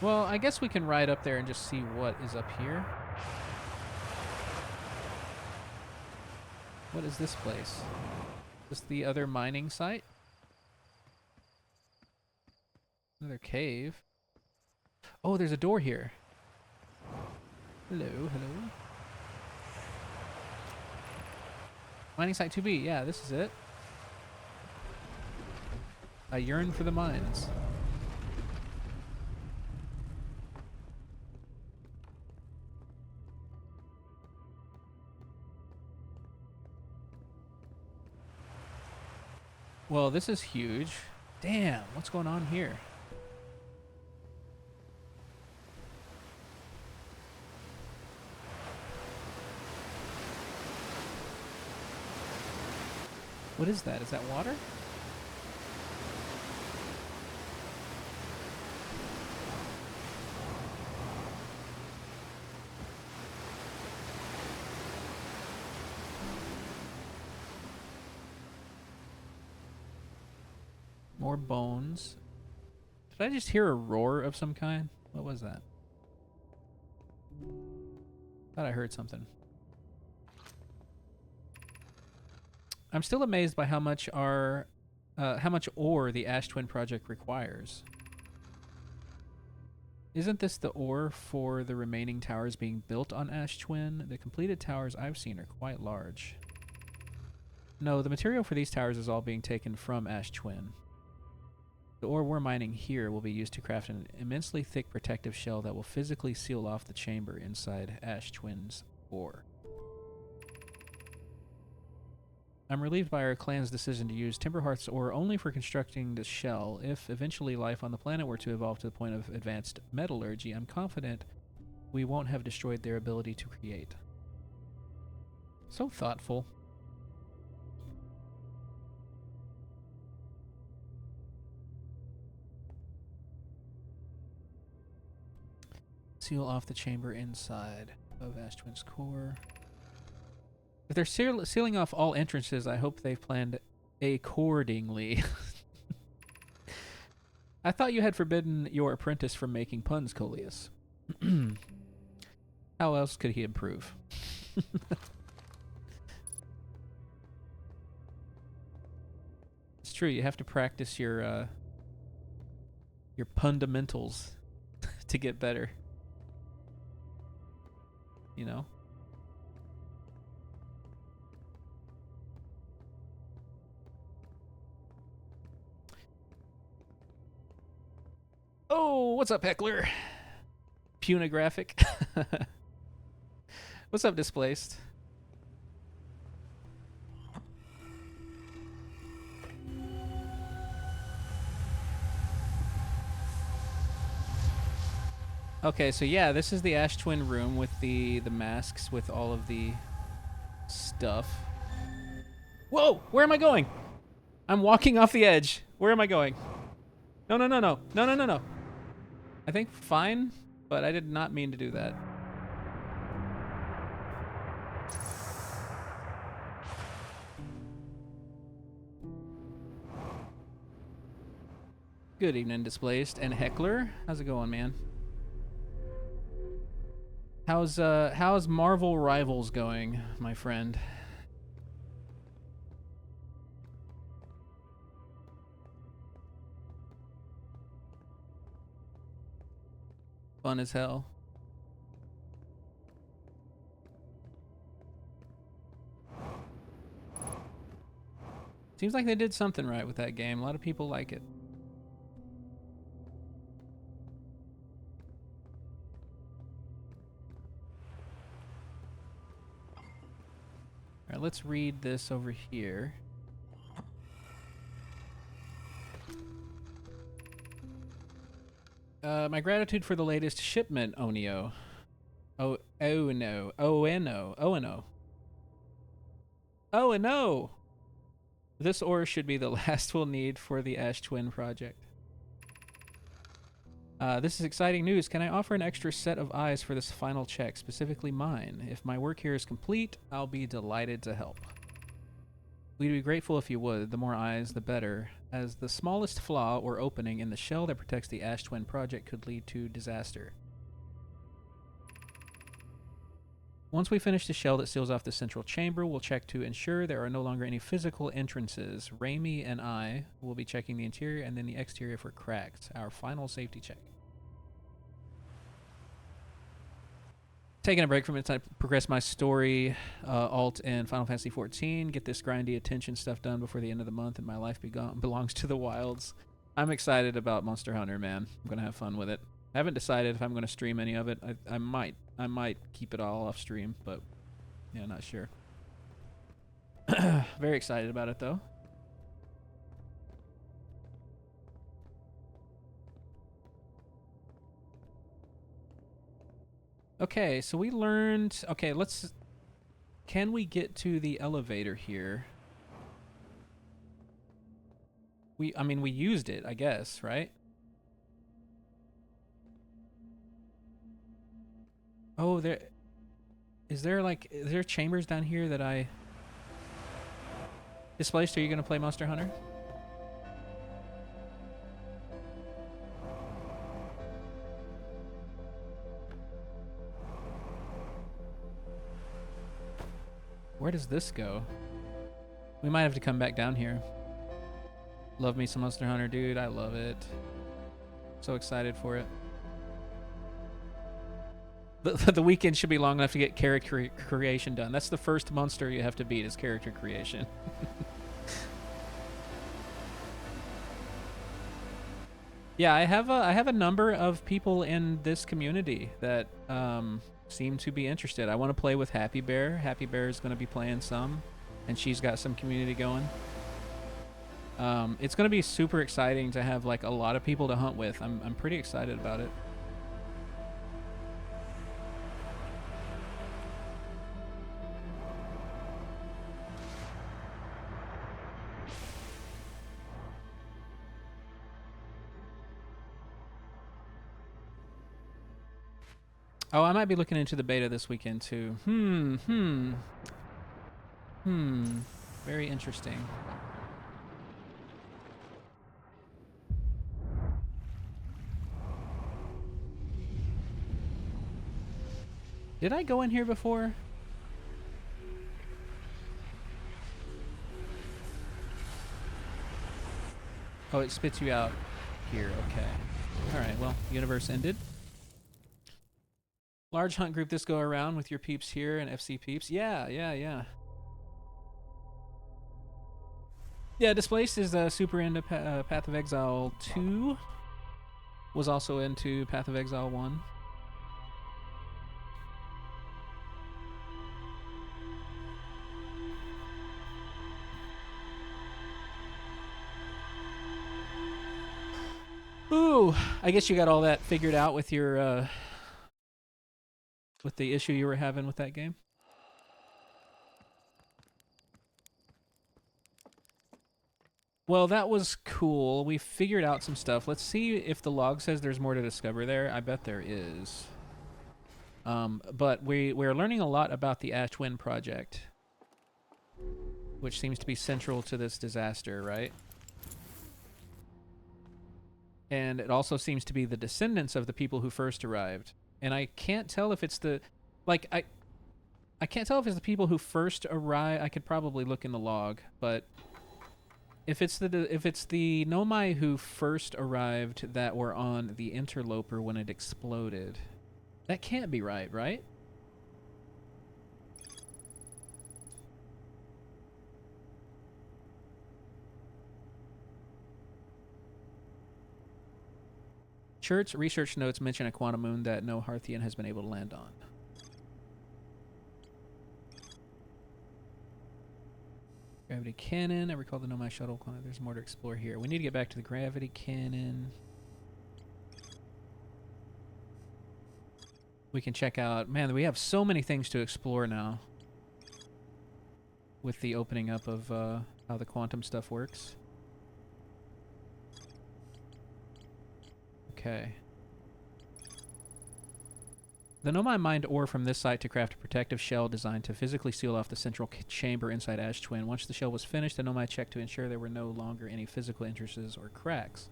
Well, I guess we can ride up there and just see what is up here. What is this place? Is this the other mining site? Another cave. Oh, there's a door here. Hello. Mining site 2B. Yeah, this is it. I yearn for the mines. Well, this is huge. Damn, what's going on here? What is that? Is that water? More bones. Did I just hear a roar of some kind? What was that? Thought I heard something. I'm still amazed by how much ore the Ash Twin project requires. Isn't this the ore for the remaining towers being built on Ash Twin? The completed towers I've seen are quite large. No, the material for these towers is all being taken from Ash Twin. The ore we're mining here will be used to craft an immensely thick protective shell that will physically seal off the chamber inside Ash Twin's ore. I'm relieved by our clan's decision to use Timberhearth's ore only for constructing the shell. If eventually life on the planet were to evolve to the point of advanced metallurgy, I'm confident we won't have destroyed their ability to create. So thoughtful. Seal off the chamber inside of Ash Twin's core. If they're sealing off all entrances, I hope they've planned accordingly. I thought you had forbidden your apprentice from making puns, Coleus. How else could he improve? It's true, you have to practice your fundamentals to get better. You know? Oh, what's up, Heckler? Punographic. What's up, Displaced? Okay, so yeah, this is the Ash Twin room with the masks with all of the stuff. Whoa! Where am I going? I'm walking off the edge. Where am I going? No, no, no, no. No, no, no, no. I think fine, but I did not mean to do that. Good evening, Displaced and Heckler. How's it going, man? How's Marvel Rivals going, my friend? Fun as hell. Seems like they did something right with that game. A lot of people like it. Alright, let's read this over here. My gratitude for the latest shipment, Onio. Oh no. O-N-O. O-N-O. Oh no! This ore should be the last we'll need for the Ash Twin project. This is exciting news. Can I offer an extra set of eyes for this final check, specifically mine? If my work here is complete, I'll be delighted to help. We'd be grateful if you would. The more eyes, the better, as the smallest flaw or opening in the shell that protects the Ash Twin project could lead to disaster. Once we finish the shell that seals off the central chamber, we'll check to ensure there are no longer any physical entrances. Raimi and I will be checking the interior and then the exterior for cracks. Our final safety check. Taking a break from it to progress my story, alt in Final Fantasy XIV, get this grindy attention stuff done before the end of the month, and my life belongs to the wilds. I'm excited about Monster Hunter, man. I'm going to have fun with it. I haven't decided if I'm going to stream any of it. I might keep it all off stream, but yeah, not sure. Very excited about it, though. Okay, so we learned... Okay, can we get to the elevator here? I mean, we used it, I guess, right? Oh, is there chambers down here that I displaced? Are you gonna play Monster Hunter? Where does this go? We might have to come back down here. Love me some Monster Hunter, dude. I love it. So excited for it. The weekend should be long enough to get character creation done. That's the first monster you have to beat is character creation. Yeah, I have a number of people in this community that seem to be interested. I want to play with Happy Bear. Happy Bear is going to be playing some, and she's got some community going. It's going to be super exciting to have like a lot of people to hunt with. I'm pretty excited about it. Oh, I might be looking into the beta this weekend too. Very interesting. Did I go in here before? Oh, it spits you out here. Okay. All right. Well, universe ended. Large hunt group this go around with your peeps here and FC peeps. Yeah. Yeah, Displaced is super into Path of Exile 2. Was also into Path of Exile 1. Ooh, I guess you got all that figured out with your with the issue you were having with that game. Well, that was cool. We figured out some stuff. Let's see if the log says there's more to discover there. I bet there is. But we're learning a lot about the Ash Twin project, which seems to be central to this disaster, right? And it also seems to be the descendants of the people who first arrived. And I can't tell if it's the... Like, I can't tell if it's the people who first arrived. I could probably look in the log, but... If it's the Nomai who first arrived that were on the Interloper when it exploded, that can't be right, right? Church research notes mention a quantum moon that no Harthian has been able to land on. Gravity cannon. I recall the Nomai shuttle. There's more to explore here. We need to get back to the gravity cannon. We can check out... Man, we have so many things to explore now. With the opening up of how the quantum stuff works. Okay. The Nomai mined ore from this site to craft a protective shell designed to physically seal off the central chamber inside Ash Twin. Once the shell was finished, the Nomai checked to ensure there were no longer any physical entrances or cracks.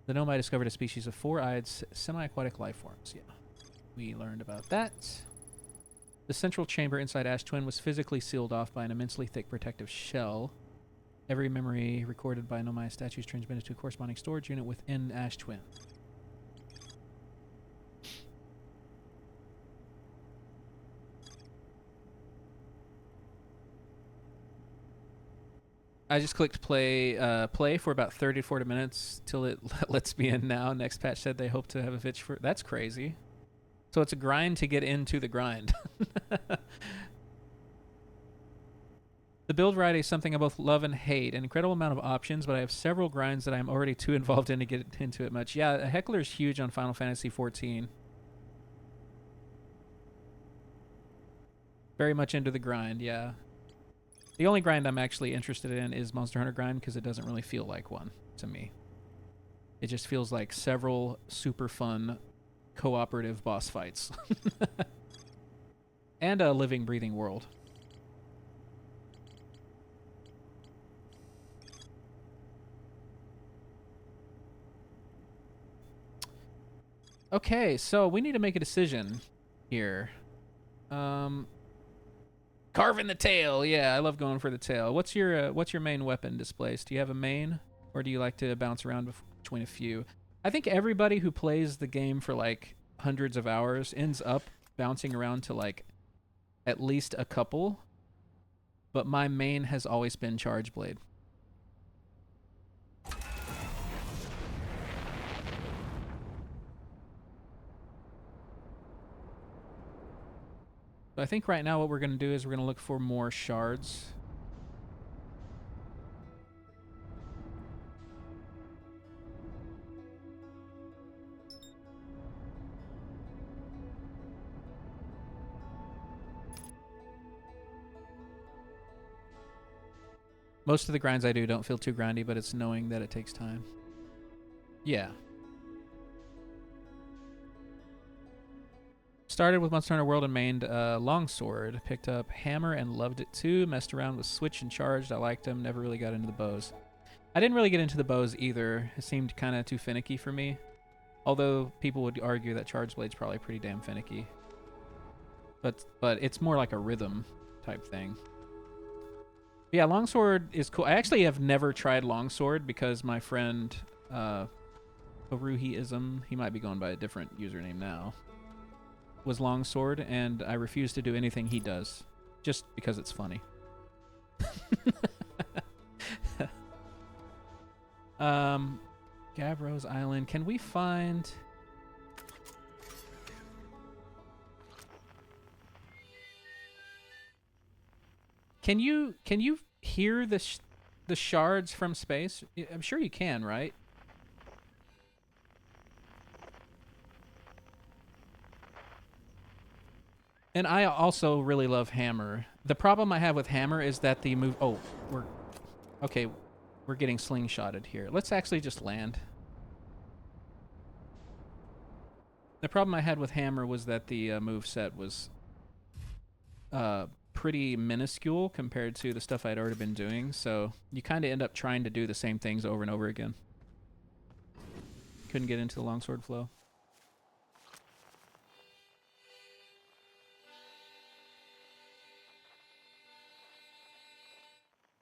The Nomai discovered a species of four-eyed semi-aquatic life forms. Yeah, we learned about that. The central chamber inside Ash Twin was physically sealed off by an immensely thick protective shell. Every memory recorded by Nomai statues transmitted to a corresponding storage unit within Ash Twin. I just clicked play for about 30 to 40 minutes till it lets me in now. Next patch said they hope to have a fitch for... That's crazy. So it's a grind to get into the grind. The build variety is something I both love and hate. An incredible amount of options, but I have several grinds that I'm already too involved in to get into it much. Yeah, Heckler is huge on Final Fantasy XIV. Very much into the grind, yeah. The only grind I'm actually interested in is Monster Hunter grind because it doesn't really feel like one to me. It just feels like several super fun cooperative boss fights. And a living, breathing world. Okay, so we need to make a decision here. Carving the tail. Yeah, I love going for the tail. What's your main weapon displaced? Do you have a main, or do you like to bounce around between a few? I think everybody who plays the game for like hundreds of hours ends up bouncing around to like at least a couple. But my main has always been Charge Blade. So I think right now what we're going to do is we're going to look for more shards. Most of the grinds I do don't feel too grindy, but it's knowing that it takes time. Yeah. Started with Monster Hunter World and mained Longsword. Picked up Hammer and loved it too. Messed around with Switch and Charged. I liked them. Never really got into the bows. I didn't really get into the bows either. It seemed kind of too finicky for me. Although people would argue that Charge Blade's probably pretty damn finicky. But it's more like a rhythm type thing. But yeah, Longsword is cool. I actually have never tried Longsword because my friend Haruhi-ism, he might be going by a different username now, was Longsword, and I refuse to do anything he does just because it's funny. Gavro's Island. Can we find... Can you hear the shards from space? I'm sure you can, right? And I also really love Hammer. The problem I have with Hammer is that the move... Oh, we're getting slingshotted here. Let's actually just land. The problem I had with Hammer was that the move set was pretty minuscule compared to the stuff I'd already been doing, so you kind of end up trying to do the same things over and over again. Couldn't get into the longsword flow.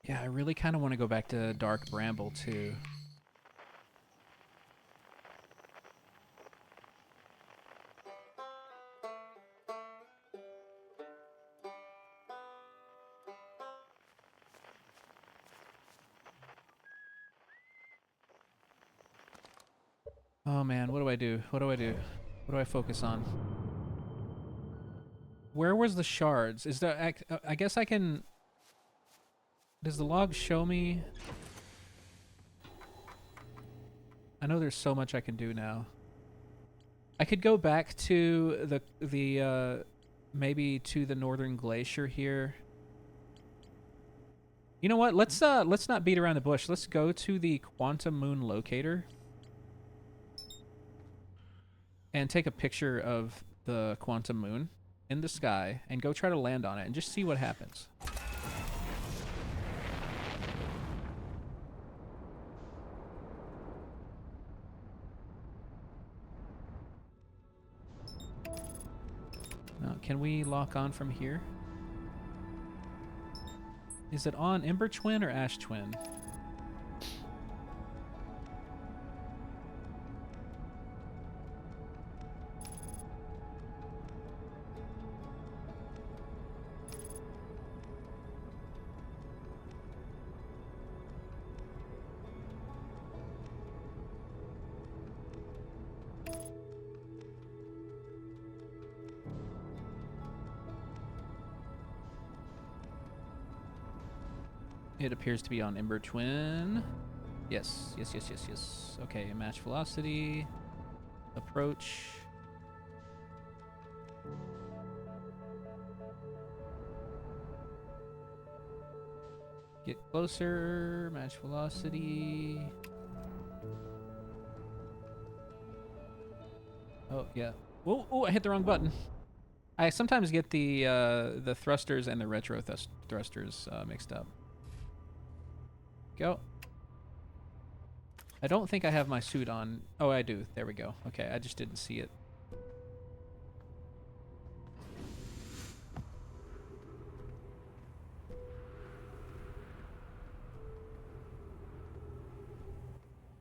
Yeah, I really kind of want to go back to Dark Bramble, too. Oh, man, what do I do? What do I do? What do I focus on? Where was the shards? Is there... I guess I can... Does the log show me... I know there's so much I can do now. I could go back to the maybe to the northern glacier here. You know what? Let's not beat around the bush. Let's go to the quantum moon locator and take a picture of the quantum moon in the sky and go try to land on it and just see what happens. Can we lock on from here? Is it on Ember Twin or Ash Twin? It appears to be on Ember Twin. Yes. Okay, match velocity. Approach. Get closer, match velocity. Oh, yeah. Oh, I hit the wrong button. I sometimes get the thrusters and the retro thrusters mixed up. Go. I don't think I have my suit on. Oh, I do. There we go. Okay, I just didn't see it.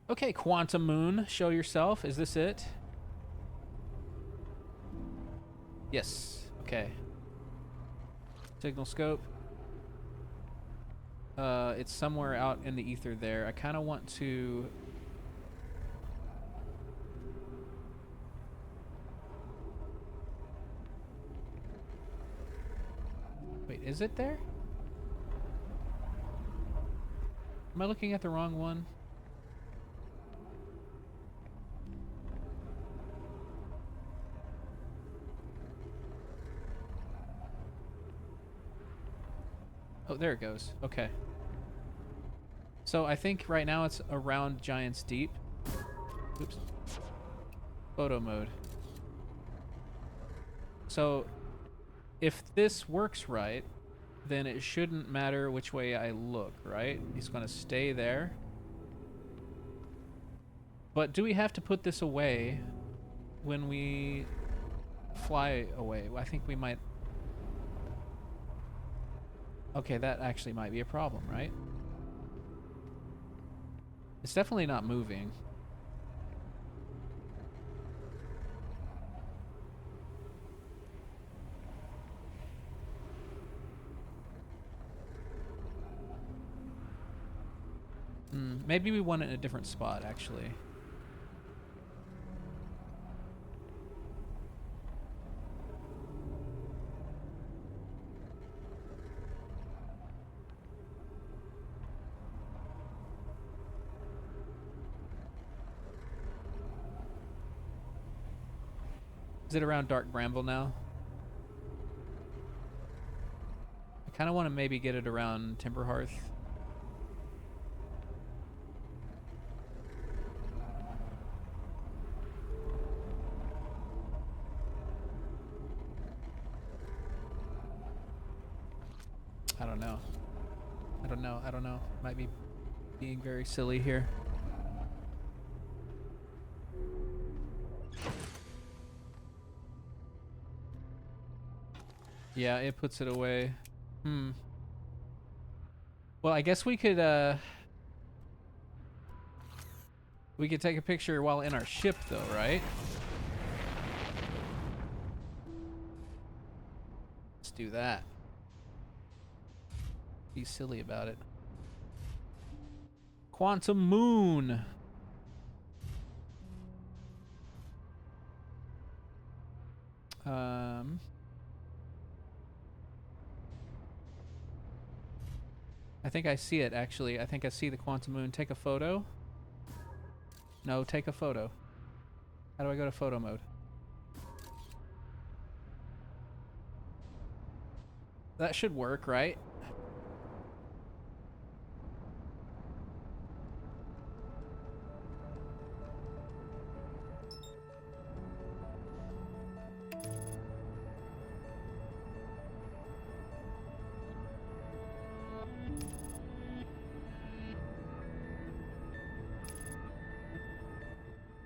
Okay, Quantum Moon, show yourself. Is this it? Yes. Okay. Signal scope. It's somewhere out in the ether there. I kind of want to... Wait, is it there? Am I looking at the wrong one? Oh, there it goes. Okay. So I think right now it's around Giant's Deep. Oops. Photo mode. So if this works right, then it shouldn't matter which way I look, right? He's going to stay there. But do we have to put this away when we fly away? I think we might... Okay, that actually might be a problem, right? It's definitely not moving. Maybe we want it in a different spot, actually. Is it around Dark Bramble now? I kind of want to maybe get it around Timberhearth. I don't know. Might be being very silly here. Yeah, it puts it away. Well, I guess we could take a picture while in our ship though, right? Let's do that. Be silly about it. Quantum Moon. I think I see it, actually. I think I see the Quantum Moon. Take a photo. No, take a photo. How do I go to photo mode? That should work, right?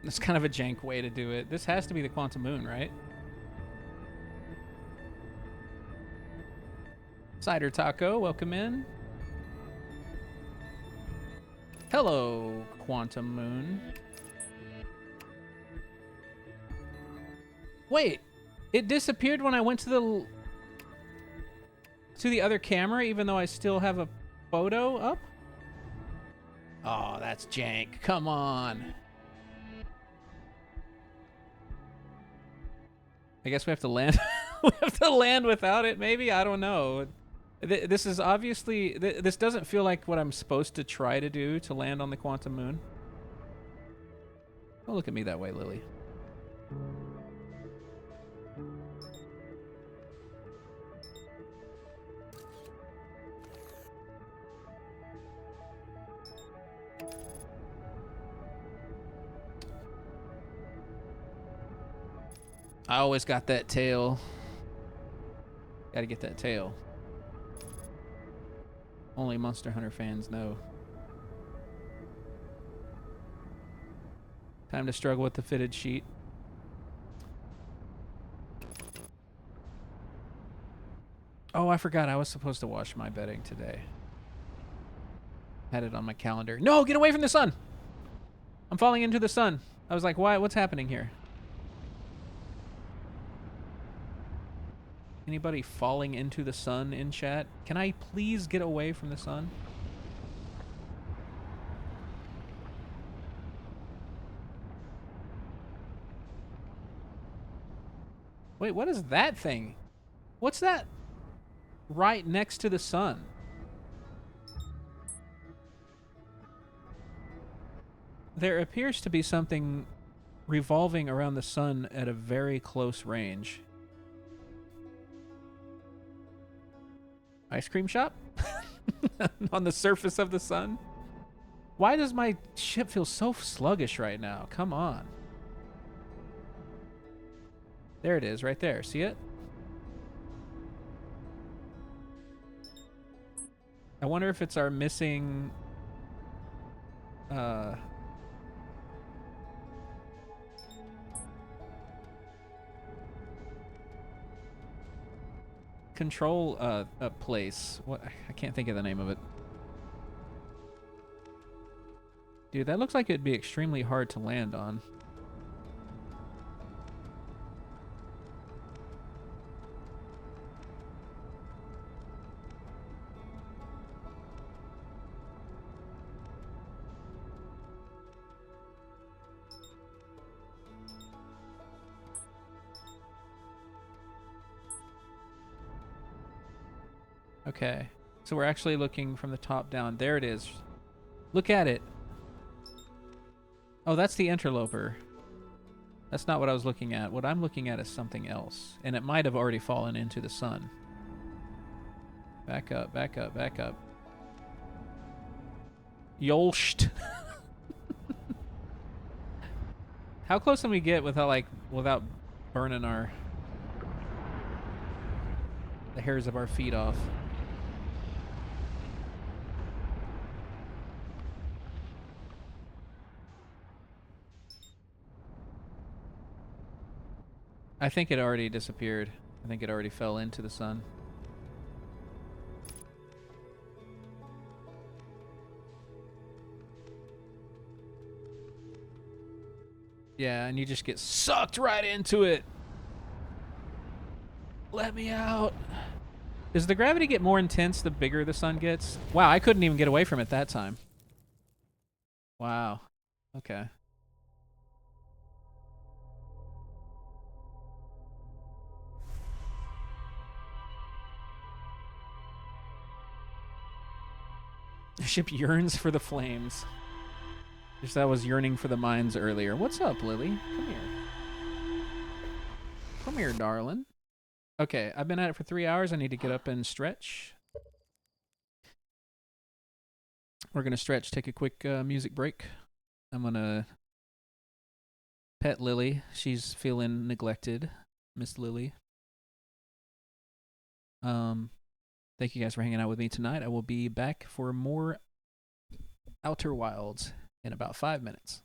It's kind of a jank way to do it. This has to be the Quantum Moon, right? Cider Taco, welcome in. Hello, Quantum Moon. Wait, it disappeared when I went to the other camera, even though I still have a photo up? Oh, that's jank. Come on. I guess we have to land. We have to land without it, maybe? I don't know. This is obviously... This doesn't feel like what I'm supposed to try to do to land on the Quantum Moon. Don't look at me that way, Lily. I always got that tail. Gotta get that tail. Only Monster Hunter fans know. Time to struggle with the fitted sheet. Oh, I forgot I was supposed to wash my bedding today. Had it on my calendar. No, get away from the sun! I'm falling into the sun. I was like, why? What's happening here? Anybody falling into the sun in chat? Can I please get away from the sun? Wait, what is that thing? What's that right next to the sun? There appears to be something revolving around the sun at a very close range. Ice cream shop? On the surface of the sun? Why does my ship feel so sluggish right now? Come on. There it is, right there. See it? I wonder if it's our missing... control place. What? I can't think of the name of it. Dude, that looks like it'd be extremely hard to land on. Okay, so we're actually looking from the top down. There it is. Look at it. Oh, that's the interloper. That's not what I was looking at. What I'm looking at is something else. And it might have already fallen into the sun. Back up, back up, back up. Yolsht. How close can we get without burning the hairs of our feet off? I think it already disappeared. I think it already fell into the sun. Yeah, and you just get sucked right into it. Let me out. Does the gravity get more intense the bigger the sun gets? Wow, I couldn't even get away from it that time. Wow. Okay. The ship yearns for the flames. Just that was yearning for the mines earlier. What's up, Lily? Come here. Come here, darling. Okay, I've been at it for 3 hours. I need to get up and stretch. We're going to stretch, take a quick music break. I'm going to pet Lily. She's feeling neglected. Miss Lily. Thank you guys for hanging out with me tonight. I will be back for more Outer Wilds in about 5 minutes.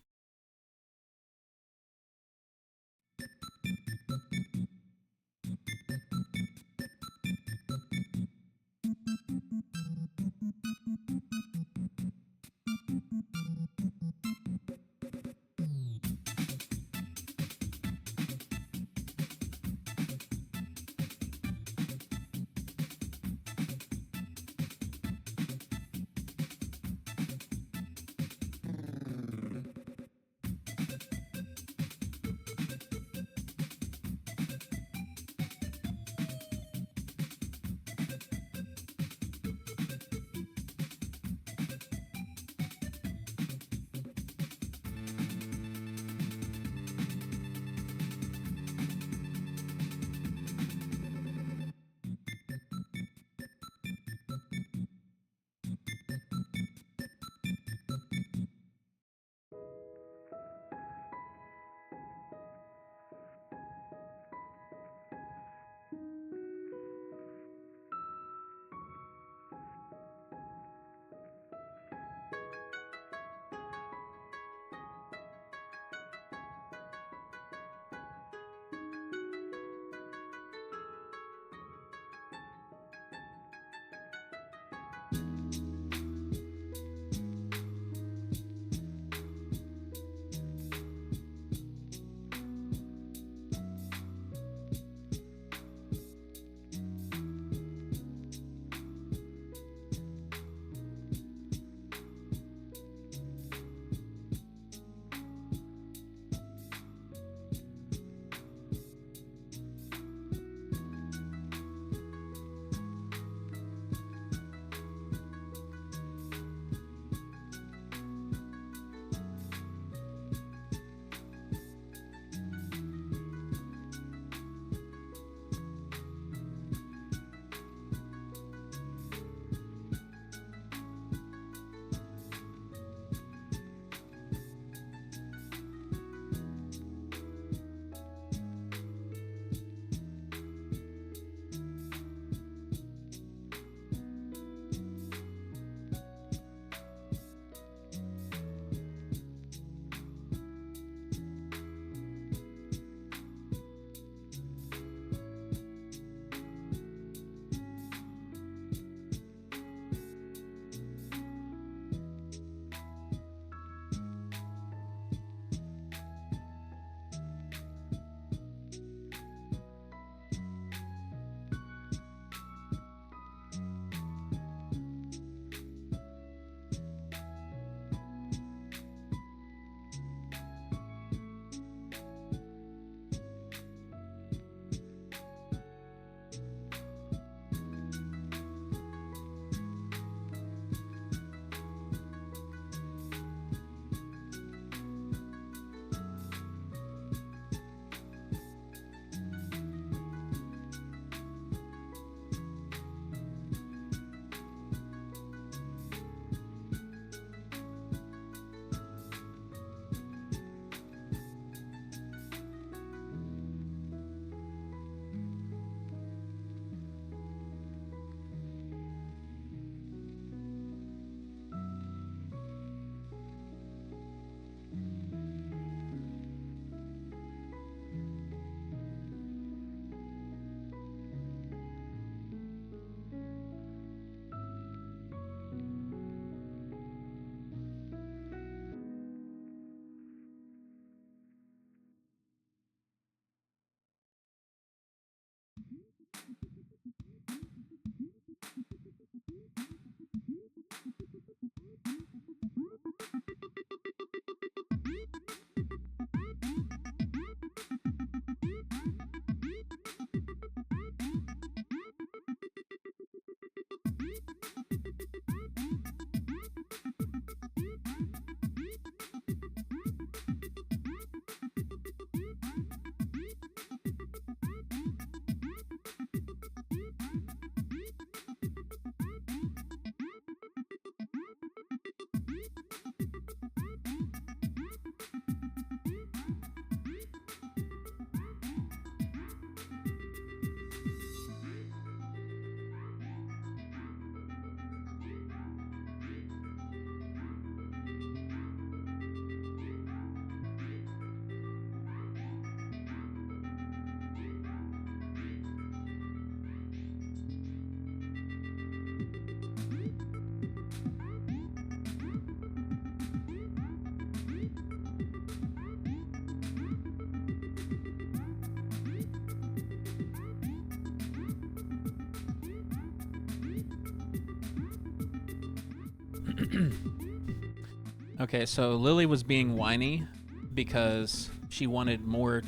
Okay, so Lily was being whiny because she wanted more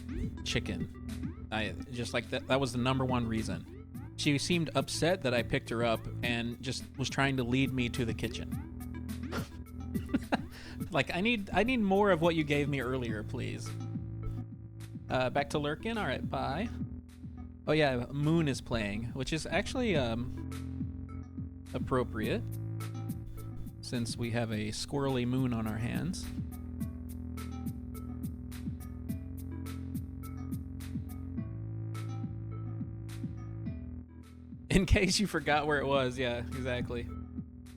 chicken. I just like that was the number one reason. She seemed upset that I picked her up and just was trying to lead me to the kitchen. Like I need more of what you gave me earlier, please. Back to Lurkin. All right, bye. Oh yeah, Moon is playing, which is actually appropriate since we have a squirrely moon on our hands. In case you forgot where it was, yeah, exactly.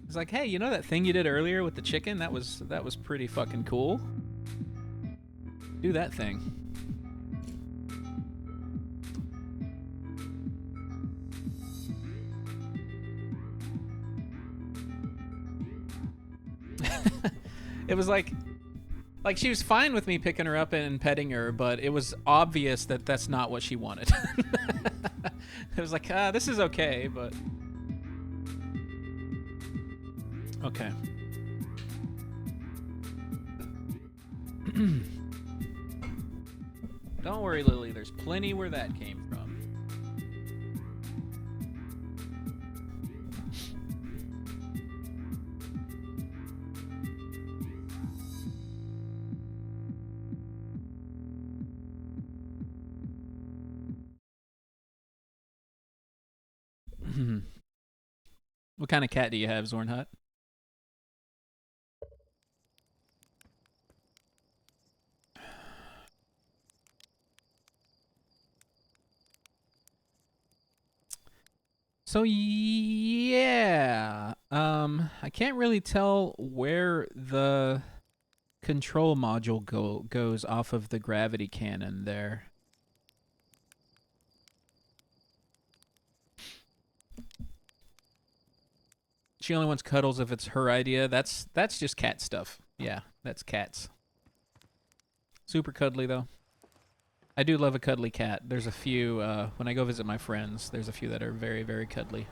It's like, hey, you know that thing you did earlier with the chicken? That was pretty fucking cool. Do that thing. It was like she was fine with me picking her up and petting her, but it was obvious that that's not what she wanted. It was like, this is okay, but okay. Don't worry, Lily. There's plenty where that came from. What kind of cat do you have, Zornhut? So yeah, I can't really tell where the control module goes off of the gravity cannon there. She only wants cuddles if it's her idea. That's just cat stuff. Yeah, that's cats. Super cuddly though. I do love a cuddly cat. There's a few, when I go visit my friends, there's a few that are very, very cuddly.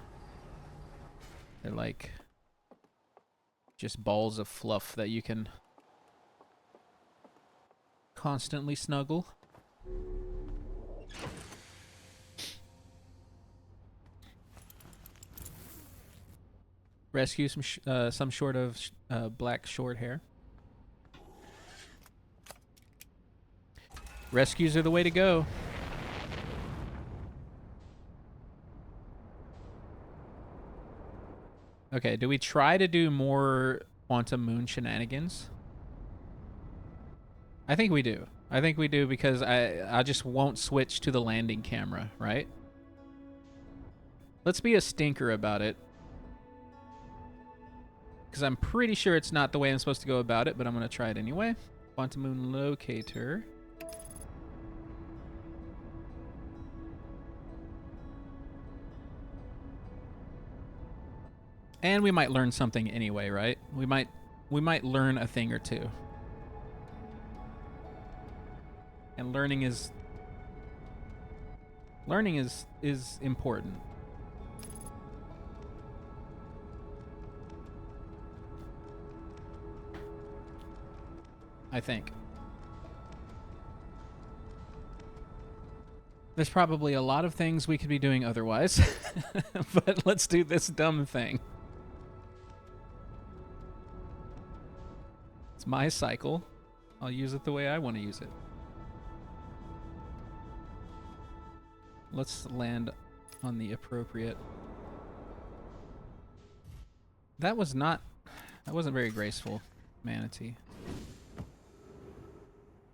They're like just balls of fluff that you can constantly snuggle. Rescue some sort of black short hair. Rescues are the way to go. Okay, do we try to do more Quantum Moon shenanigans? I think we do. I think we do because I just won't switch to the landing camera, right? Let's be a stinker about it. Because I'm pretty sure it's not the way I'm supposed to go about it, but I'm going to try it anyway. Quantum Moon locator. And we might learn something anyway, right? We might learn a thing or two. And learning is important. I think. There's probably a lot of things we could be doing otherwise. But let's do this dumb thing. It's my cycle. I'll use it the way I want to use it. Let's land on the appropriate. That wasn't very graceful, manatee.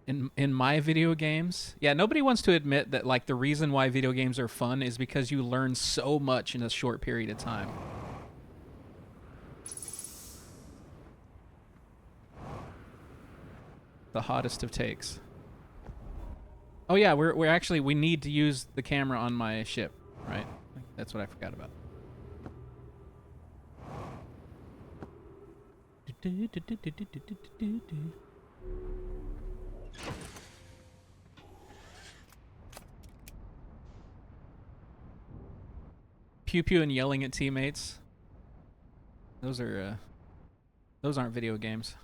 In my video games, yeah, nobody wants to admit that like the reason why video games are fun is because you learn so much in a short period of time. The hottest of takes. Oh yeah, we're actually, we need to use the camera on my ship, right? That's what I forgot about. Pew pew and yelling at teammates. Those aren't video games.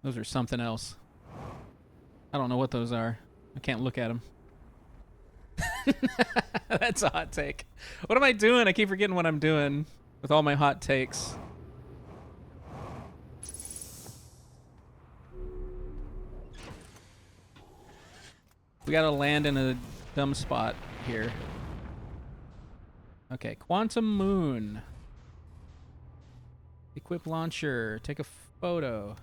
Those are something else. I don't know what those are. I can't look at them. That's a hot take. What am I doing? I keep forgetting what I'm doing with all my hot takes. We gotta land in a dumb spot here. Okay, Quantum Moon. Equip launcher. Take a photo.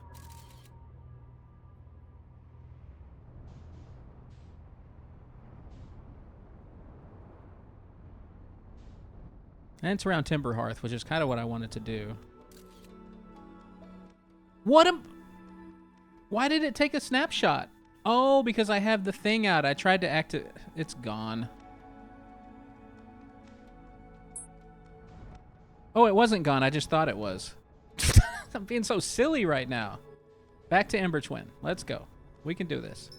And it's around Timber Hearth, which is kind of what I wanted to do. Why did it take a snapshot? Oh, because I have the thing out. I tried to it's gone. Oh, it wasn't gone. I just thought it was. I'm being so silly right now. Back to Ember Twin. Let's go. We can do this.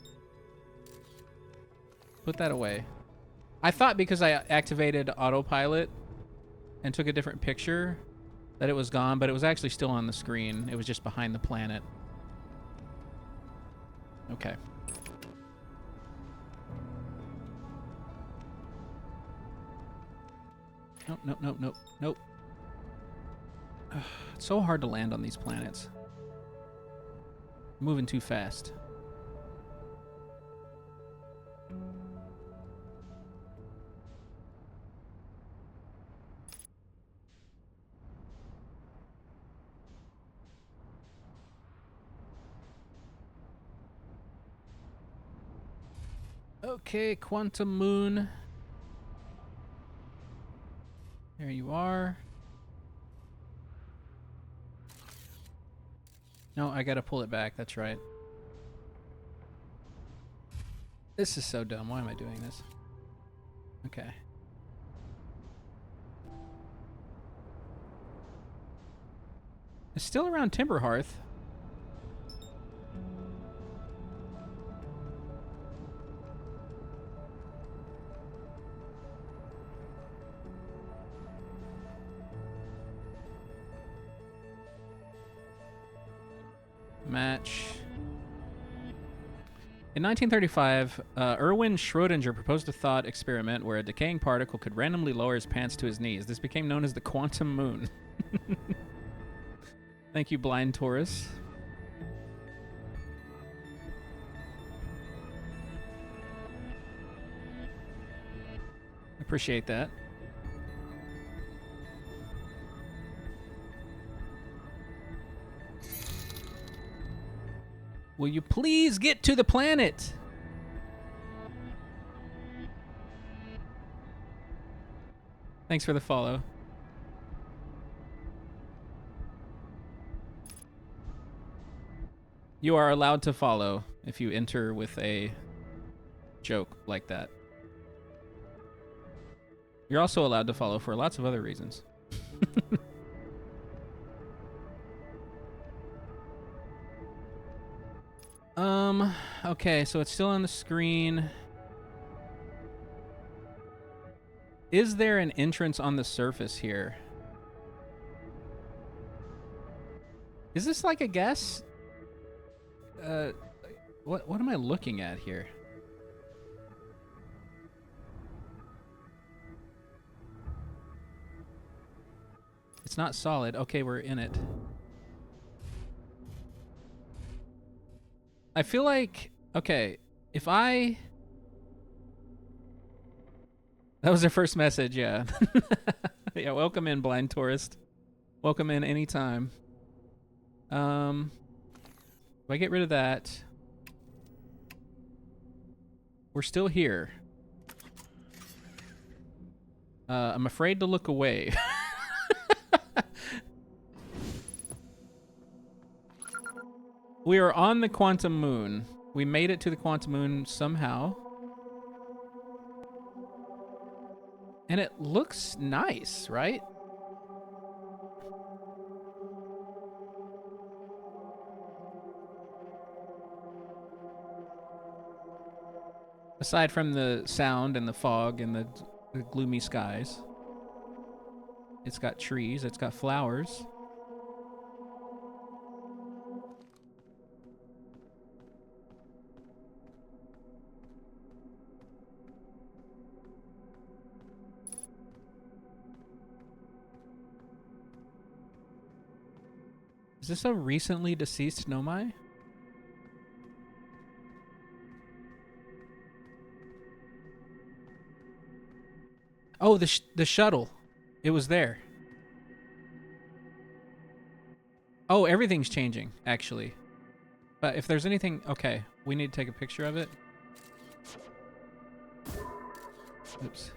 Put that away. I thought because I activated autopilot and took a different picture that it was gone, but it was actually still on the screen. It was just behind the planet. Okay. Nope, nope, nope, nope, nope. It's so hard to land on these planets. Moving too fast. Okay, Quantum Moon. There you are. No, I gotta pull it back. That's right. This is so dumb. Why am I doing this? Okay. It's still around Timberhearth. Match. In 1935, Erwin Schrödinger proposed a thought experiment where a decaying particle could randomly lower his pants to his knees. This became known as the quantum moon. Thank you, Blind Taurus. Appreciate that. Will you please get to the planet? Thanks for the follow. You are allowed to follow if you enter with a joke like that. You're also allowed to follow for lots of other reasons. Okay, so it's still on the screen. Is there an entrance on the surface here? Is this like a guess? What am I looking at here? It's not solid. Okay, we're in it. I feel like, okay, if I... That was their first message, yeah. Yeah, welcome in, blind tourist. Welcome in anytime. If I get rid of that... We're still here. I'm afraid to look away. We are on the quantum moon. We made it to the quantum moon somehow. And it looks nice, right? Aside from the sound and the fog and the gloomy skies. It's got trees, it's got flowers. Is this a recently deceased Nomai? Oh, the shuttle. It was there. Oh, everything's changing, actually. But if there's anything... Okay, we need to take a picture of it. Oops.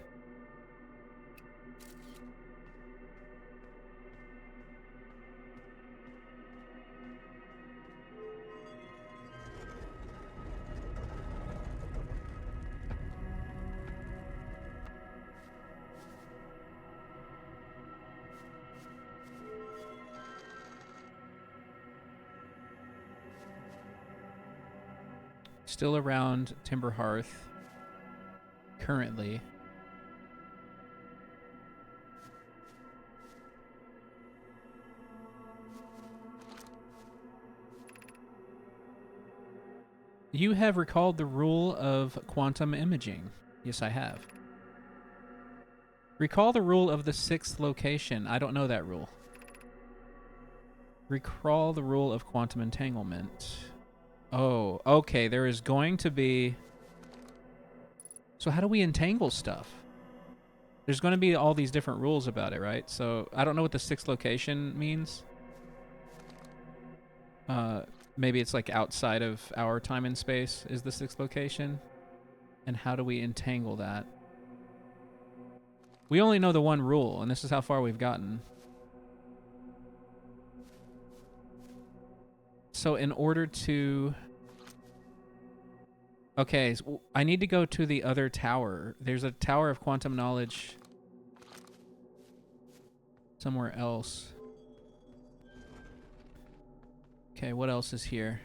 Still around Timber Hearth. Currently. You have recalled the rule of quantum imaging. Yes, I have. Recall the rule of the 6th location. I don't know that rule. Recall the rule of quantum entanglement. Oh, okay. There is going to be... So how do we entangle stuff? There's going to be all these different rules about it, right? So I don't know what the 6th location means. Maybe it's like outside of our time and space is the 6th location. And how do we entangle that? We only know the one rule, and this is how far we've gotten. So in order to... Okay, so I need to go to the other tower. There's a tower of quantum knowledge somewhere else. Okay, what else is here?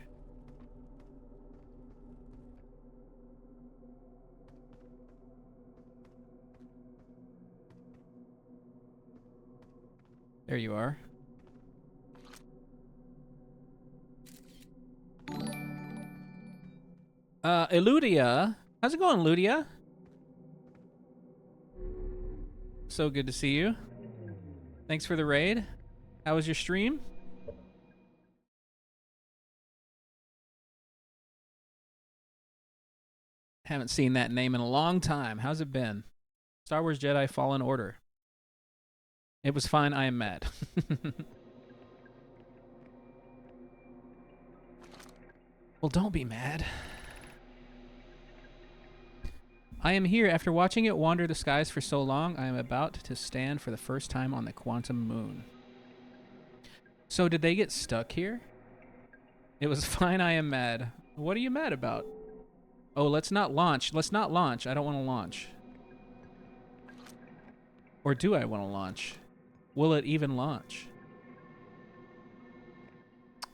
There you are. Eludia. How's it going, Eludia? So good to see you. Thanks for the raid. How was your stream? Haven't seen that name in a long time. How's it been? Star Wars Jedi Fallen Order. It was fine. I am mad. Well, don't be mad. I am here. After watching it wander the skies for so long, I am about to stand for the first time on the quantum moon. So did they get stuck here? It was fine. I am mad. What are you mad about? Oh, let's not launch. Let's not launch. I don't want to launch. Or do I want to launch? Will it even launch?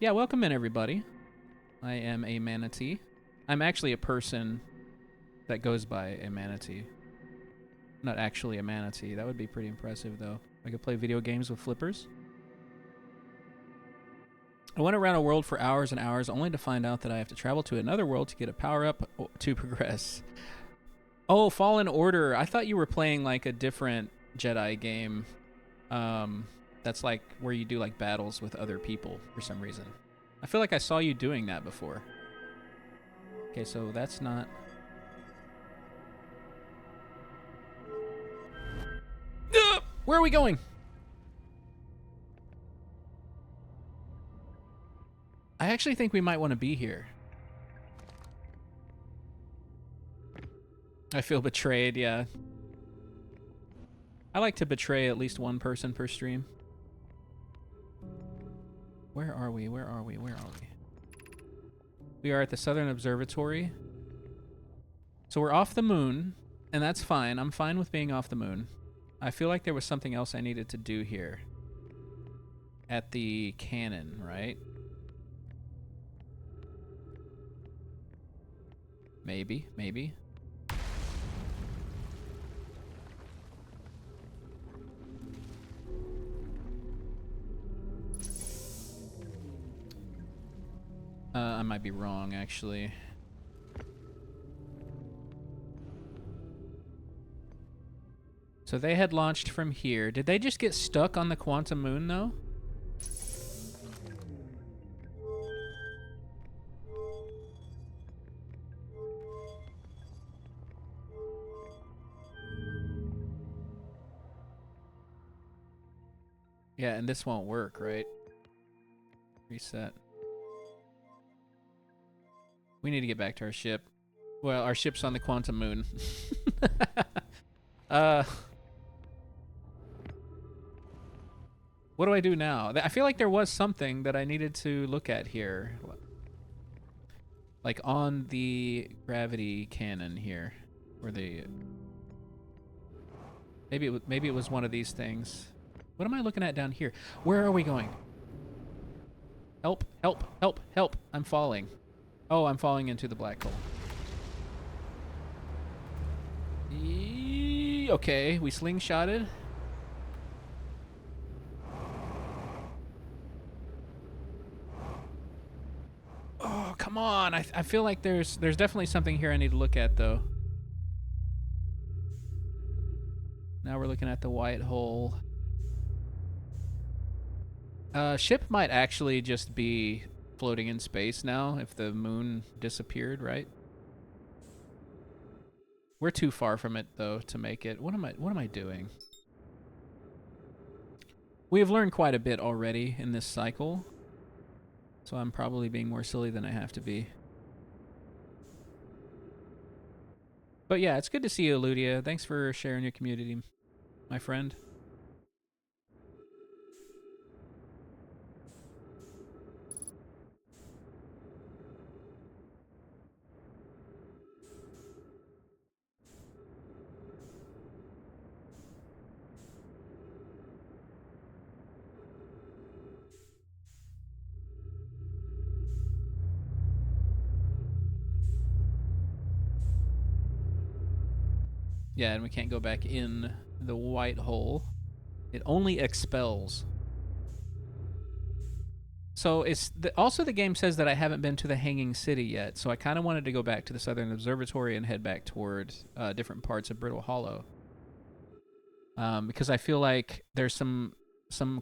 Yeah, welcome in, everybody. I am a manatee. I'm actually a person that goes by a manatee. Not actually a manatee. That would be pretty impressive, though. I could play video games with flippers. I went around a world for hours and hours, only to find out that I have to travel to another world to get a power-up to progress. Oh, Fallen Order. I thought you were playing, like, a different Jedi game. That's, like, where you do, like, battles with other people for some reason. I feel like I saw you doing that before. Okay, so that's not... Where are we going? I actually think we might want to be here. I feel betrayed, yeah. I like to betray at least one person per stream. Where are we? Where are we? Where are we? We are at the Southern Observatory. So we're off the moon, and that's fine. I'm fine with being off the moon. I feel like there was something else I needed to do here. At the cannon, right? Maybe, maybe. I might be wrong, actually. So they had launched from here. Did they just get stuck on the quantum moon, though? Yeah, and this won't work, right? Reset. We need to get back to our ship. Well, our ship's on the quantum moon. What do I do now? I feel like there was something that I needed to look at here. Like on the gravity cannon here. Or the... Maybe it was one of these things. What am I looking at down here? Where are we going? Help, help, help, help. I'm falling. Oh, I'm falling into the black hole. Okay, we slingshotted. Oh, come on. I feel like there's definitely something here I need to look at, though. Now we're looking at the white hole. Ship might actually just be floating in space now if the moon disappeared, right? We're too far from it, though, to make it. What am I doing? We have learned quite a bit already in this cycle, so I'm probably being more silly than I have to be. But yeah, it's good to see you, Ludia. Thanks for sharing your community, my friend. Yeah, and we can't go back in the white hole. It only expels. So also the game says that I haven't been to the Hanging City yet, so I kind of wanted to go back to the Southern Observatory and head back toward different parts of Brittle Hollow, because I feel like there's some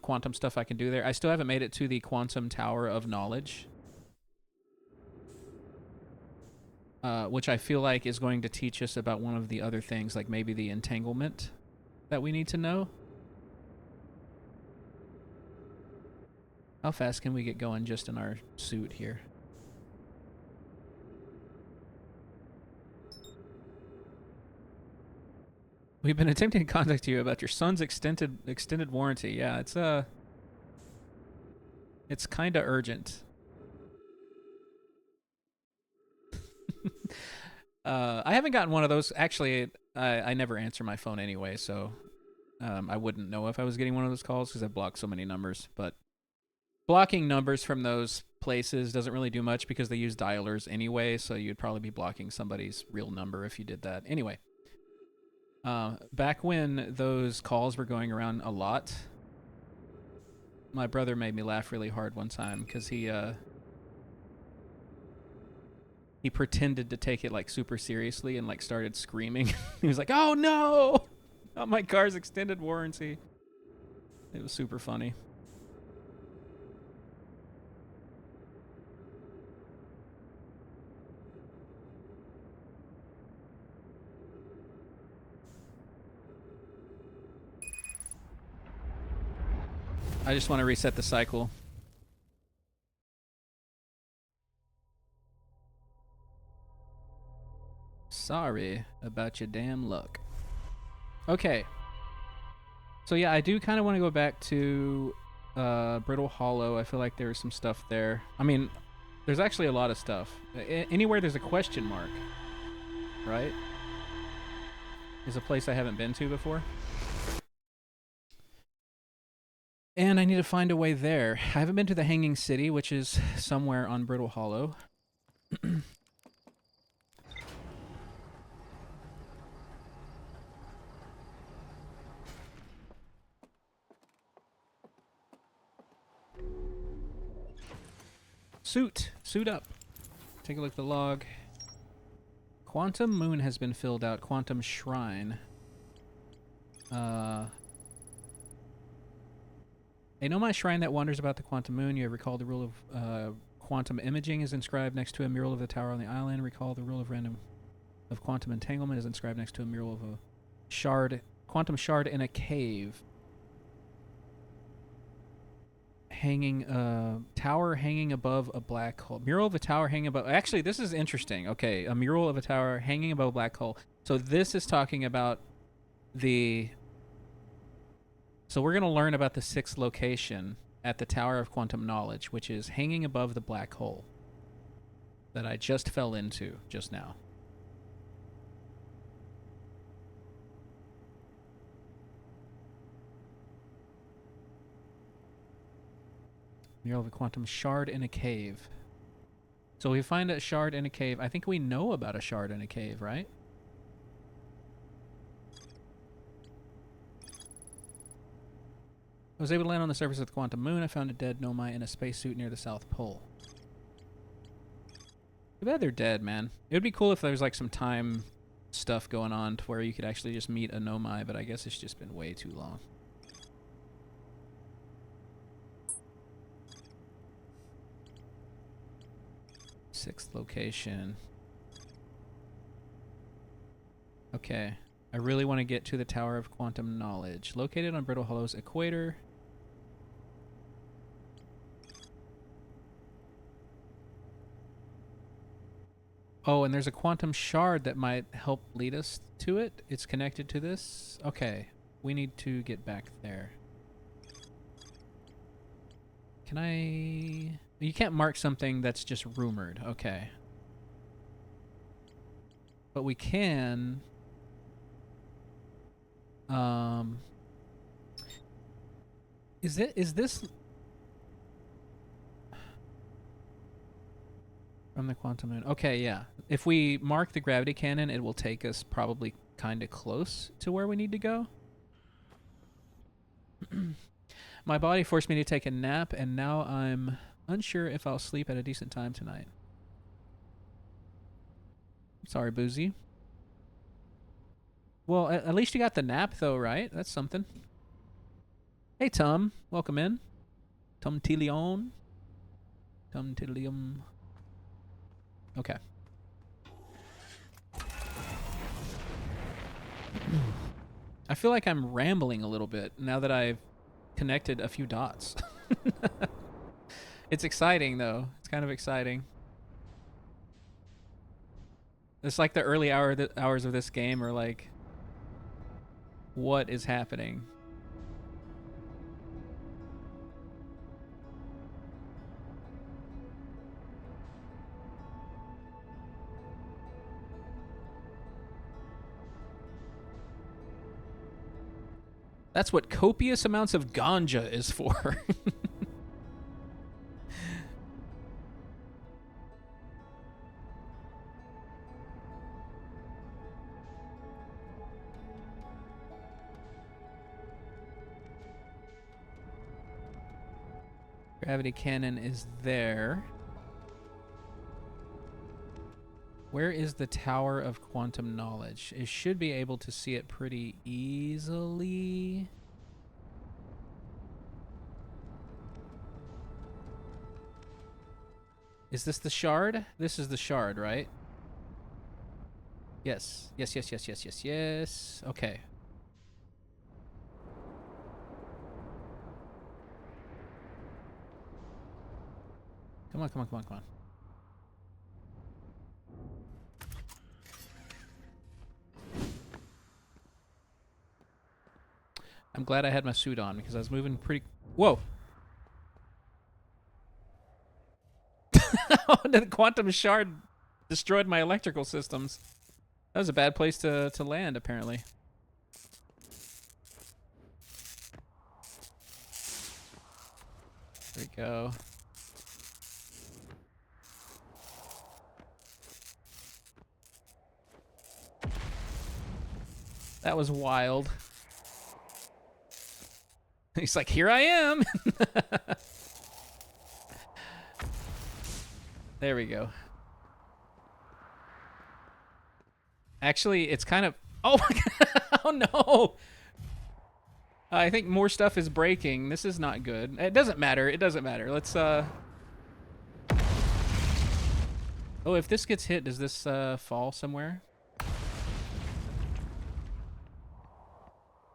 quantum stuff I can do there. I still haven't made it to the Quantum Tower of Knowledge, which I feel like is going to teach us about one of the other things, like maybe the entanglement that we need to know. How fast can we get going just in our suit here? We've been attempting to contact you about your son's extended warranty. Yeah, it's kind of urgent. I haven't gotten one of those. Actually, I never answer my phone anyway, so I wouldn't know if I was getting one of those calls because I blocked so many numbers. But blocking numbers from those places doesn't really do much because they use dialers anyway, so you'd probably be blocking somebody's real number if you did that. Anyway, back when those calls were going around a lot, my brother made me laugh really hard one time because he pretended to take it like super seriously and like started screaming. He was like, "Oh no! Not my car's extended warranty." It was super funny. I just want to reset the cycle. Sorry about your damn luck. Okay. So yeah, I do kind of want to go back to Brittle Hollow. I feel like there's some stuff there. I mean, there's actually a lot of stuff. Anywhere there's a question mark, right, is a place I haven't been to before. And I need to find a way there. I haven't been to the Hanging City, which is somewhere on Brittle Hollow. Suit up. Take a look at the log. Quantum Moon has been filled out. Quantum Shrine. A Nomai shrine that wanders about the quantum moon. You have recalled the rule of quantum imaging is inscribed next to a mural of the tower on the island. Recall the rule of random of quantum entanglement is inscribed next to a mural of a quantum shard in a cave. Tower hanging above a black hole. Mural of a tower hanging above. Actually, this is interesting. Okay, a mural of a tower hanging above a black hole. So this is talking about the. So we're going to learn about the sixth location at the Tower of Quantum Knowledge, which is hanging above the black hole that I just fell into just now. Mural of a quantum shard in a cave. So we find a shard in a cave. I think we know about a shard in a cave, right? I was able to land on the surface of the quantum moon. I found a dead Nomai in a spacesuit near the South Pole. Too bad they're dead, man. It would be cool if there was like some time stuff going on to where you could actually just meet a Nomai, but I guess it's just been way too long. Sixth location. Okay. I really want to get to the Tower of Quantum Knowledge. Located on Brittle Hollow's equator. Oh, and there's a quantum shard that might help lead us to it. It's connected to this. Okay. We need to get back there. Can I... You can't mark something that's just rumored. Okay. But we can... Is this... From the quantum moon. Okay, yeah. If we mark the gravity cannon, it will take us probably kind of close to where we need to go. My body forced me to take a nap, and now I'm unsure if I'll sleep at a decent time tonight. Sorry, Boozy. Well, at least you got the nap, though, right? That's something. Hey, Tom. Welcome in. Tom Tillion. Tom Tillium. Okay. I feel like I'm rambling a little bit now that I've connected a few dots. It's exciting, though. It's kind of exciting. It's like the early hours of this game are like, what is happening? That's what copious amounts of ganja is for. Gravity cannon is there. Where is the Tower of Quantum Knowledge? It should be able to see it pretty easily. Is this the shard? This is the shard, right? Yes. Yes, yes, yes, yes, yes, yes. Okay. Come on, come on, come on, come on. I'm glad I had my suit on because I was moving pretty... Whoa! The quantum shard destroyed my electrical systems. That was a bad place to land, apparently. There we go. That was wild. He's like, here I am. There we go. Actually, it's kind of... Oh, my God. Oh, no. I think more stuff is breaking. This is not good. It doesn't matter. It doesn't matter. Let's... Oh, if this gets hit, does this fall somewhere?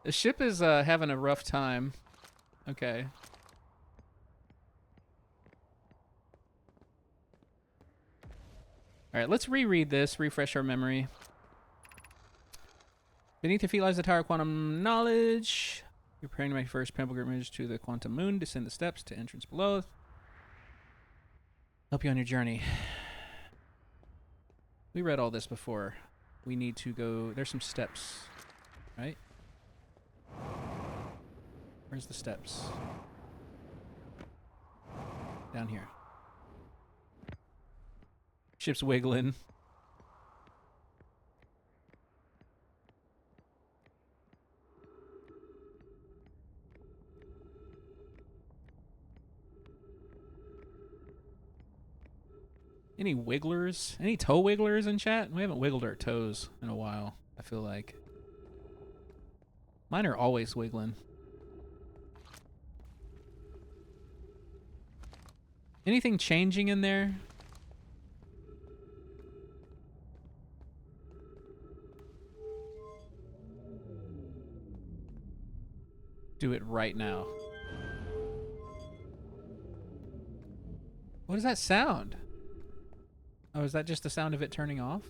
The ship is having a rough time. Okay. All right, let's reread this, refresh our memory. Beneath your feet lies the Tower of Quantum Knowledge. You're preparing to make first pilgrimage to the quantum moon. Descend the steps to entrance below. Help you on your journey. We read all this before. We need to go... There's some steps, right? Where's the steps? Down here. Ship's wiggling. Any wigglers? Any toe wigglers in chat? We haven't wiggled our toes in a while, I feel like. Mine are always wiggling. Anything changing in there? Do it right now. What does that sound? Oh, is that just the sound of it turning off?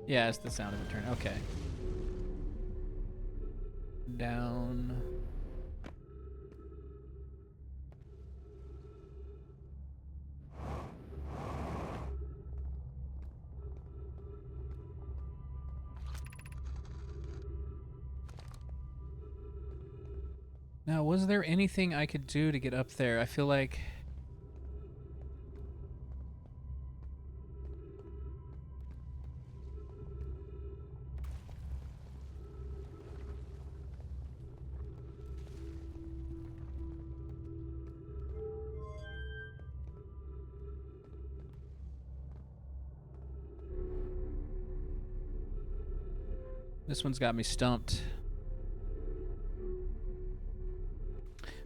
Yeah, it's the sound of it turning. Okay. Down. Now, was there anything I could do to get up there? I feel like... This one's got me stumped.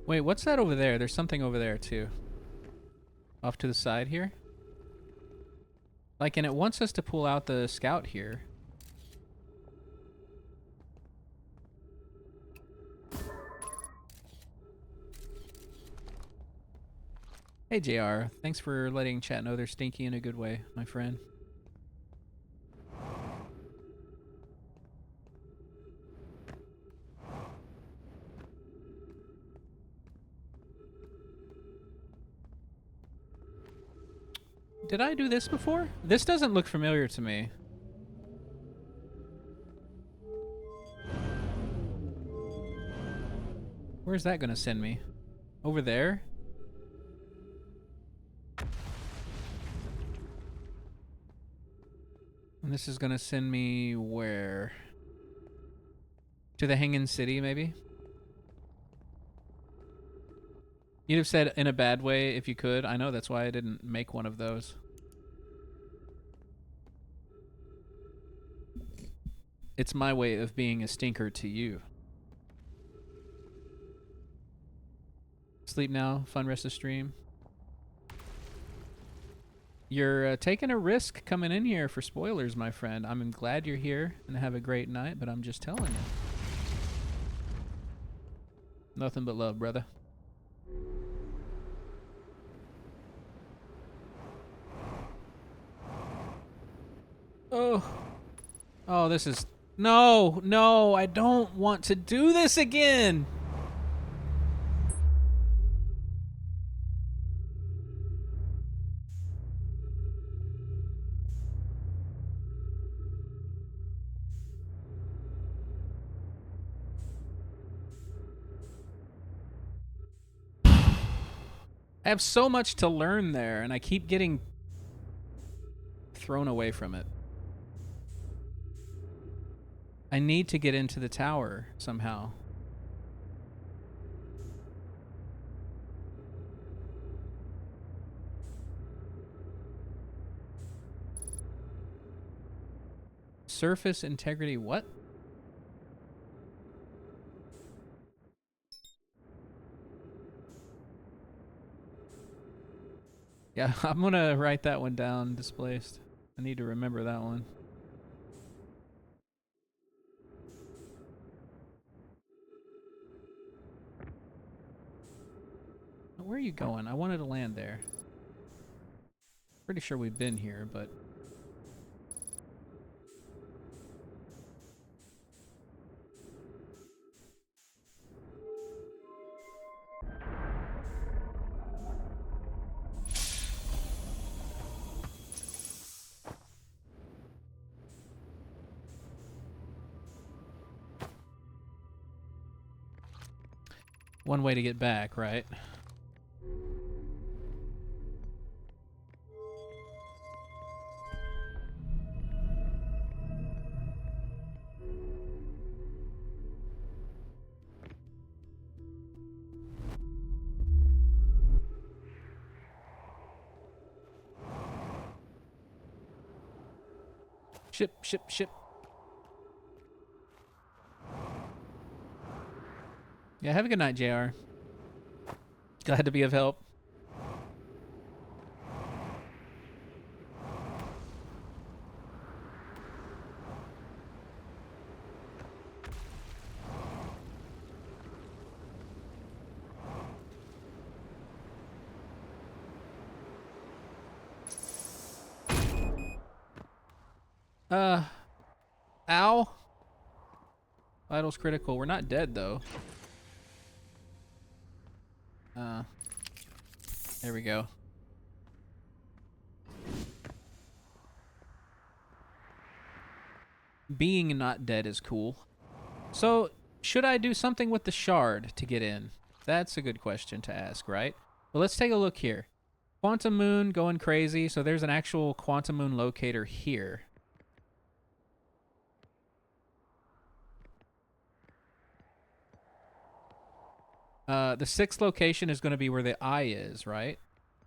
Wait, what's that over there? There's something over there, too. Off to the side here? Like, and it wants us to pull out the scout here. Hey, JR. Thanks for letting chat know they're stinky in a good way, my friend. Did I do this before? This doesn't look familiar to me. Where's that gonna send me? Over there? And this is gonna send me where? To the Hanging City, maybe? You'd have said in a bad way if you could. I know, that's why I didn't make one of those. It's my way of being a stinker to you. Sleep now. Fun rest of stream. You're taking a risk coming in here for spoilers, my friend. I'm glad you're here and have a great night, but I'm just telling you. Nothing but love, brother. Oh. Oh, this is... No, no, I don't want to do this again. I have so much to learn there, and I keep getting thrown away from it. I need to get into the tower somehow. Surface integrity, what? Yeah, I'm gonna write that one down, displaced. I need to remember that one. Where are you going? I wanted to land there. Pretty sure we've been here, but... One way to get back, right? Ship, ship, ship. Yeah, have a good night, JR. Glad to be of help. Ow. Vital's critical. We're not dead, though. There we go. Being not dead is cool. So, should I do something with the shard to get in? That's a good question to ask, right? Well, let's take a look here. Quantum Moon going crazy. So there's an actual Quantum Moon locator here. The sixth location is going to be where the eye is, right?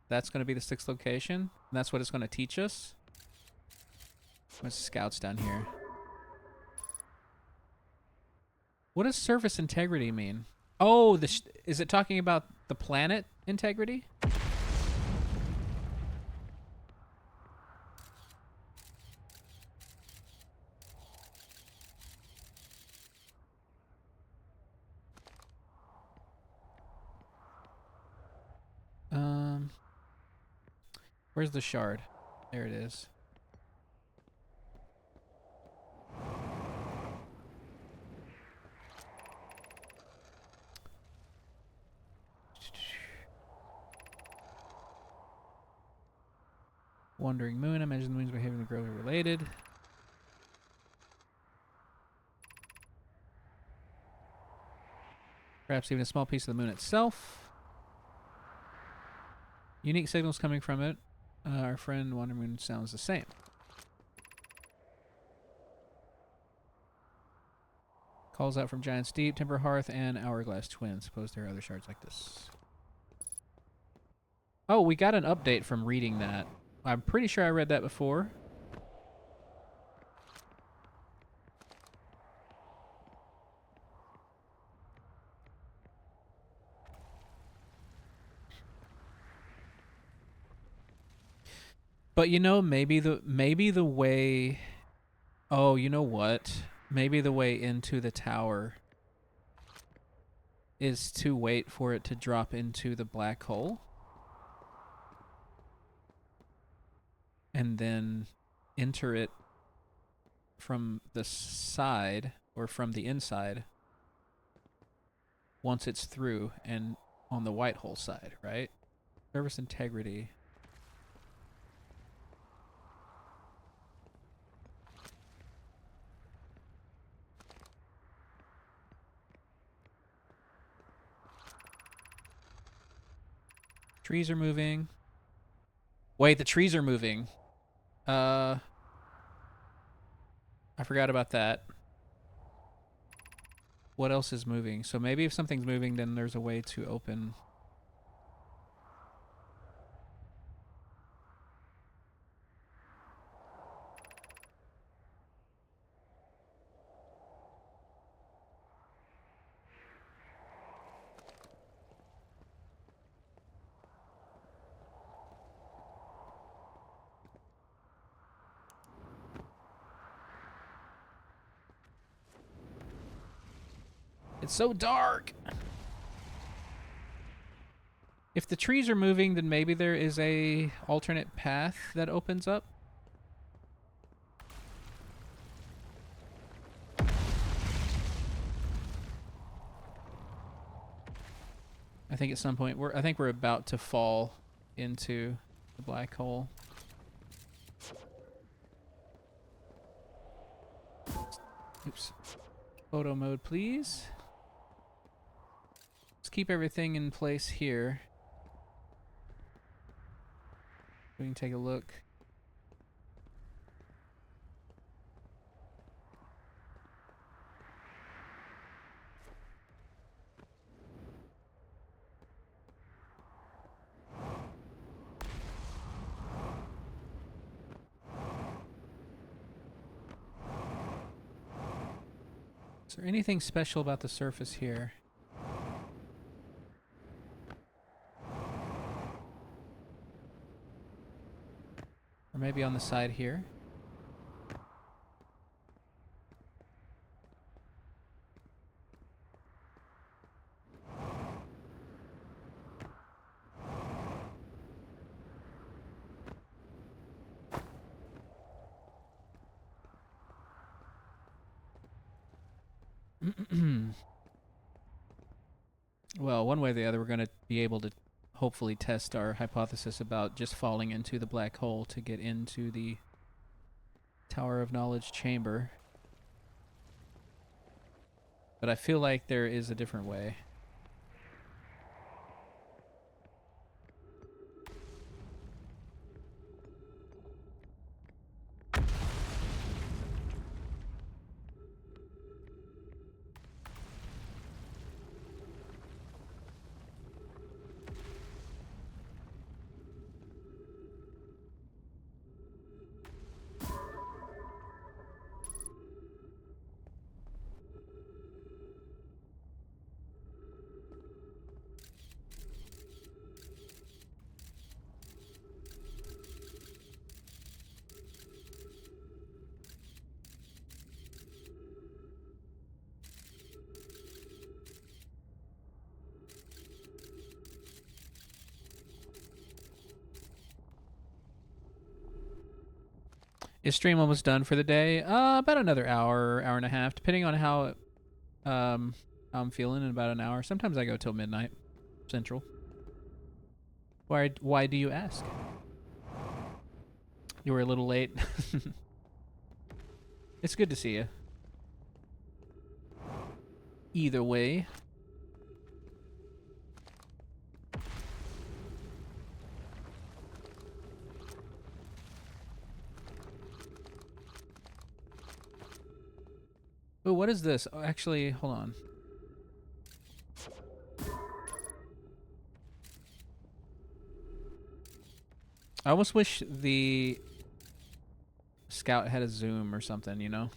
That's going to be the sixth location. And that's what it's going to teach us. There's scouts down here. What does surface integrity mean? Oh, is it talking about the planet integrity? Where's the shard? There it is. Wandering Moon. I imagine the moon's behaving and growth are related. Perhaps even a small piece of the moon itself. Unique signals coming from it. Our friend Wandering Moon sounds the same. Calls out from Giant Steep, Timber Hearth, and Hourglass Twin. Suppose there are other shards like this. Oh, we got an update from reading that. I'm pretty sure I read that before. But you know, maybe the way. Oh, you know what? Maybe the way into the tower is to wait for it to drop into the black hole. And then enter it from the side or from the inside once it's through and on the white hole side, right? Service integrity. Trees are moving. Wait, the trees are moving. I forgot about that. What else is moving? So maybe if something's moving, then there's a way to open. It's so dark. If the trees are moving, then maybe there is a alternate path that opens up. I think at some point I think we're about to fall into the black hole. Oops. Photo mode, please. Let's keep everything in place here. We can take a look. Is there anything special about the surface here? Or maybe on the side here? Well, one way or the other, we're going to be able to hopefully test our hypothesis about just falling into the black hole to get into the Tower of Knowledge chamber. But I feel like there is a different way. Is stream almost done for the day? About another hour, hour and a half, depending on how I'm feeling in about an hour. Sometimes I go till midnight central. Why do you ask? You were a little late. It's good to see you. Either way. Oh, what is this? Oh, actually, hold on. I almost wish the scout had a zoom or something, you know?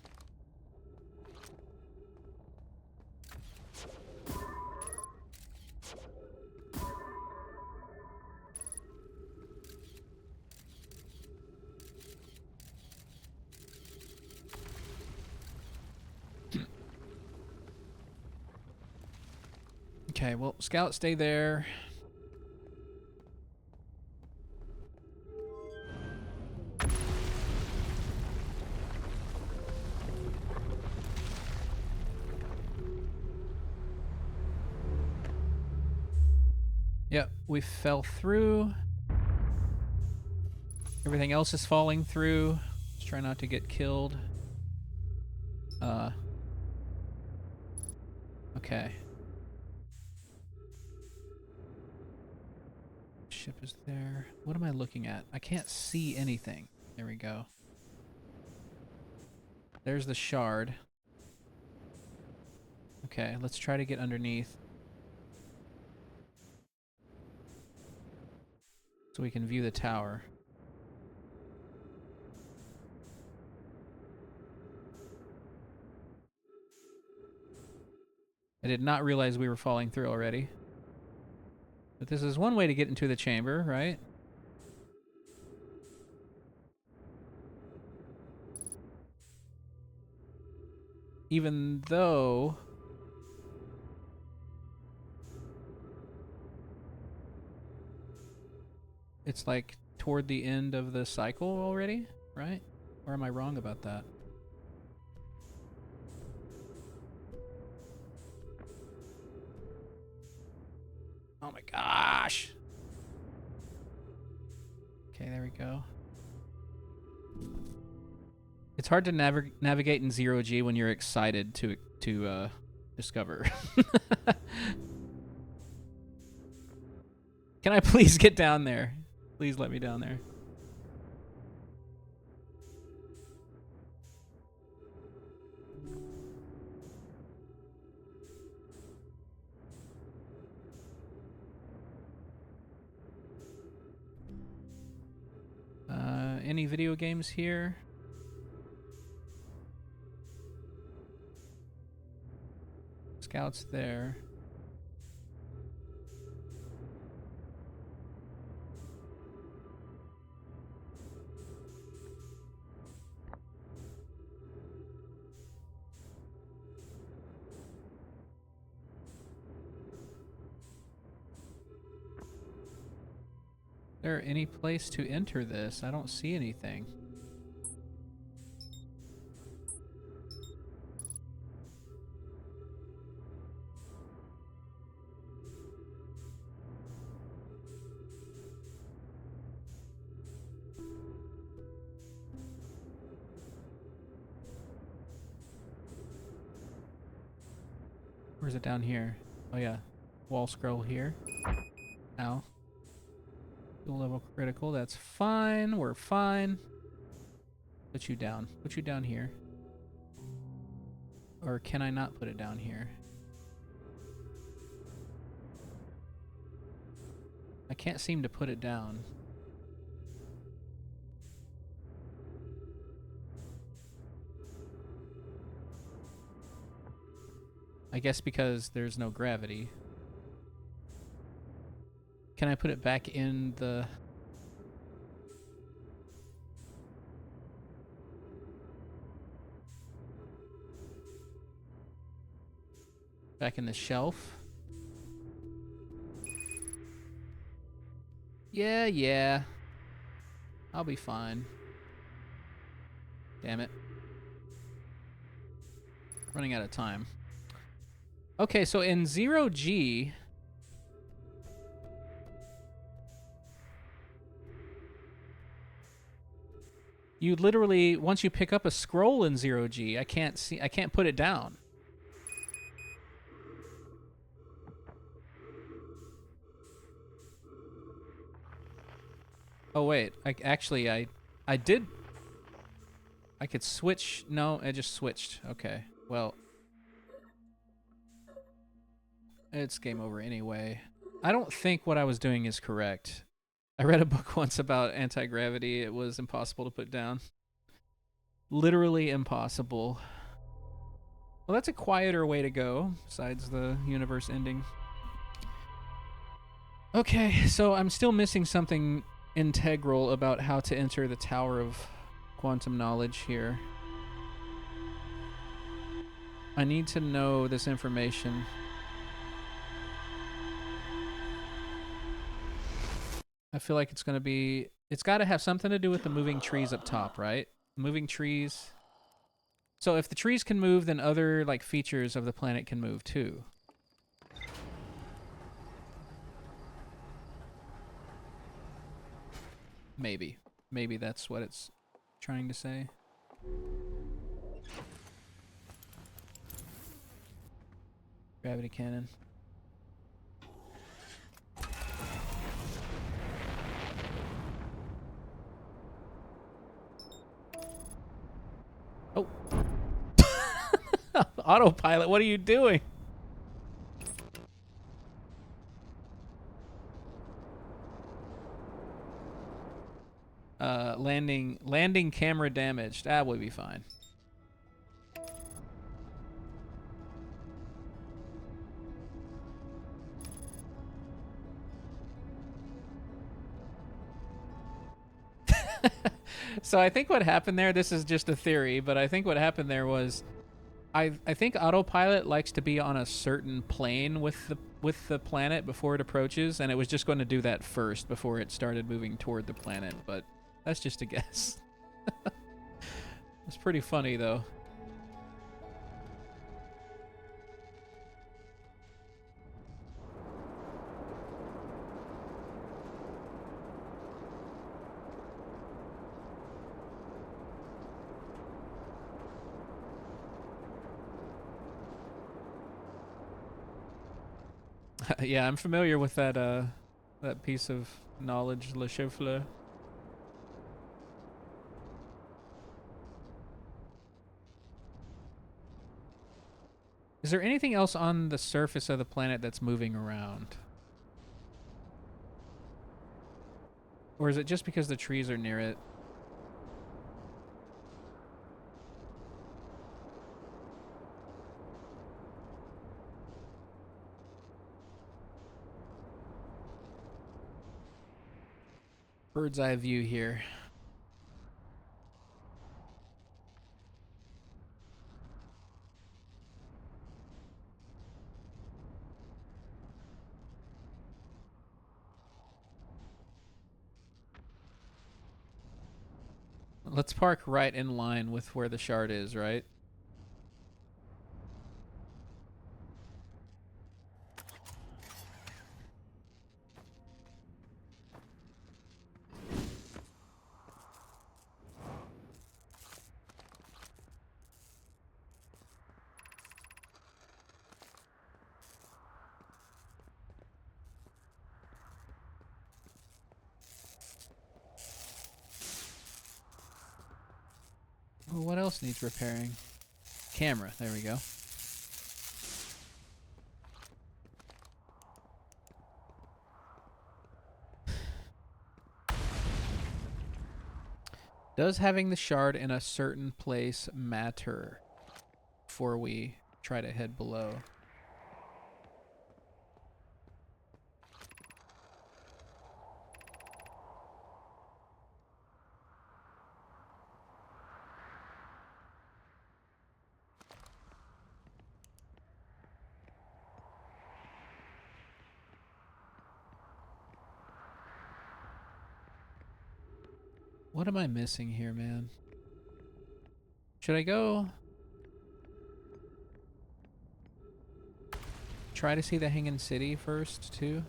Okay, well, scout, stay there. Yep, we fell through. Everything else is falling through. Just try not to get killed. Okay. Ship is there. What am I looking at? I can't see anything. There we go. There's the shard. Okay, let's try to get underneath. So we can view the tower. I did not realize we were falling through already. But this is one way to get into the chamber, right? Even though it's like toward the end of the cycle already, right? Or am I wrong about that? Oh my gosh! Okay, there we go. It's hard to navigate in zero G when you're excited to discover. Can I please get down there? Please let me down there. Any video games here? Scouts there. Is there any place to enter this? I don't see anything. Where's it down here? Oh yeah. Wall scroll here. Ow. Dual level critical, that's fine. We're fine. Put you down. Put you down here. Or can I not put it down here? I can't seem to put it down. I guess because there's no gravity. Can I put it back in the... back in the shelf? Yeah. I'll be fine. Damn it. Running out of time. Okay, so in 0G... you literally, once you pick up a scroll in 0G, I can't put it down. Oh wait, I did. I could switch. No, I just switched. Okay, well, it's game over anyway. I don't think what I was doing is correct. I read a book once about anti-gravity. It was impossible to put down. Literally impossible. Well, that's a quieter way to go, besides the universe ending. Okay, so I'm still missing something integral about how to enter the Tower of Quantum Knowledge here. I need to know this information. I feel like it's gonna be... it's gotta have something to do with the moving trees up top, right? Moving trees. So if the trees can move, then other like features of the planet can move too. Maybe. Maybe that's what it's trying to say. Gravity cannon. Oh. Autopilot, what are you doing? Landing camera damaged. That would be fine. So I think what happened there, this is just a theory, but I think what happened there was I think autopilot likes to be on a certain plane with the planet before it approaches, and it was just going to do that first before it started moving toward the planet, but that's just a guess. It's pretty funny though. Yeah, I'm familiar with that That piece of knowledge, Le Chauffeur. Is there anything else on the surface of the planet that's moving around? Or is it just because the trees are near it? Bird's eye view here. Let's park right in line with where the shard is, right? Well, what else needs repairing? Camera. There we go. Does having the shard in a certain place matter before we try to head below? What am I missing here, man? Should I go try to see the Hanging City first, too?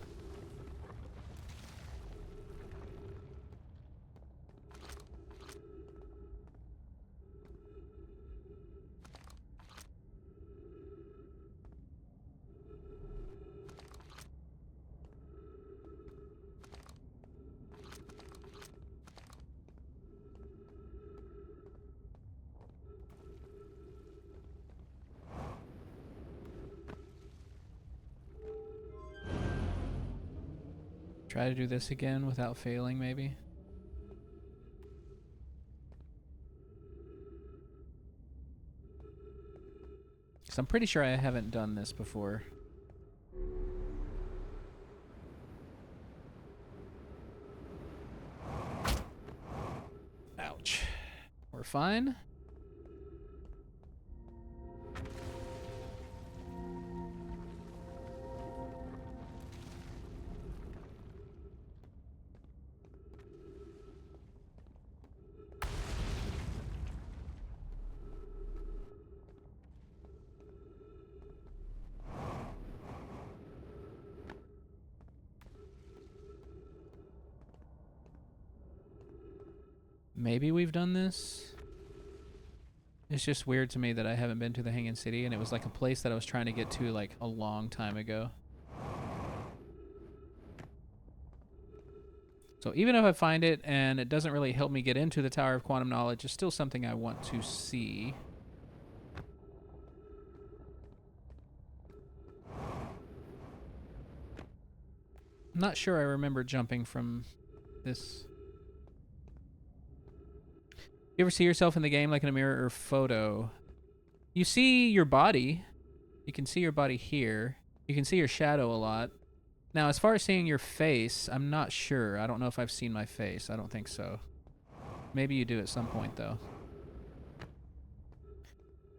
Try to do this again without failing, maybe? Because I'm pretty sure I haven't done this before. Ouch. We're fine. Maybe we've done this. It's just weird to me that I haven't been to the Hanging City, and it was like a place that I was trying to get to like a long time ago. So even if I find it and it doesn't really help me get into the Tower of Quantum Knowledge, it's still something I want to see. I'm not sure I remember jumping from this. You ever see yourself in the game like in a mirror or photo? You see your body. You can see your body here. You can see your shadow a lot. Now, as far as seeing your face, I'm not sure. I don't know if I've seen my face. I don't think so. Maybe you do at some point, though.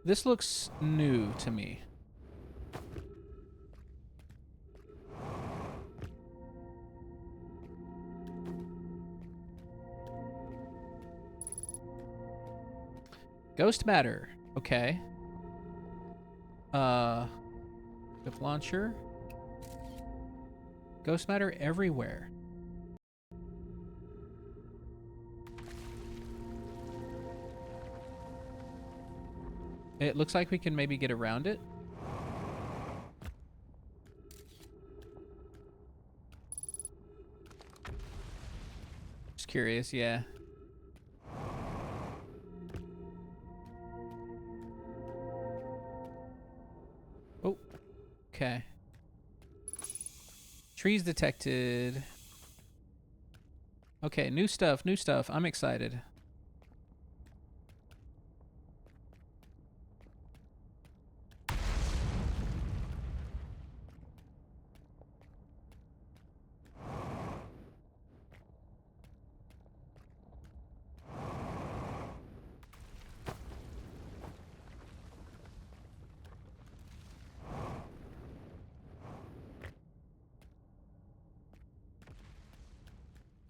This looks new to me. Ghost matter. Okay. Whip launcher. Ghost matter everywhere. It looks like we can maybe get around it. curious, yeah. Oh, okay. Trees detected. Okay, new stuff, new stuff. I'm excited.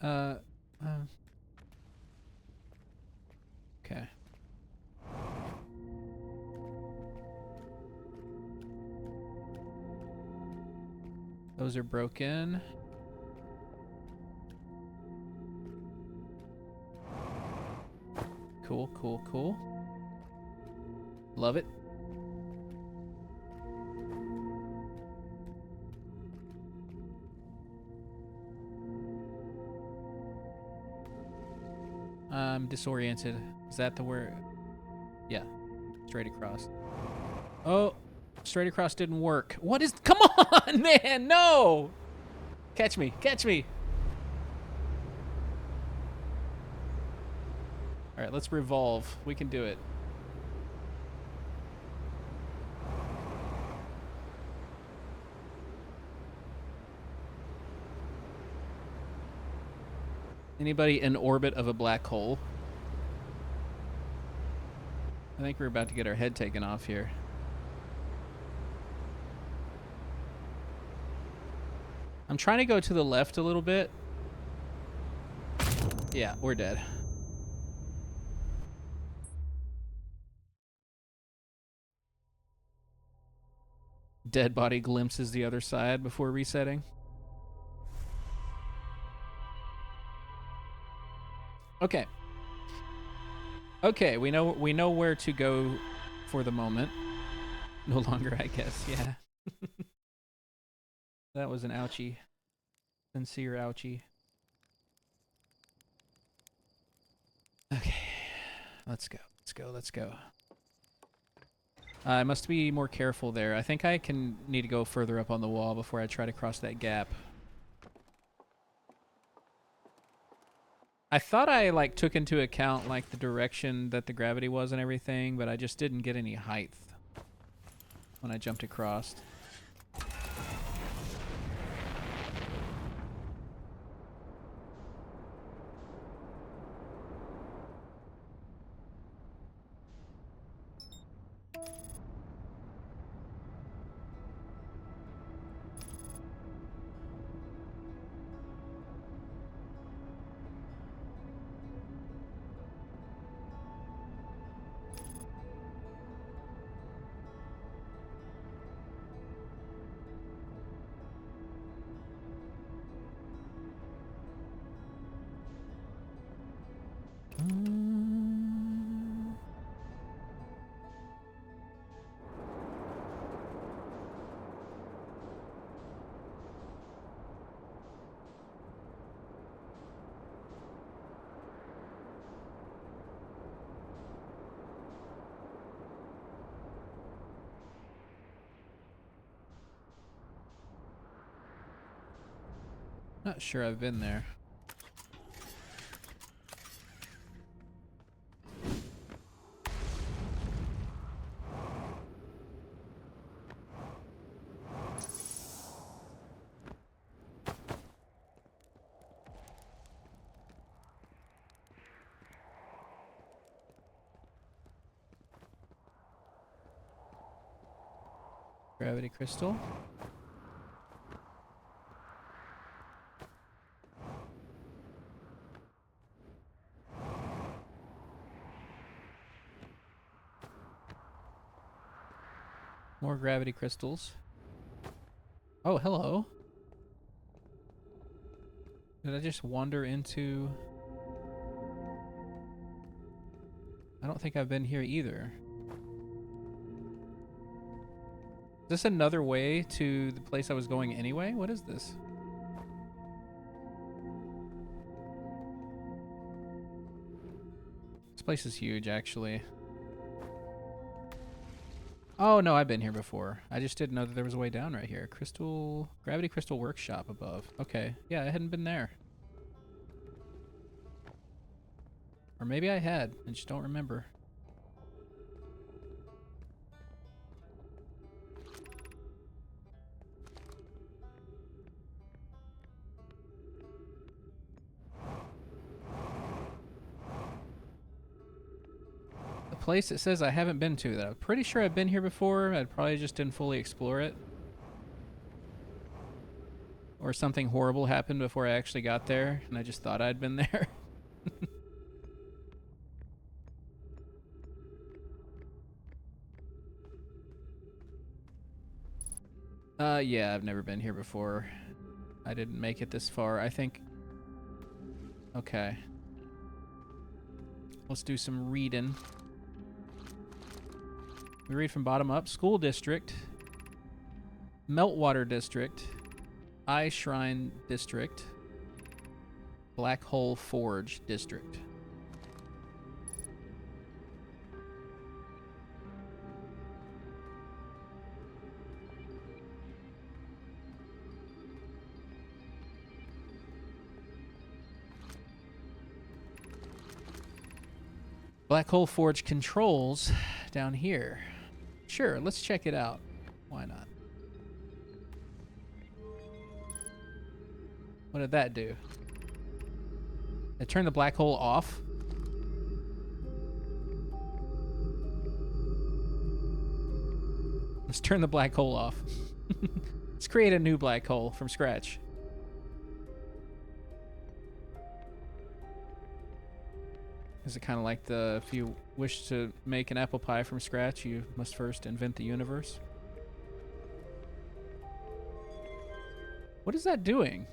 Uh, okay. Those are broken. Cool, cool, cool. Love it. I'm disoriented. Is that the word? Yeah. Straight across. Oh, straight across didn't work. What is... Come on, man. No. Catch me. Catch me. All right, let's revolve. We can do it. Anybody in orbit of a black hole? I think we're about to get our head taken off here. I'm trying to go to the left a little bit. Yeah, we're dead. Dead body glimpses the other side before resetting. Okay. Okay, we know where to go for the moment. No longer, I guess. Yeah. That was an ouchie. Sincere ouchie. Okay. Let's go. Let's go. Let's go. I must be more careful there. I think I need to go further up on the wall before I try to cross that gap. I thought I like took into account like the direction that the gravity was and everything, but I just didn't get any height when I jumped across. Not sure I've been there. Gravity crystal. More gravity crystals. Oh, hello. Did I just wander into... I don't think I've been here either. Is this another way to the place I was going anyway? What is this? This place is huge, actually. Oh, no, I've been here before. I just didn't know that there was a way down right here. Gravity Crystal Workshop above. Okay. Yeah, I hadn't been there. Or maybe I had. I just don't remember. The place it says I haven't been to, though. Pretty sure I've been here before. I probably just didn't fully explore it. Or something horrible happened before I actually got there, and I just thought I'd been there. Yeah, I've never been here before. I didn't make it this far. I think... Okay. Let's do some reading. We read from bottom up. School District. Meltwater District. Eye Shrine District. Black Hole Forge District. Black Hole Forge controls down here. Sure, let's check it out. Why not? What did that do? It turned the black hole off? Let's turn the black hole off. Let's create a new black hole from scratch. Is it kind of like if you wish to make an apple pie from scratch, you must first invent the universe? What is that doing?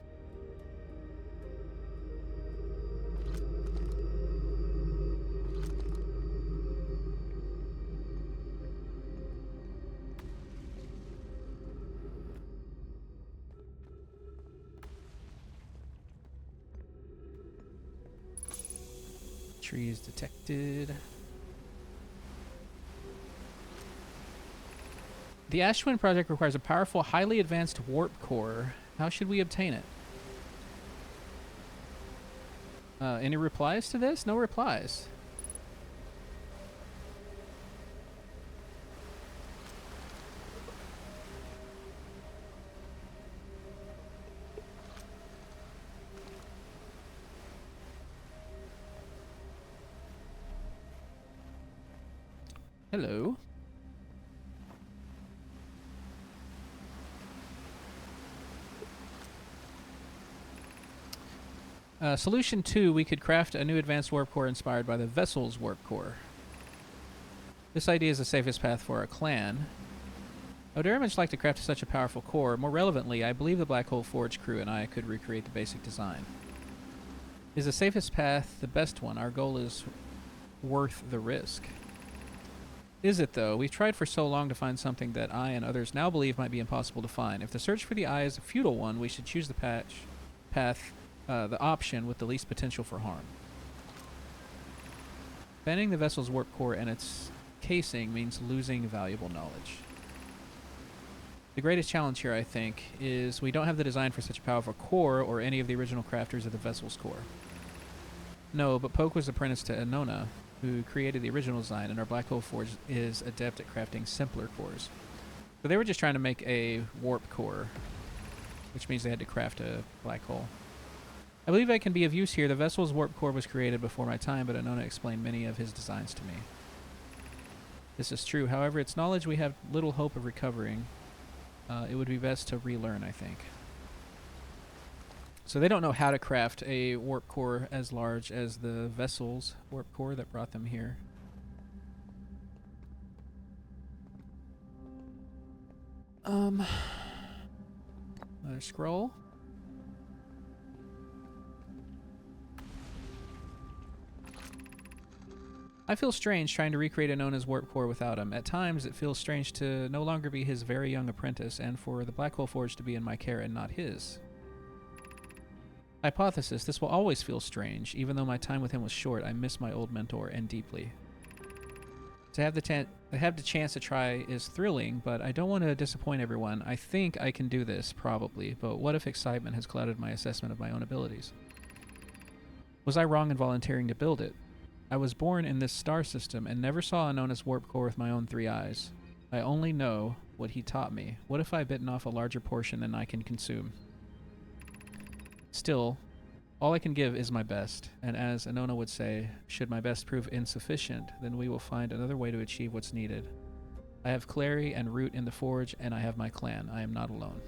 Trees detected. The Ashwin project requires a powerful, highly advanced warp core. How should we obtain it? Any replies to this? No replies. Hello. Solution 2, we could craft a new advanced warp core inspired by the vessel's warp core. This idea is the safest path for our clan. I would very much like to craft such a powerful core. More relevantly, I believe the Black Hole Forge crew and I could recreate the basic design. Is the safest path the best one? Our goal is worth the risk. Is it, though? We've tried for so long to find something that I and others now believe might be impossible to find. If the search for the eye is a futile one, we should choose the the option with the least potential for harm. Banning the vessel's warp core and its casing means losing valuable knowledge. The greatest challenge here, I think, is we don't have the design for such a powerful core or any of the original crafters of the vessel's core. No, but Poke was apprenticed to Anona, who created the original design, and our Black Hole Forge is adept at crafting simpler cores. So they were just trying to make a warp core, which means they had to craft a black hole. I believe I can be of use here. The vessel's warp core was created before my time, but Anona explained many of his designs to me. This is true. However, its knowledge we have little hope of recovering. It would be best to relearn, I think. So they don't know how to craft a warp core as large as the vessel's warp core that brought them here. Another scroll. I feel strange trying to recreate Anona's warp core without him. At times, it feels strange to no longer be his very young apprentice, and for the Black Hole Forge to be in my care and not his. Hypothesis, this will always feel strange. Even though my time with him was short, I miss my old mentor and deeply. To have the chance to try is thrilling, but I don't want to disappoint everyone. I think I can do this, probably, but what if excitement has clouded my assessment of my own abilities? Was I wrong in volunteering to build it? I was born in this star system and never saw Anona's warp core with my own 3 eyes. I only know what he taught me. What if I bitten off a larger portion than I can consume? Still, all I can give is my best, and as Anona would say, should my best prove insufficient, then we will find another way to achieve what's needed. I have Clary and Root in the Forge, and I have my clan. I am not alone.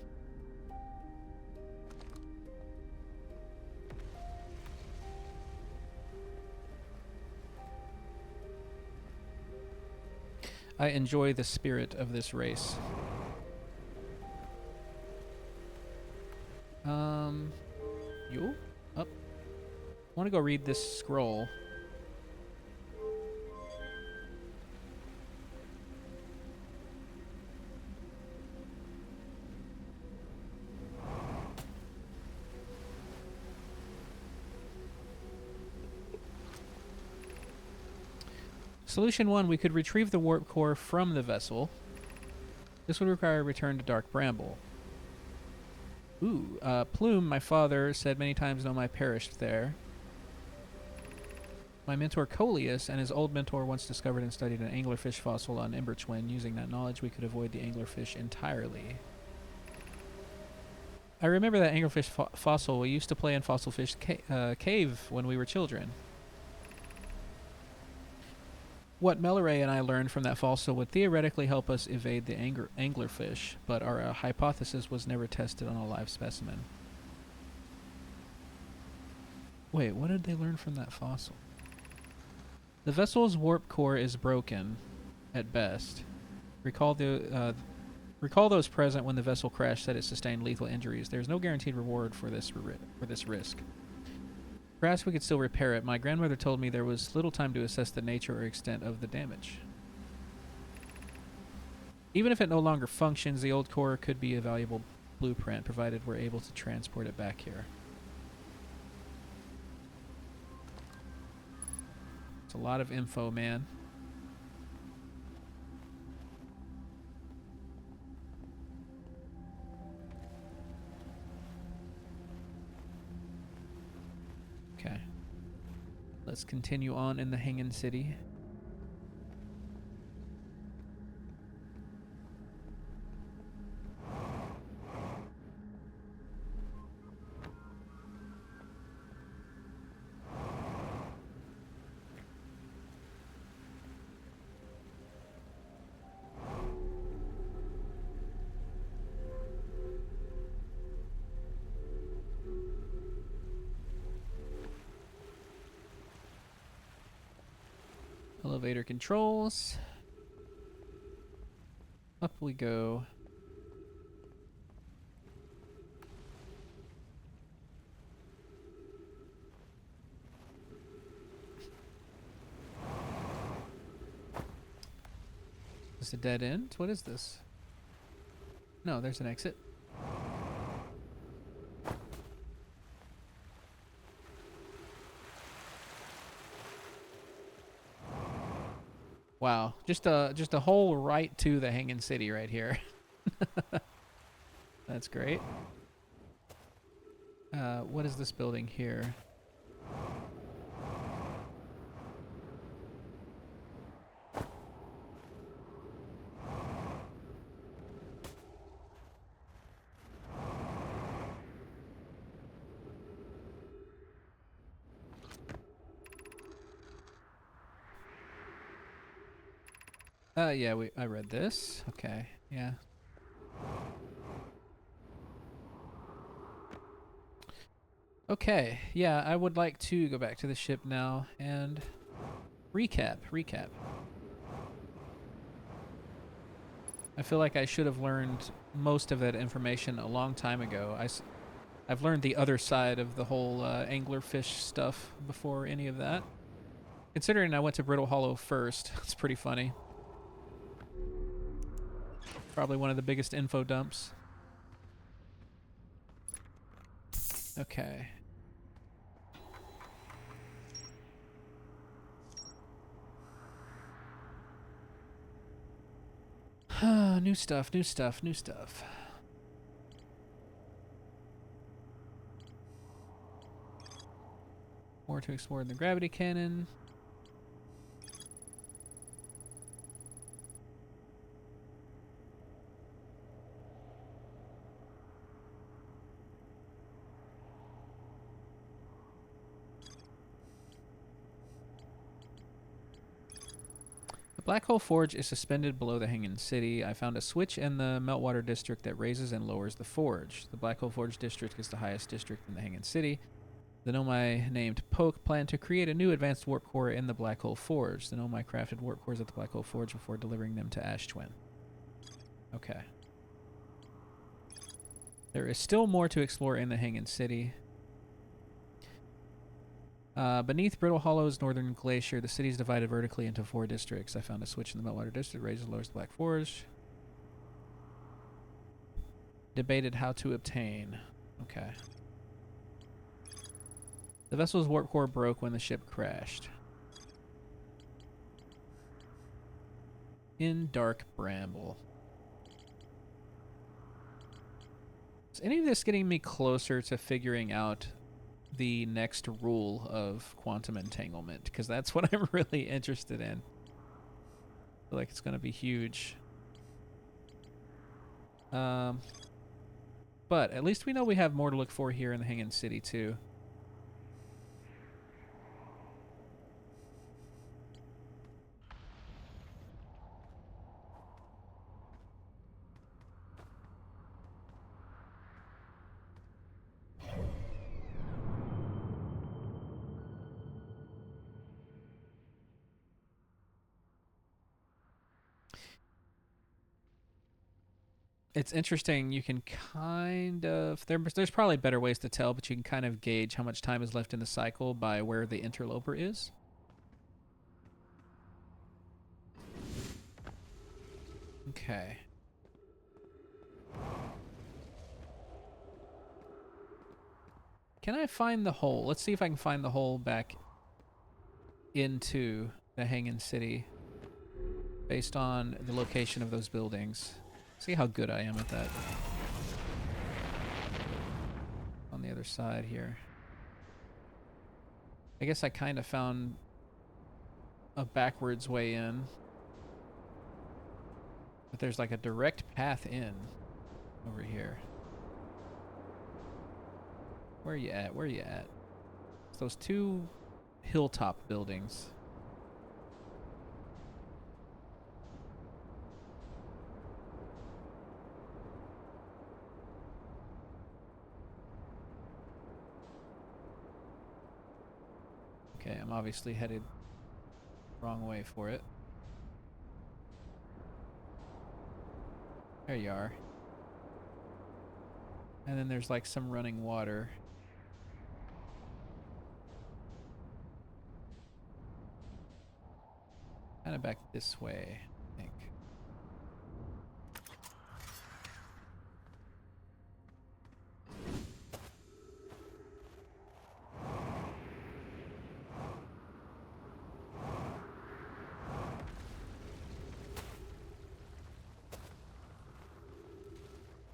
I enjoy the spirit of this race. You? Up. I want to go read this scroll. Solution 1, we could retrieve the warp core from the vessel. This would require a return to Dark Bramble. Ooh, Plume, my father, said many times Nomai perished there. My mentor Coleus and his old mentor once discovered and studied an anglerfish fossil on Embertwin. Using that knowledge, we could avoid the anglerfish entirely. I remember that anglerfish fossil. We used to play in Fossilfish Cave when we were children. What Melloray and I learned from that fossil would theoretically help us evade the anglerfish, but our hypothesis was never tested on a live specimen. Wait, what did they learn from that fossil? The vessel's warp core is broken, at best. Recall those present when the vessel crashed said it sustained lethal injuries. There is no guaranteed reward for this risk. Perhaps we could still repair it. My grandmother told me there was little time to assess the nature or extent of the damage. Even if it no longer functions, the old core could be a valuable blueprint, provided we're able to transport it back here. It's a lot of info, man. Okay. Let's continue on in the Hanging City. Elevator controls. Up we go. Is this a dead end? What is this? No, there's an exit. Wow, just a hole right to the Hanging City right here. That's great. What is this building here? Yeah, I read this. Okay, yeah. Okay, yeah, I would like to go back to the ship now and recap. I feel like I should have learned most of that information a long time ago. I've learned the other side of the whole anglerfish stuff before any of that. Considering I went to Brittle Hollow first, it's pretty funny. Probably one of the biggest info dumps. Okay. New stuff, new stuff, new stuff. More to explore in the gravity cannon. The Black Hole Forge is suspended below the Hanging City. I found a switch in the Meltwater District that raises and lowers the forge. The Black Hole Forge District is the highest district in the Hanging City. The Nomai named Poke planned to create a new advanced warp core in the Black Hole Forge. The Nomai crafted warp cores at the Black Hole Forge before delivering them to Ash Twin. Okay. There is still more to explore in the Hanging City. Beneath Brittle Hollow's northern glacier, the city is divided vertically into 4 districts. I found a switch in the Meltwater District, raises and lowers the Black Forge. Debated how to obtain. Okay. The vessel's warp core broke when the ship crashed. In Dark Bramble. Is any of this getting me closer to figuring out the next rule of quantum entanglement? Because that's what I'm really interested in. I feel like it's going to be huge. But at least we know we have more to look for here in the Hanging City too. It's interesting. You can kind of there's probably better ways to tell, but you can kind of gauge how much time is left in the cycle by where the interloper is. Okay. Can I find the hole? Let's see if I can find the hole back into the Hanging City based on the location of those buildings. See how good I am at that. On the other side here. I guess I kind of found a backwards way in. But there's like a direct path in over here. Where are you at? Where are you at? It's those 2 hilltop buildings. Okay, I'm obviously headed wrong way for it. There you are. And then there's like some running water. Kind of back this way, I think.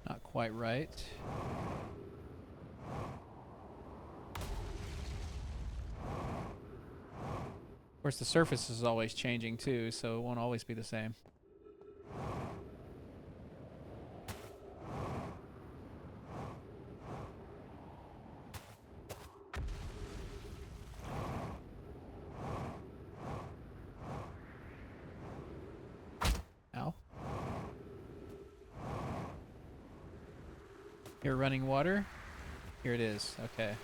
Not quite right. Of course, the surface is always changing too, so it won't always be the same. Ow. Here, running water. Here it is. Okay.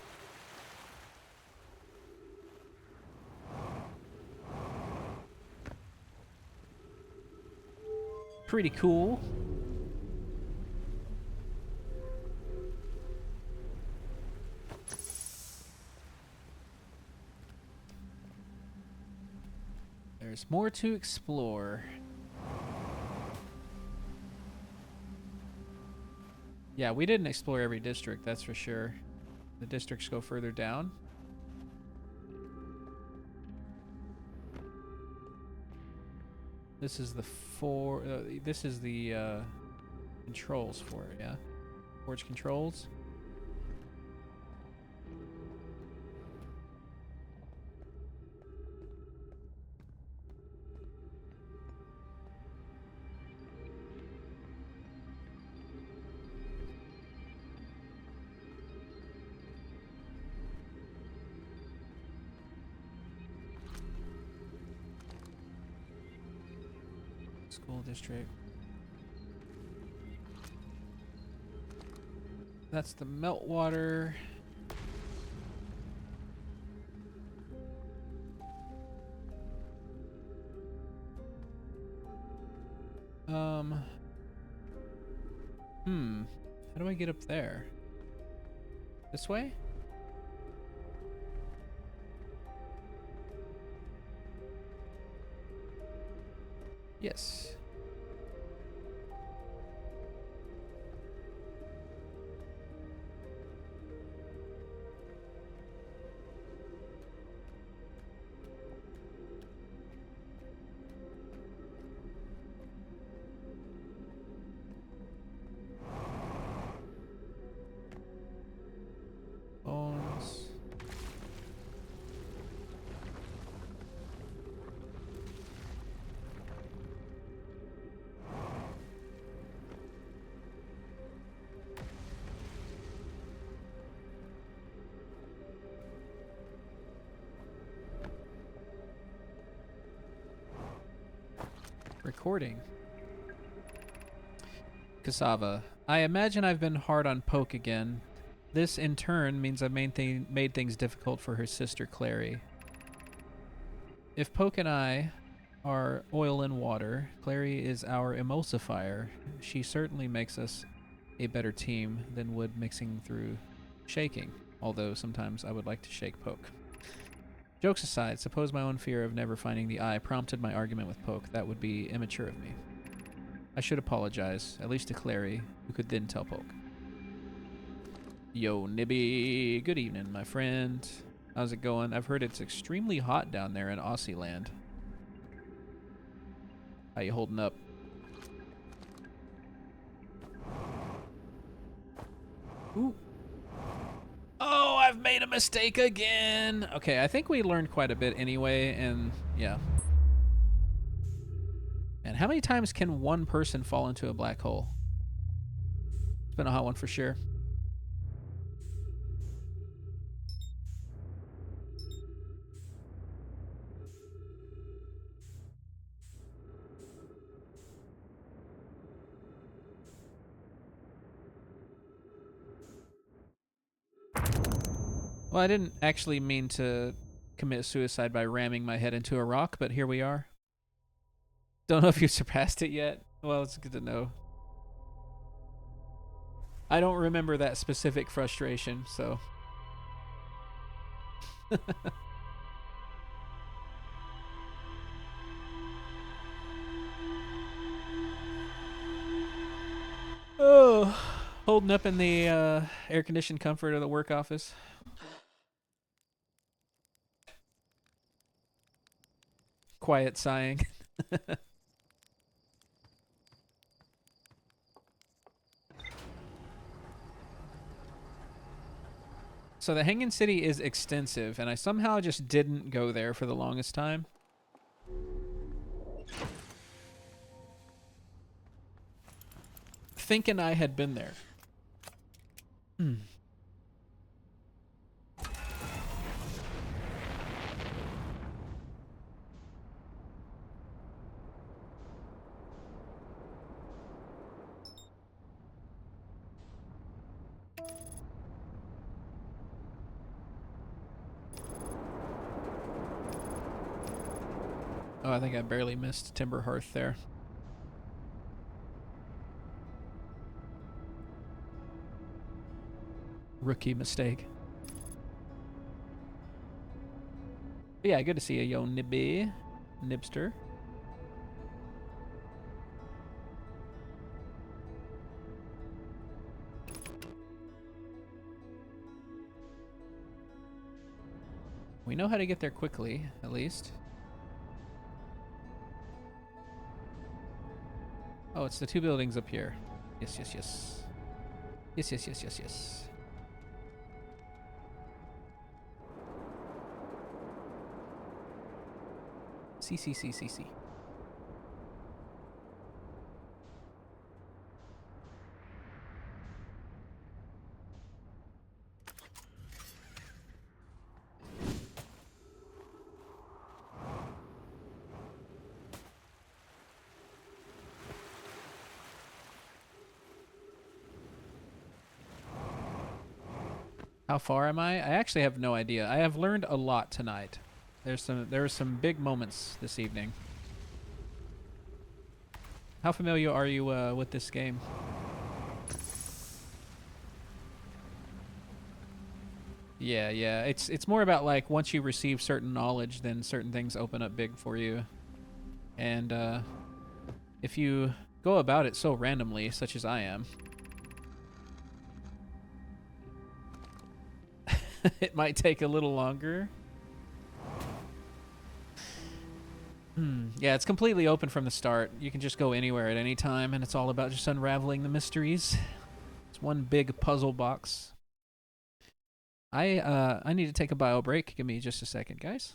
Pretty cool. There's more to explore. Yeah, we didn't explore every district, that's for sure. The districts go further down. This is the this is the controls for it, yeah. Forge controls. School district. That's the meltwater. How do I get up there? This way? Yes. Bones. Recording. Cassava. I imagine I've been hard on Poke again. This, in turn, means I've made things difficult for her sister, Clary. If Poke and I are oil and water, Clary is our emulsifier. She certainly makes us a better team than would mixing through shaking, although sometimes I would like to shake Poke. Jokes aside, suppose my own fear of never finding the eye prompted my argument with Poke. That would be immature of me. I should apologize, at least to Clary, who could then tell Poke. Yo, Nibby. Good evening, my friend. How's it going? I've heard it's extremely hot down there in Aussie land. How you holding up? Ooh. Oh, I've made a mistake again. Okay, I think we learned quite a bit anyway, and yeah. And how many times can one person fall into a black hole? It's been a hot one for sure. Well, I didn't actually mean to commit suicide by ramming my head into a rock, but here we are. Don't know if you surpassed it yet. Well, it's good to know. I don't remember that specific frustration, so. Oh, holding up in the air-conditioned comfort of the work office. Quiet sighing. So the Hanging City is extensive, and I somehow just didn't go there for the longest time. Thinking I had been there. Oh, I think I barely missed Timber Hearth there. Rookie mistake. But yeah, good to see you, yo Nibby. Nibster. We know how to get there quickly, at least. Oh, it's the two buildings up here. Yes, yes, yes. Yes, yes, yes, yes, yes. C, C, C, C, C. How far am I? I actually have no idea. I have learned a lot tonight. There were some big moments this evening. How familiar are you with this game? Yeah, yeah. It's more about like once you receive certain knowledge, then certain things open up big for you. And if you go about it so randomly, such as I am, it might take a little longer. Yeah, it's completely open from the start. You can just go anywhere at any time, and it's all about just unraveling the mysteries. It's one big puzzle box. I need to take a bio break. Give me just a second, guys.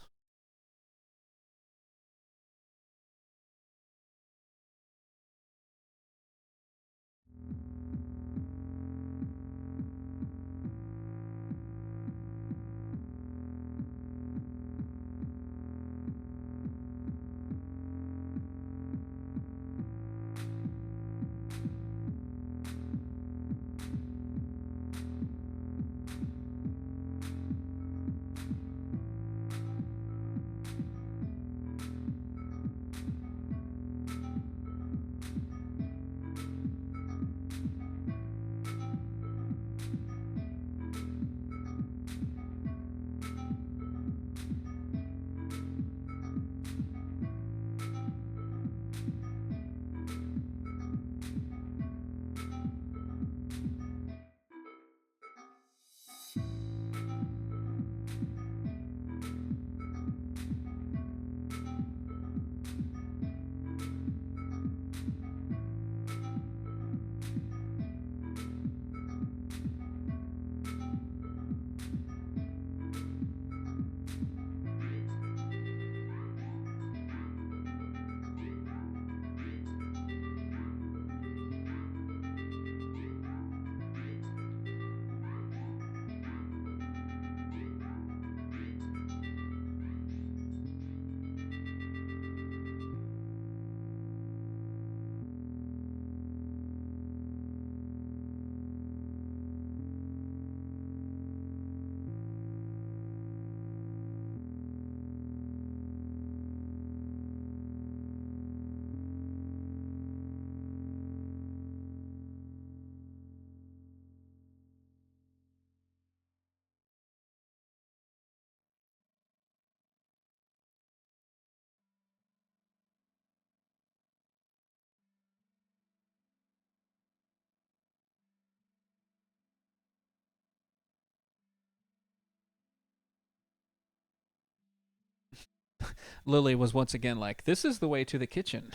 Lily was once again like, "This is the way to the kitchen."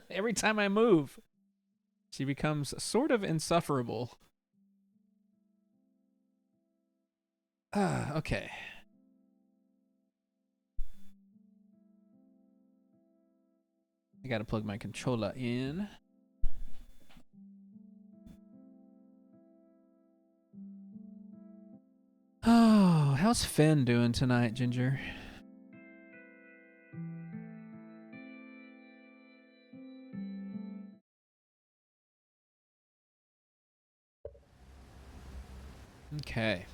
Every time I move, she becomes sort of insufferable. Okay. I gotta plug my controller in. Oh, how's Finn doing tonight, Ginger? Okay.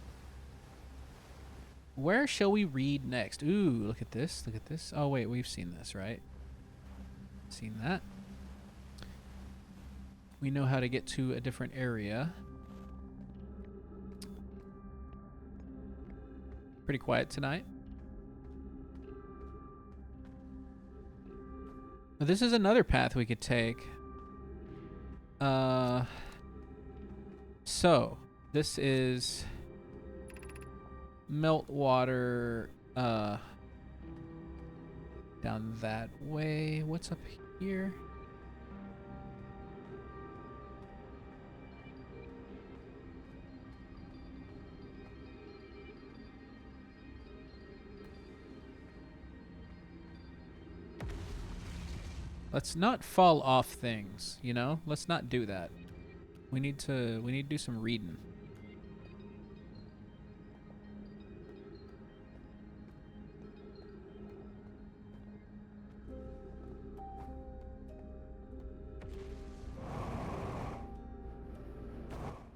Where shall we read next? Ooh, look at this. Look at this. Oh, wait, we've seen this, right? Seen that. We know how to get to a different area. Pretty quiet tonight. But this is another path we could take. So, this is Meltwater, down that way. What's up here? Let's not fall off things, you know? Let's not do that. We need to do some reading.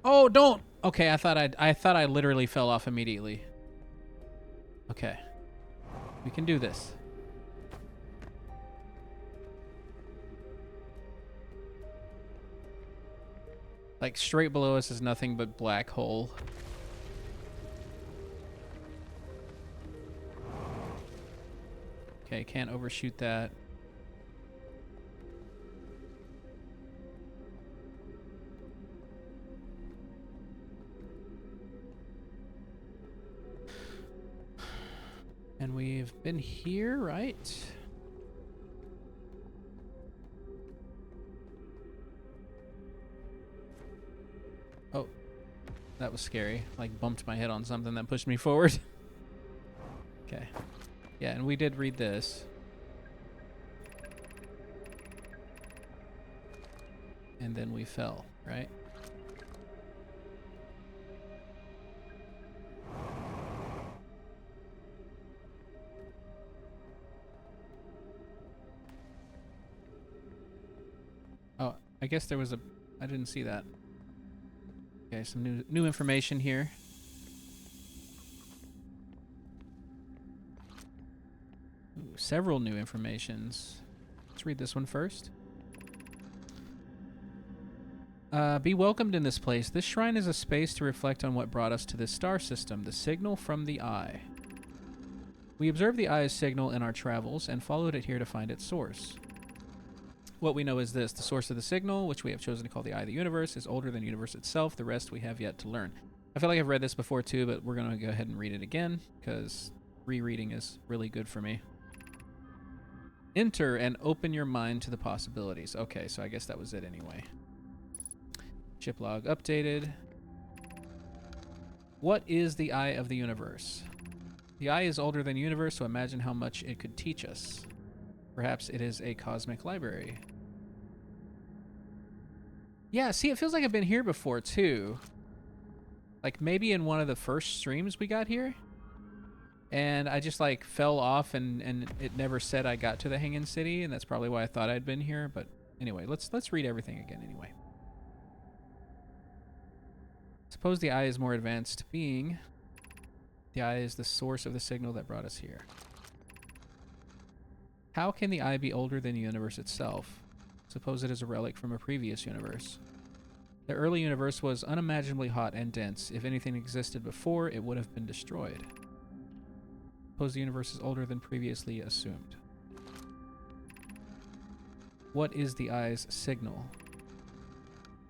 Oh, don't. Okay, I thought I literally fell off immediately. Okay. We can do this. Like straight below us is nothing but black hole. Okay, can't overshoot that. And we've been here, right? Oh, that was scary. Like bumped my head on something that pushed me forward. Okay. Yeah, and we did read this. And then we fell, right? Oh, I guess there was a... I didn't see that. Okay, some new information here. Ooh, several new informations. Let's read this one first. Be welcomed in this place. This shrine is a space to reflect on what brought us to this star system, the signal from the eye. We observed the eye's signal in our travels and followed it here to find its source. What we know is this: the source of the signal, which we have chosen to call the eye of the universe, is older than the universe itself. The rest we have yet to learn. I feel like I've read this before too, but we're going to go ahead and read it again because rereading is really good for me. Enter and open your mind to the possibilities. Okay, so I guess that was it anyway. Ship log updated. What is the eye of the universe? The eye is older than the universe, so imagine how much it could teach us. Perhaps it is a cosmic library. Yeah, see, it feels like I've been here before, too. Like, maybe in one of the first streams we got here. And I just, like, fell off, and it never said I got to the Hanging City, and that's probably why I thought I'd been here. But anyway, let's read everything again anyway. Suppose the eye is more advanced being. The eye is the source of the signal that brought us here. How can the eye be older than the universe itself? Suppose it is a relic from a previous universe. The early universe was unimaginably hot and dense. If anything existed before, it would have been destroyed. Suppose the universe is older than previously assumed. What is the eye's signal?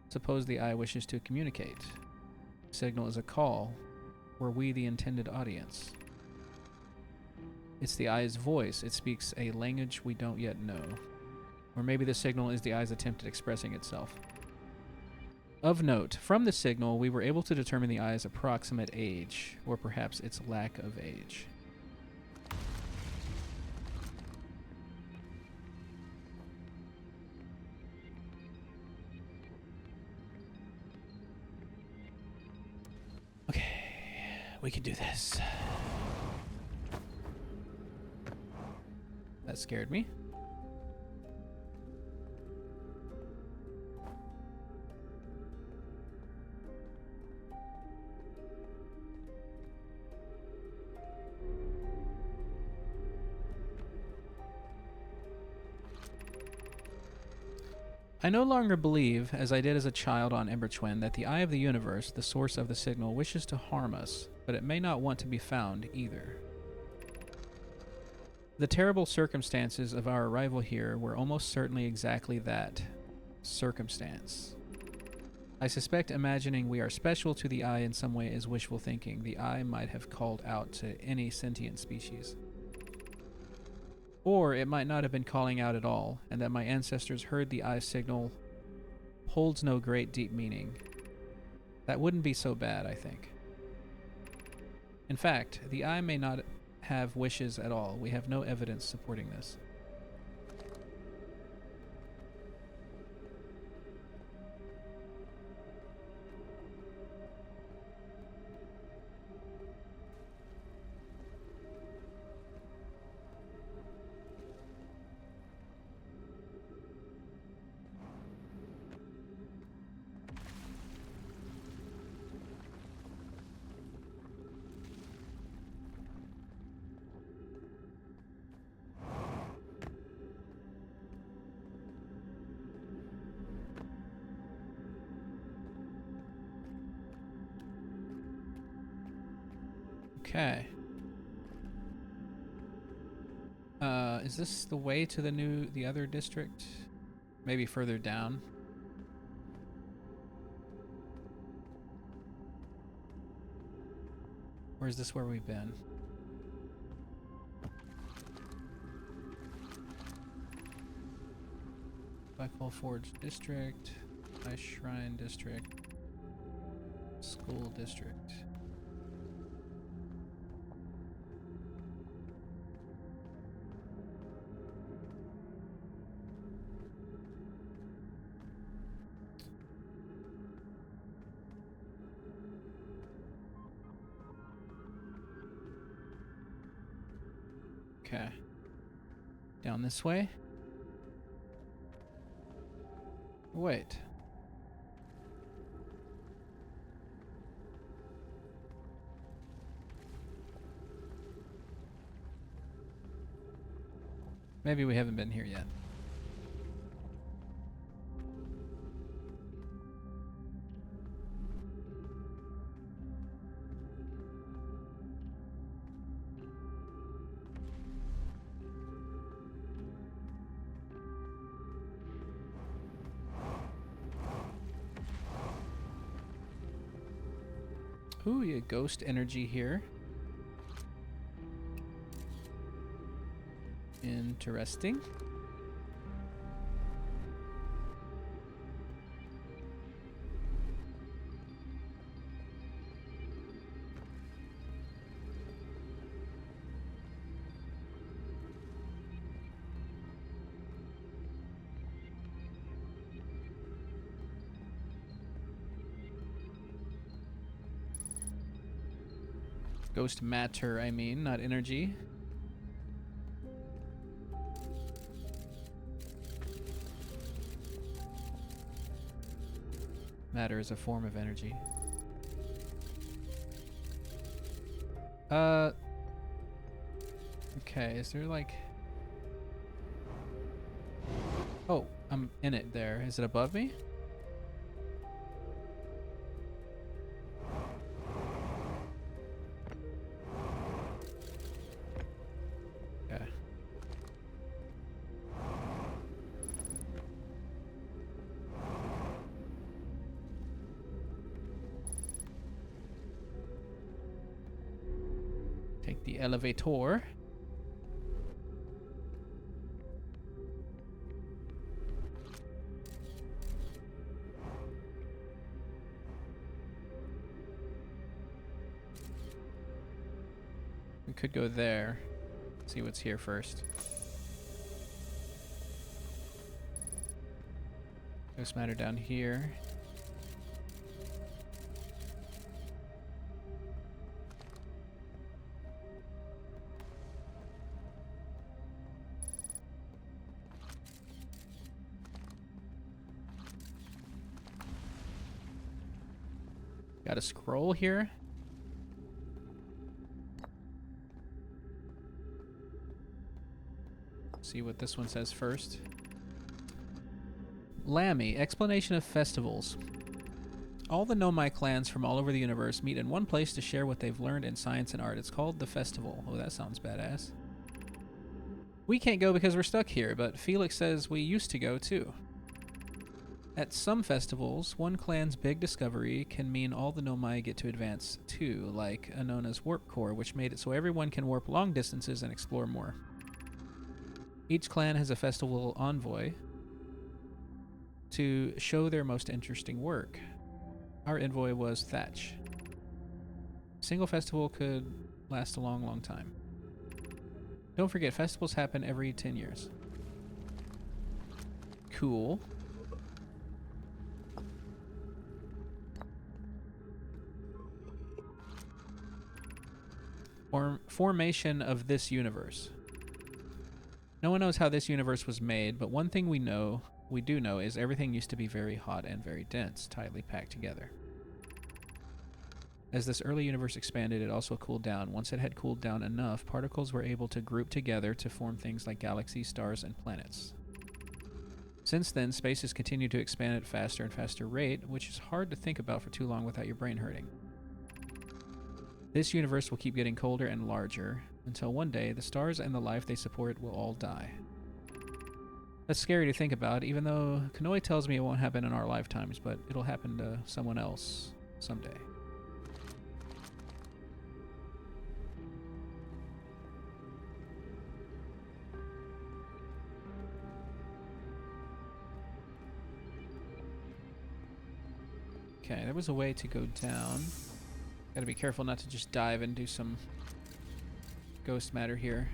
Suppose the eye wishes to communicate. Signal is a call. Were we the intended audience? It's the eye's voice. It speaks a language we don't yet know. Or maybe the signal is the eye's attempt at expressing itself. Of note, from the signal, we were able to determine the eye's approximate age, or perhaps its lack of age. Okay, we can do this. That scared me. I no longer believe, as I did as a child on Embertwin, that the eye of the universe, the source of the signal, wishes to harm us, but it may not want to be found either. The terrible circumstances of our arrival here were almost certainly exactly that, circumstance. I suspect imagining we are special to the eye in some way is wishful thinking. The eye might have called out to any sentient species. Or it might not have been calling out at all, and that my ancestors heard the eye signal holds no great deep meaning. That wouldn't be so bad, I think. In fact, the eye may not have wishes at all. We have no evidence supporting this. Okay. Is this the way to the other district? Maybe further down. Or is this where we've been? Blackhole Forge District, Ice Shrine District, School District. Okay. Down this way? Wait. Maybe we haven't been here yet. Ooh, you ghost energy here. Interesting. Ghost matter, I mean, not energy. Matter is a form of energy. Okay, is there like... Oh, I'm in it there. Is it above me? Okay. Take the elevator. We could go there. See what's here first. Ghost matter down here. Got a scroll here. See what this one says first. Lammy, explanation of festivals. All the Nomai clans from all over the universe meet in one place to share what they've learned in science and art. It's called the festival. Oh, that sounds badass. We can't go because we're stuck here, but Felix says we used to go too. At some festivals, one clan's big discovery can mean all the Nomai get to advance too, like Anona's warp core, which made it so everyone can warp long distances and explore more. Each clan has a festival envoy to show their most interesting work. Our envoy was Thatch. A single festival could last a long, long time. Don't forget, festivals happen every 10 years. Cool. Formation of this universe. No one knows how this universe was made, but one thing we do know is everything used to be very hot and very dense, tightly packed together. As this early universe expanded, it also cooled down. Once it had cooled down enough, particles were able to group together to form things like galaxies, stars, and planets. Since then, space has continued to expand at a faster and faster rate, which is hard to think about for too long without your brain hurting. This universe will keep getting colder and larger until one day the stars and the life they support will all die. That's scary to think about, even though Kanoi tells me it won't happen in our lifetimes, but it'll happen to someone else someday. Okay, there was a way to go down. Gotta be careful not to just dive and do some ghost matter here.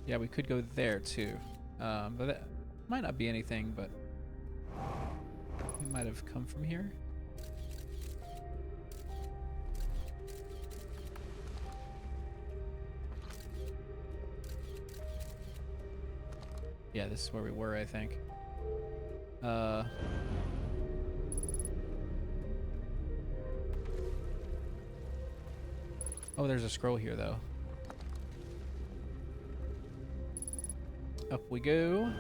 Yeah, we could go there too. But that might not be anything, but we might have come from here. Yeah, this is where we were, I think. Oh, there's a scroll here, though. Up we go.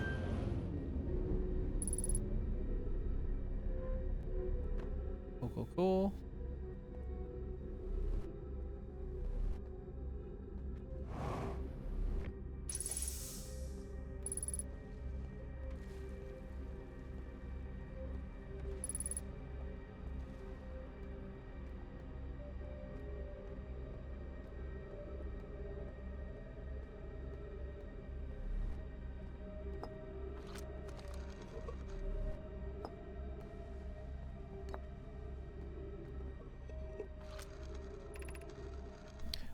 Cool, cool, cool.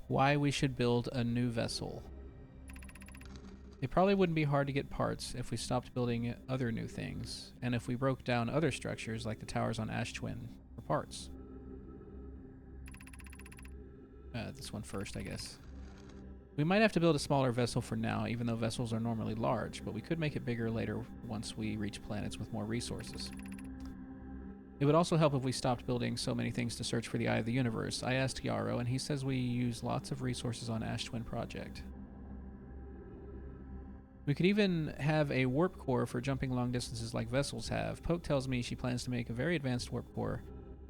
Why we should build a new vessel. It probably wouldn't be hard to get parts if we stopped building other new things, and if we broke down other structures like the towers on Ash Twin for parts. This one first, I guess. We might have to build a smaller vessel for now, even though vessels are normally large, but we could make it bigger later once we reach planets with more resources. It would also help if we stopped building so many things to search for the Eye of the Universe. I asked Yarrow, and he says we use lots of resources on Ash Twin Project. We could even have a warp core for jumping long distances like vessels have. Poke tells me she plans to make a very advanced warp core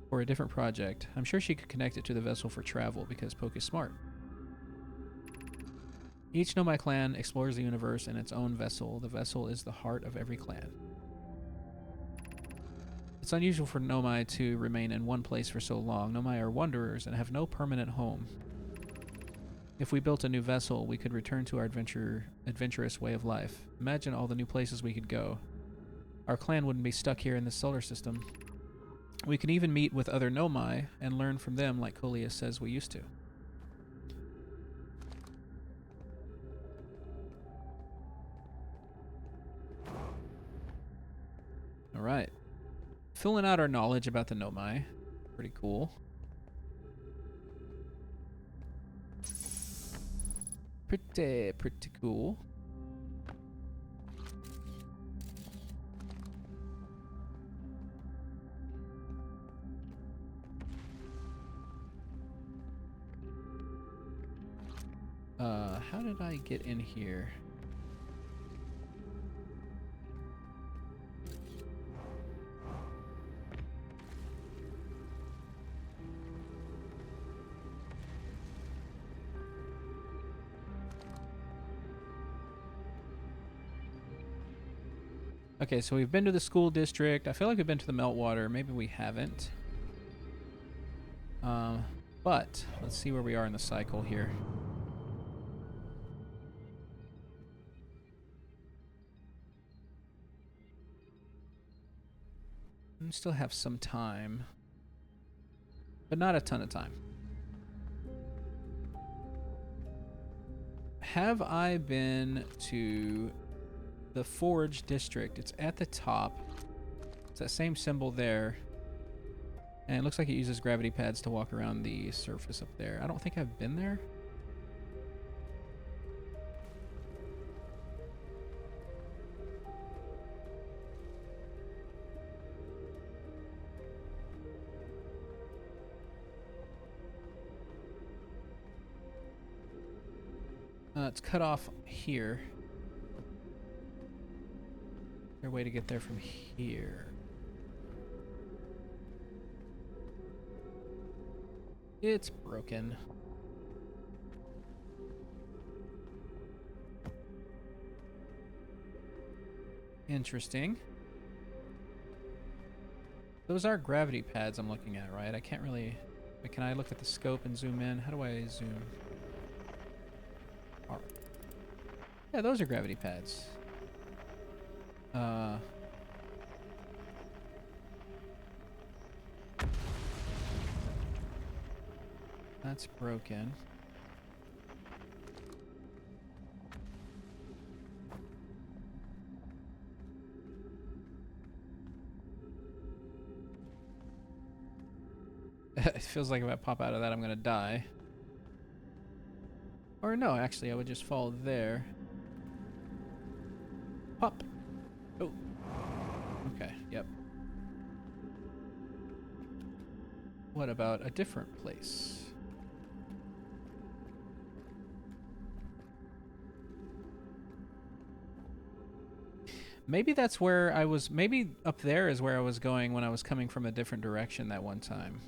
for a different project. I'm sure she could connect it to the vessel for travel, because Poke is smart. Each Nomai clan explores the universe in its own vessel. The vessel is the heart of every clan. It's unusual for Nomai to remain in one place for so long. Nomai are wanderers and have no permanent home. If we built a new vessel, we could return to our adventurous way of life. Imagine all the new places we could go. Our clan wouldn't be stuck here in the solar system. We can even meet with other Nomai and learn from them like Colia says we used to. Alright. Filling out our knowledge about the Nomai. Pretty cool. Pretty cool. How did I get in here? Okay, so we've been to the school district. I feel like we've been to the Meltwater. Maybe we haven't. But let's see where we are in the cycle here. We still have some time, but not a ton of time. Have I been to the Forge district? It's at the top. It's that same symbol there. And it looks like it uses gravity pads to walk around the surface up there. I don't think I've been there. It's cut off here. Is there a way to get there from here? It's broken. Interesting. Those are gravity pads I'm looking at, right? I can't really... Wait, can I look at the scope and zoom in? How do I zoom? Oh. Yeah, those are gravity pads. That's broken. It feels like if I pop out of that, I'm gonna die. Or no, actually, I would just fall there. Pop. Oh. Okay, yep. What about a different place? Maybe that's where I was... Maybe up there is where I was going when I was coming from a different direction that one time.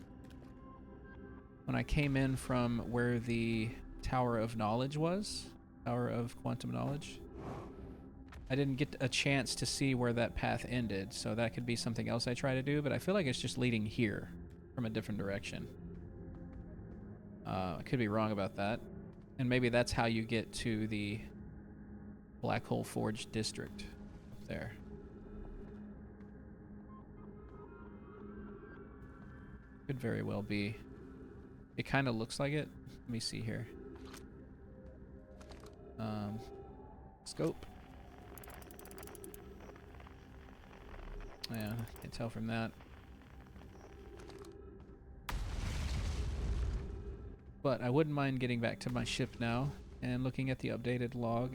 When I came in from where the Tower of Knowledge was. Tower of Quantum Knowledge. I didn't get a chance to see where that path ended, so that could be something else I try to do, but I feel like it's just leading here from a different direction. I could be wrong about that. And maybe that's how you get to the Black Hole Forge district up there. Could very well be. It kind of looks like it. Let me see here. Scope. Yeah, I can tell from that. But I wouldn't mind getting back to my ship now and looking at the updated log.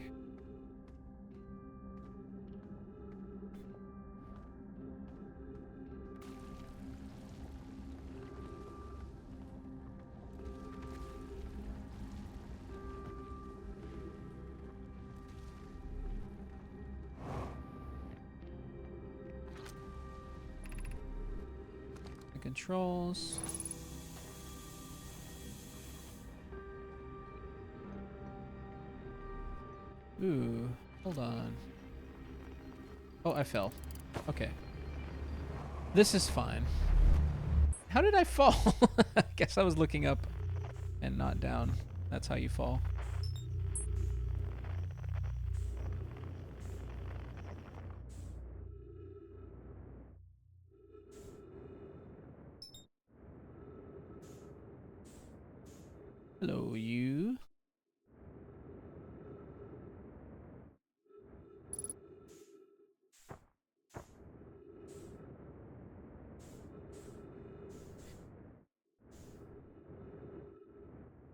The controls. Ooh, hold on. Oh, I fell. Okay. This is fine. How did I fall? I guess I was looking up and not down. That's how you fall. Hello, you.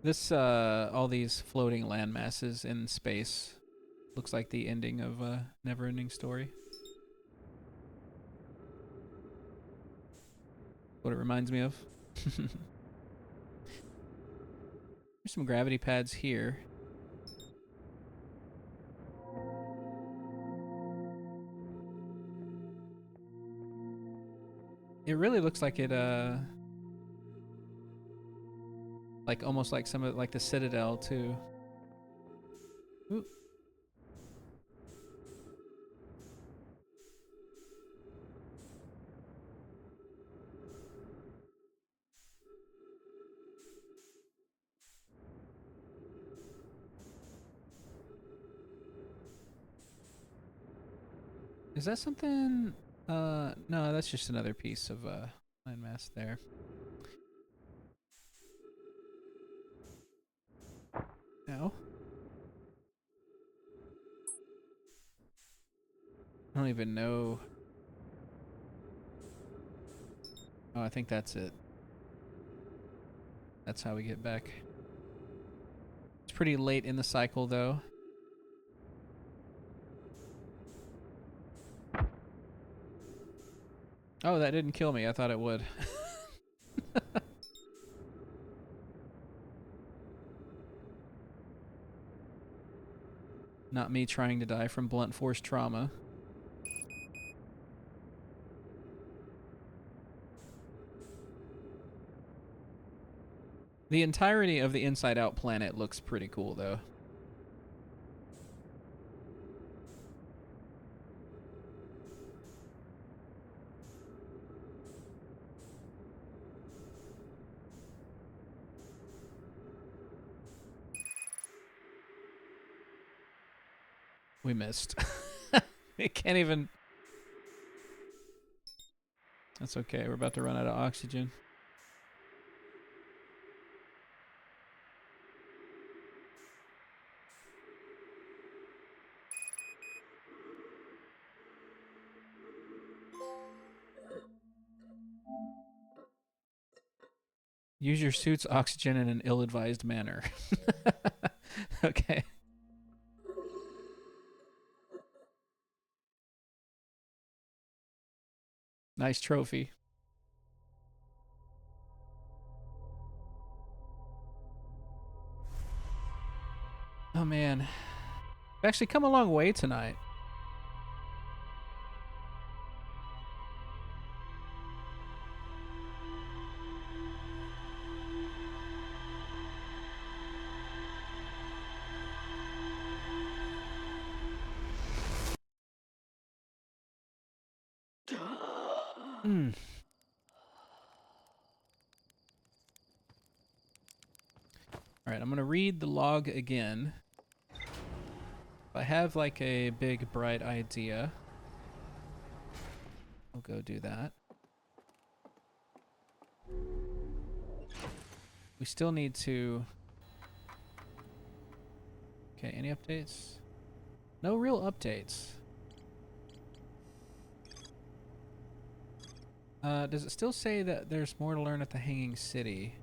This, all these floating land masses in space looks like the ending of a never-ending story. What it reminds me of. There's some gravity pads here. It really looks like it, like almost like some of like the Citadel too. Ooh. Is that something? No, that's just another piece of landmass there. No. I don't even know. Oh, I think that's it. That's how we get back. It's pretty late in the cycle, though. Oh, that didn't kill me. I thought it would. Not me trying to die from blunt force trauma. The entirety of the Inside Out planet looks pretty cool, though. We missed. It can't even... That's okay. We're about to run out of oxygen. Use your suit's oxygen in an ill-advised manner. Okay. Nice trophy. Oh, man. We've actually come a long way tonight. Mm. All right, I'm going to read the log again. If I have like a big, bright idea, I'll go do that. We still need to... Okay, any updates? No real updates. Does it still say that there's more to learn at the Hanging City?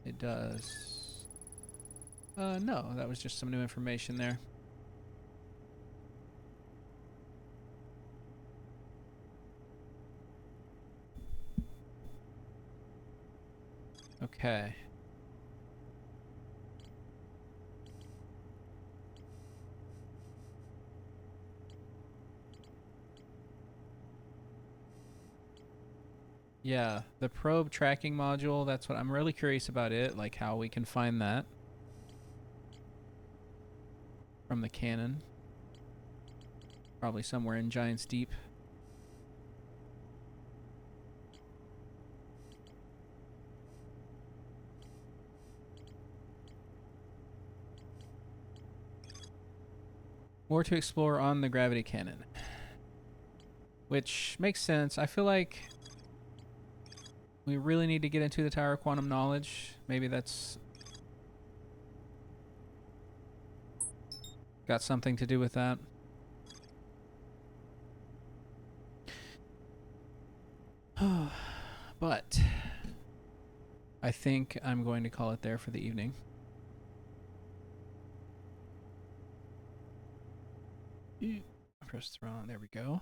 It does. No, that was just some new information there. Okay. Yeah, the probe tracking module, that's what I'm really curious about it, like how we can find that from the cannon. Probably somewhere in Giant's Deep. More to explore on the gravity cannon. Which makes sense. I feel like we really need to get into the Tower of Quantum Knowledge. Maybe that's got something to do with that. But I think I'm going to call it there for the evening. Press throne. There we go.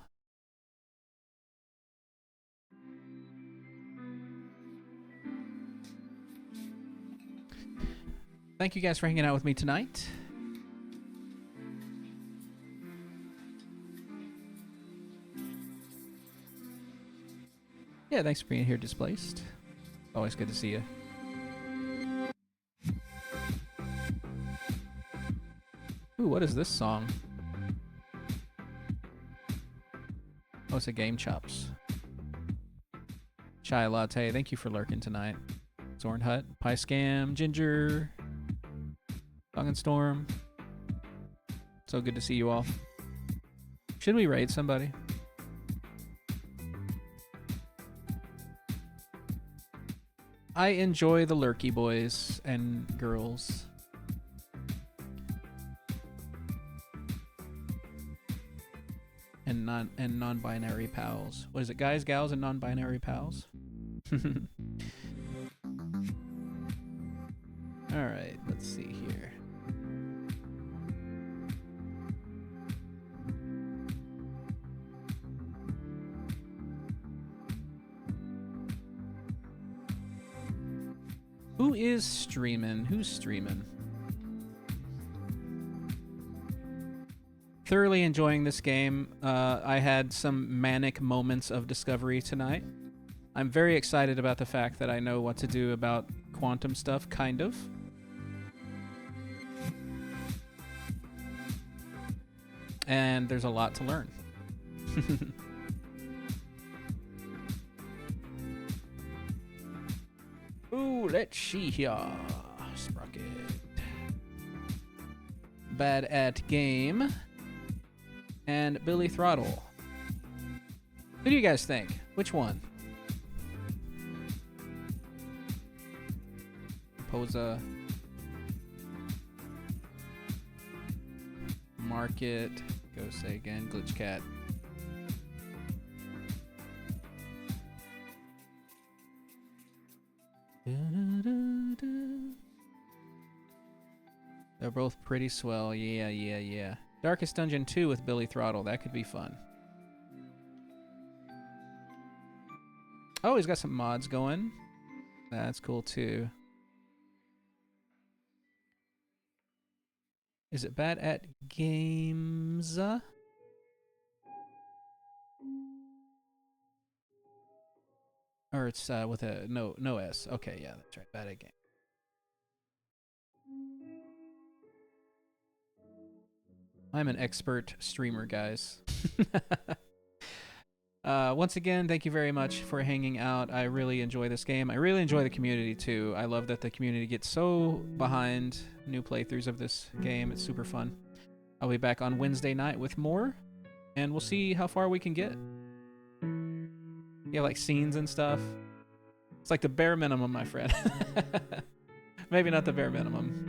Thank you guys for hanging out with me tonight. Yeah, thanks for being here, Displaced. Always good to see you. Ooh, what is this song? Oh, it's a Game Chops. Chai Latte, thank you for lurking tonight. Zorn Hut, Pie Scam, Ginger, Song and Storm. So good to see you all. Should we raid somebody? I enjoy the lurky boys and girls. And non-binary pals. What is it, guys, gals, and non-binary pals? All right, let's see here. Who is streaming? Who's streaming? Thoroughly enjoying this game. I had some manic moments of discovery tonight. I'm very excited about the fact that I know what to do about quantum stuff, kind of. And there's a lot to learn. Ooh, let's see here. Sprocket. Bad at game. And Billy Throttle. Who do you guys think? Which one? Posa. Market. Go say again. Glitch Cat. They're both pretty swell. Yeah. Darkest Dungeon 2 with Billy Throttle. That could be fun. Oh, he's got some mods going. That's cool too. Is it bad at games? Or it's with a no S. Okay, yeah, that's right. Bad at game. I'm an expert streamer, guys. Once again, thank you very much for hanging out. I really enjoy this game. I really enjoy the community too. I love that the community gets so behind new playthroughs of this game. It's super fun. I'll be back on Wednesday night with more, and we'll see how far we can get. You have like scenes and stuff. It's like the bare minimum, my friend. Maybe not the bare minimum.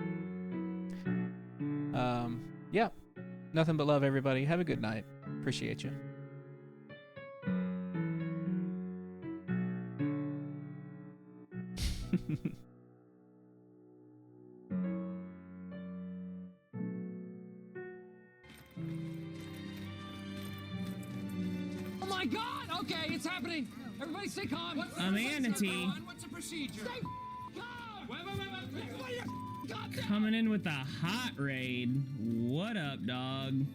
Yeah. Nothing but love, everybody. Have a good night. Appreciate you.
Oh my God! Okay, it's happening. Everybody stay calm.
Amanatee.
What's the procedure? Stay calm. Wait.
Coming in with a hot raid. What up, dog?